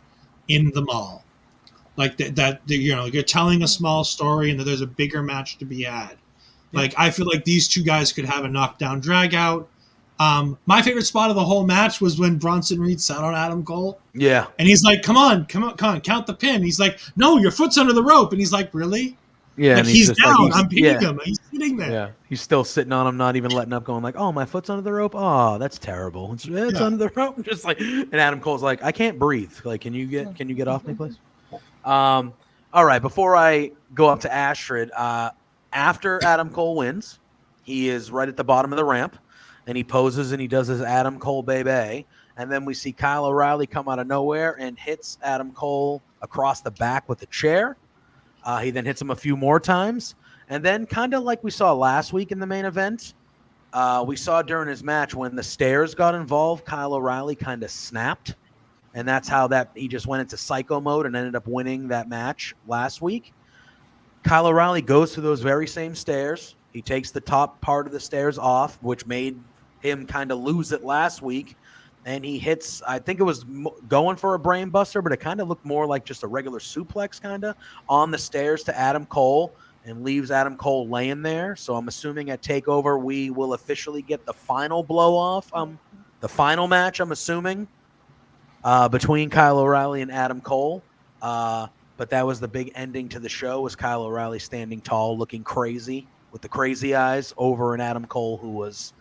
[SPEAKER 6] in them all. Like that you're telling a small story and that there's a bigger match to be had. Like, I feel like these two guys could have a knockdown drag out. My favorite spot of the whole match was when Bronson Reed sat on Adam Cole.
[SPEAKER 4] Yeah.
[SPEAKER 6] And he's like, come on, count the pin. He's like, no, your foot's under the rope. And he's like, really?
[SPEAKER 4] Yeah.
[SPEAKER 6] Like, he's down. I'm pinning him. He's sitting there.
[SPEAKER 4] Yeah. He's still sitting on him, not even letting up, going like, oh, my foot's under the rope. Oh, that's terrible. It's under the rope. Just like, and Adam Cole's like, I can't breathe. Like, can you get off me, please? All right. Before I go up to Astrid, after Adam Cole wins, he is right at the bottom of the ramp, and he poses and he does his Adam Cole baby. And then we see Kyle O'Reilly come out of nowhere and hits Adam Cole across the back with a chair. He then hits him a few more times. And then kind of like we saw last week in the main event, we saw during his match when the stairs got involved, Kyle O'Reilly kind of snapped. And that's how he just went into psycho mode and ended up winning that match last week. Kyle O'Reilly goes to those very same stairs. He takes the top part of the stairs off, which made him kind of lose it last week. And he hits, I think it was going for a brain buster, but it kind of looked more like just a regular suplex kind of on the stairs to Adam Cole and leaves Adam Cole laying there. So I'm assuming at TakeOver we will officially get the final blow-off, the final match, I'm assuming, between Kyle O'Reilly and Adam Cole. But that was the big ending to the show, was Kyle O'Reilly standing tall, looking crazy with the crazy eyes over an Adam Cole who was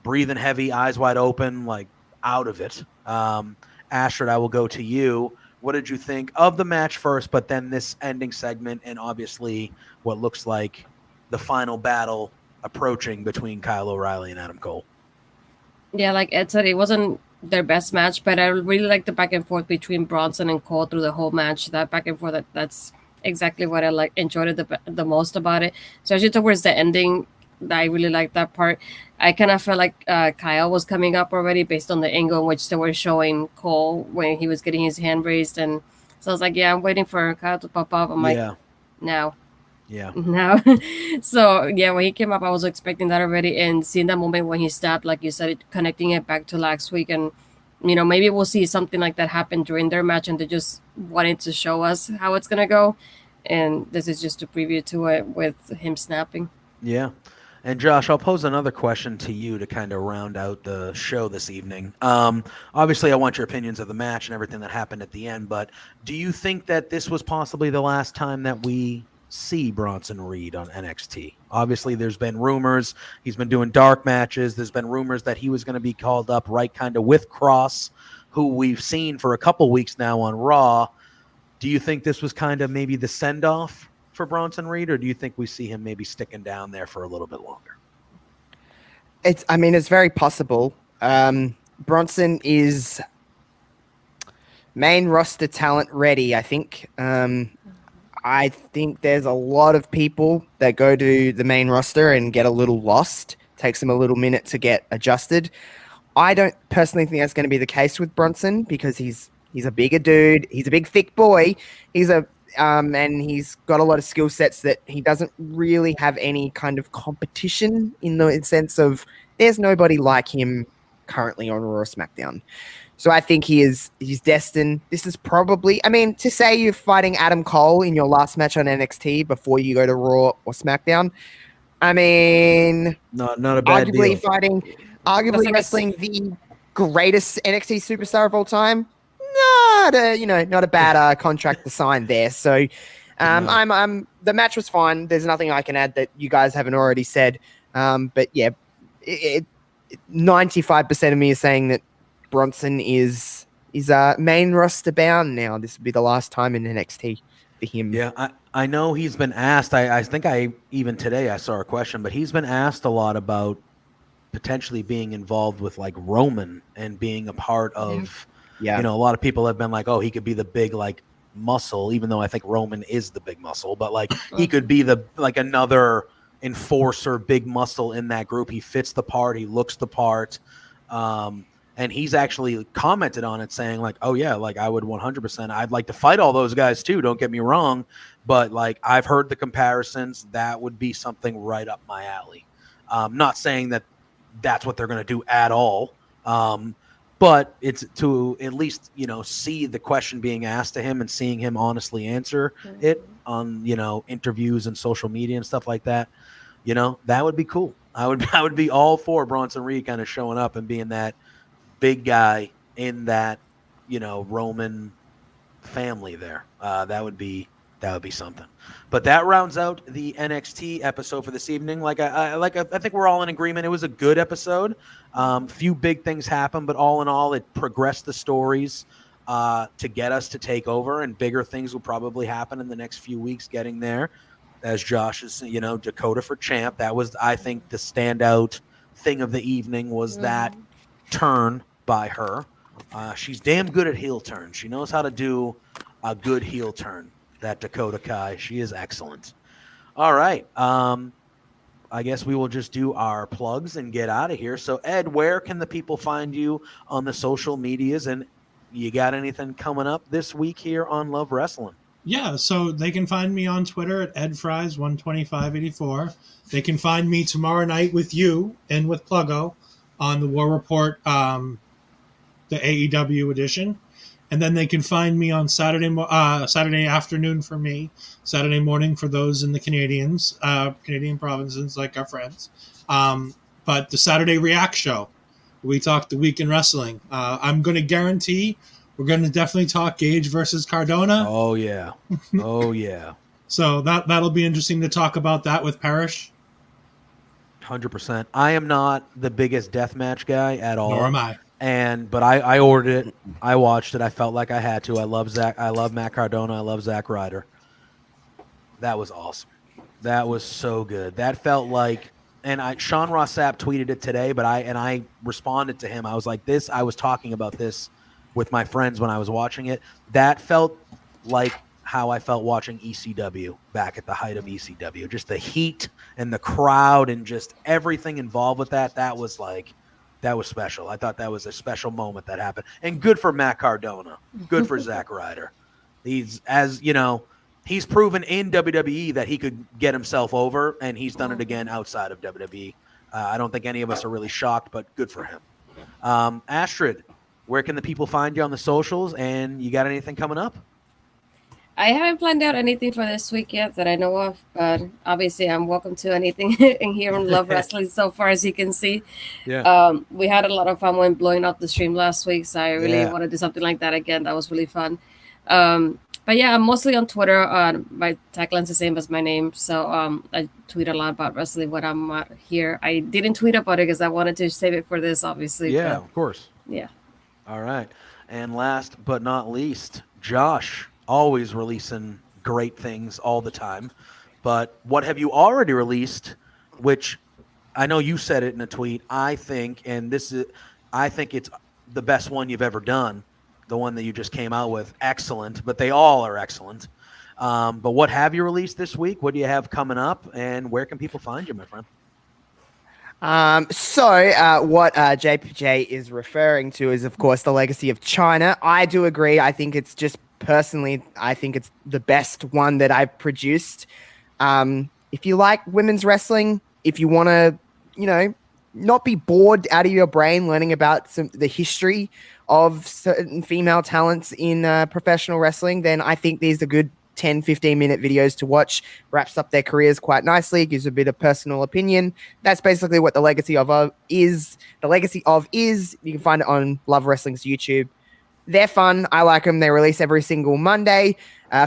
[SPEAKER 4] breathing heavy, eyes wide open, like out of it. Astrid, I will go to you. What did you think of the match first, but then this ending segment and obviously what looks like the final battle approaching between Kyle O'Reilly and Adam Cole?
[SPEAKER 5] Yeah, like Ed said, it wasn't their best match, but I really like the back and forth between Bronson and Cole through the whole match. That back and forth, that's exactly what I enjoyed it the most about it. Especially towards the ending, I really liked that part. I kind of felt like Kyle was coming up already based on the angle in which they were showing Cole when he was getting his hand raised, and so I was like, yeah, I'm waiting for Kyle to pop up. I'm like, now.
[SPEAKER 4] Yeah.
[SPEAKER 5] Now, so yeah, when he came up, I was expecting that already, and seeing that moment when he stabbed, like you said, connecting it back to last week, and maybe we'll see something like that happen during their match, and they just wanted to show us how it's gonna go, and this is just a preview to it with him snapping.
[SPEAKER 4] Yeah. And Josh, I'll pose another question to you to kind of round out the show this evening. Obviously, I want your opinions of the match and everything that happened at the end, but do you think that this was possibly the last time that we see Bronson Reed on NXT? Obviously, there's been rumors. He's been doing dark matches. There's been rumors that he was going to be called up right kind of with Cross, who we've seen for a couple weeks now on Raw. Do you think this was kind of maybe the send-off for Bronson Reed, or do you think we see him maybe sticking down there for a little bit longer?
[SPEAKER 7] It's very possible. Bronson is main roster talent ready, I think. I think there's a lot of people that go to the main roster and get a little lost. Takes them a little minute to get adjusted. I don't personally think that's going to be the case with Bronson because he's a bigger dude. He's a big, thick boy. And he's got a lot of skill sets that he doesn't really have any kind of competition in the sense of there's nobody like him currently on Raw or SmackDown. So I think he's destined. This is probably, to say you're fighting Adam Cole in your last match on NXT before you go to Raw or SmackDown.
[SPEAKER 4] Not a bad deal.
[SPEAKER 7] Arguably wrestling the greatest NXT superstar of all time. Not a bad contract to sign there. So, the match was fine. There's nothing I can add that you guys haven't already said. But yeah, 95% of me is saying that Bronson is main roster bound now. This would be the last time in NXT for him.
[SPEAKER 4] Yeah, I know he's been asked. I think even today I saw a question, but he's been asked a lot about potentially being involved with like Roman and being a part of. Yeah. A lot of people have been like, oh, he could be the big like muscle, even though I think Roman is the big muscle, but like he could be another enforcer, big muscle in that group. He fits the part. He looks the part. And he's actually commented on it saying like, oh yeah, like I would 100%. I'd like to fight all those guys too. Don't get me wrong. But like, I've heard the comparisons. That would be something right up my alley. Not saying that that's what they're going to do at all. But it's to at least, see the question being asked to him and seeing him honestly answer it on, interviews and social media and stuff like that. That would be cool. I would be all for Bronson Reed kind of showing up and being that big guy in that, Roman family there. That would be something. But that rounds out the NXT episode for this evening. I think we're all in agreement. It was a good episode. Few big things happened, but all in all, it progressed the stories to get us to take over, and bigger things will probably happen in the next few weeks getting there. As Josh is, Dakota for champ. That was, I think, the standout thing of the evening was that turn by her. She's damn good at heel turns. She knows how to do a good heel turn. That Dakota Kai, she is excellent. All right. I guess we will just do our plugs and get out of here. So, Ed, where can the people find you on the social medias? And you got anything coming up this week here on Love Wrestling?
[SPEAKER 6] Yeah, so they can find me on Twitter at edfries12584. They can find me tomorrow night with you and with Pluggo on the War Report, the AEW edition. And then they can find me on Saturday afternoon for me, Saturday morning for those in the Canadian provinces like our friends. But the Saturday React Show, we talk the week in wrestling. I'm going to guarantee we're going to definitely talk Gage versus Cardona.
[SPEAKER 4] Oh, yeah. Oh, yeah.
[SPEAKER 6] So that'll be interesting to talk about that with Parrish.
[SPEAKER 4] 100%. I am not the biggest deathmatch guy at all.
[SPEAKER 6] Nor am I.
[SPEAKER 4] But I ordered it. I watched it. I felt like I had to. I love Matt Cardona. I love Zack Ryder. That was awesome. That was so good. That felt like and Sean Ross Sapp tweeted it today, but I responded to him. I was like, I was talking about this with my friends when I was watching it. That felt like how I felt watching ECW back at the height of ECW. Just the heat and the crowd and just everything involved with that. That was special. I thought that was a special moment that happened. And good for Matt Cardona. Good for Zack Ryder. He's proven in WWE that he could get himself over, and he's done it again outside of WWE. I don't think any of us are really shocked, but good for him. Astrid, where can the people find you on the socials, and you got anything coming up?
[SPEAKER 5] I haven't planned out anything for this week yet that I know of, but obviously I'm welcome to anything in here on Love Wrestling so far, as you can see.
[SPEAKER 4] Yeah.
[SPEAKER 5] We had a lot of fun when blowing up the stream last week, so I really want to do something like that again. That was really fun. But yeah, I'm mostly on Twitter. My tagline's the same as my name, so I tweet a lot about wrestling when I'm not here. I didn't tweet about it because I wanted to save it for this, obviously.
[SPEAKER 4] Yeah, of course.
[SPEAKER 5] Yeah.
[SPEAKER 4] All right. And last but not least, Josh, always releasing great things all the time. But what have you already released, which I know you said it in a tweet, I think it's the best one you've ever done, the one that you just came out with. Excellent, but they all are excellent. But what have you released this week? What do you have coming up? And where can people find you, my friend?
[SPEAKER 7] What JPJ is referring to is, of course, the Legacy of China. I do agree. I think it's just personally, I think it's the best one that I've produced. If you like women's wrestling, if you want to, not be bored out of your brain learning about the history of certain female talents in professional wrestling, then I think these are good 10, 15-minute videos to watch. Wraps up their careers quite nicely, gives a bit of personal opinion. That's basically what the Legacy of is. The Legacy of is, you can find it on Love Wrestling's YouTube. They're fun. I like them. They release every single Monday.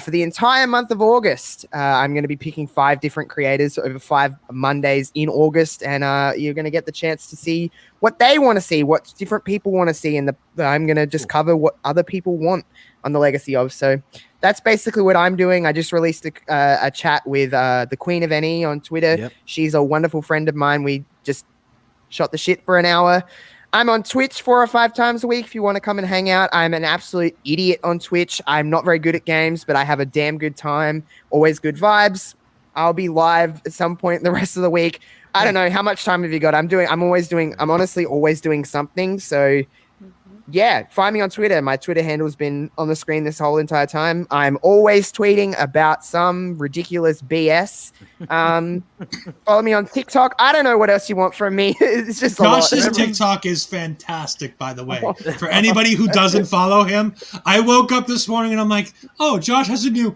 [SPEAKER 7] For the entire month of August, I'm going to be picking 5 different creators over 5 Mondays in August, and you're going to get the chance to see what they want to see, what different people want to see, and I'm going to just cover what other people want on the Legacy of. So that's basically what I'm doing. I just released a chat with the Queen of NE on Twitter. Yep. She's a wonderful friend of mine. We just shot the shit for an hour. I'm on Twitch 4 or 5 times a week if you want to come and hang out. I'm an absolute idiot on Twitch. I'm not very good at games, but I have a damn good time. Always good vibes. I'll be live at some point the rest of the week. I don't know. How much time have you got? I'm honestly always doing something. So yeah, find me on Twitter. My Twitter handle's been on the screen this whole entire time. I'm always tweeting about some ridiculous BS. Follow me on TikTok. I don't know what else you want from me. It's just
[SPEAKER 6] Josh's TikTok is fantastic, by the way. For anybody who doesn't follow him, I woke up this morning and I'm like, Josh has a new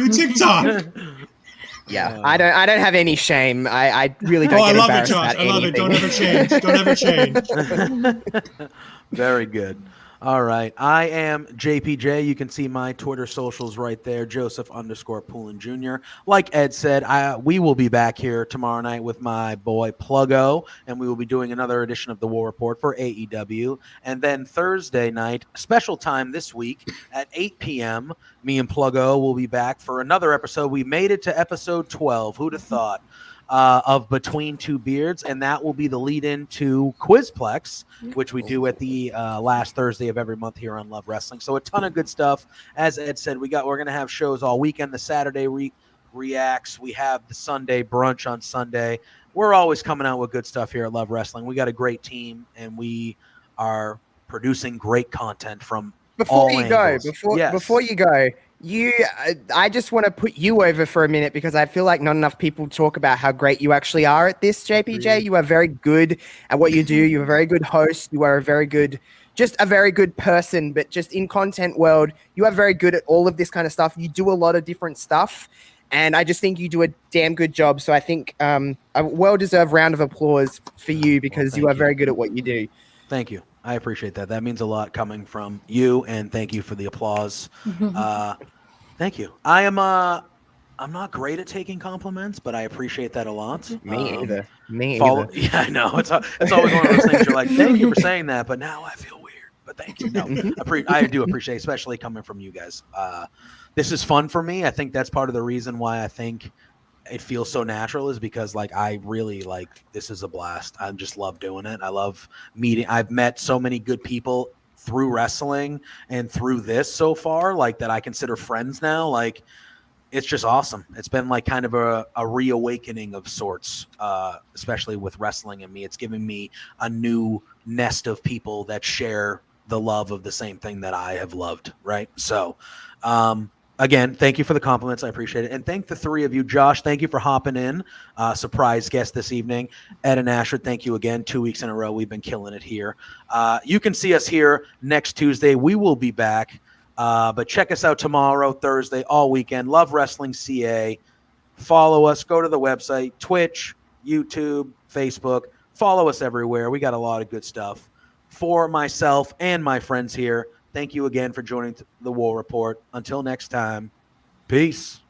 [SPEAKER 6] TikTok.
[SPEAKER 7] Yeah, I don't have any shame. I really don't.
[SPEAKER 6] I love it,
[SPEAKER 7] Josh.
[SPEAKER 6] I love it. Don't ever change. Don't ever change.
[SPEAKER 4] Very good. All right. I am JPJ. You can see my Twitter socials right there, Joseph_Poulin Jr. Like Ed said, we will be back here tomorrow night with my boy Pluggo, and we will be doing another edition of the War Report for AEW. And then Thursday night, special time this week at 8 p.m., me and Pluggo will be back for another episode. We made it to episode 12. Who'd have thought? Of Between Two Beards, and that will be the lead-in to Quizplex, which we do at the last Thursday of every month here on Love Wrestling. So a ton of good stuff. As Ed said, we're going to have shows all weekend. The Saturday reacts. We have the Sunday brunch on Sunday. We're always coming out with good stuff here at Love Wrestling. We got a great team, and we are producing great content from all angles.
[SPEAKER 7] Before you go, I just want to put you over for a minute because I feel like not enough people talk about how great you actually are at this, JPJ. You are very good at what you do. You're a very good host. You are a very good person, but just in content world, you are very good at all of this kind of stuff. You do a lot of different stuff, and I just think you do a damn good job. So I think a well-deserved round of applause for you because you are very good at what you do.
[SPEAKER 4] Thank you. I appreciate that. That means a lot coming from you, and thank you for the applause. Thank you. I'm not great at taking compliments, but I appreciate that a lot.
[SPEAKER 7] Me either.
[SPEAKER 4] Yeah, I know. It's always one of those things you're like, thank you for saying that, but now I feel weird. But thank you. No, I do appreciate, especially coming from you guys. This is fun for me. I think that's part of the reason why I think it feels so natural is because like I really like this is a blast. I just love doing it. I love meeting. I've met so many good people through wrestling and through this so far, like that I consider friends now. Like it's just awesome. It's been like kind of a reawakening of sorts, especially with wrestling and me. It's given me a new nest of people that share the love of the same thing that I have loved. Right. So, again, thank you for the compliments. I appreciate it. And thank the three of you. Josh, thank you for hopping in. Surprise guest this evening. Ed and Ashford, thank you again. 2 weeks in a row. We've been killing it here. You can see us here next Tuesday. We will be back. But check us out tomorrow, Thursday, all weekend. Love Wrestling CA. Follow us. Go to the website, Twitch, YouTube, Facebook. Follow us everywhere. We got a lot of good stuff. For myself and my friends here, thank you again for joining the War Report. Until next time, peace.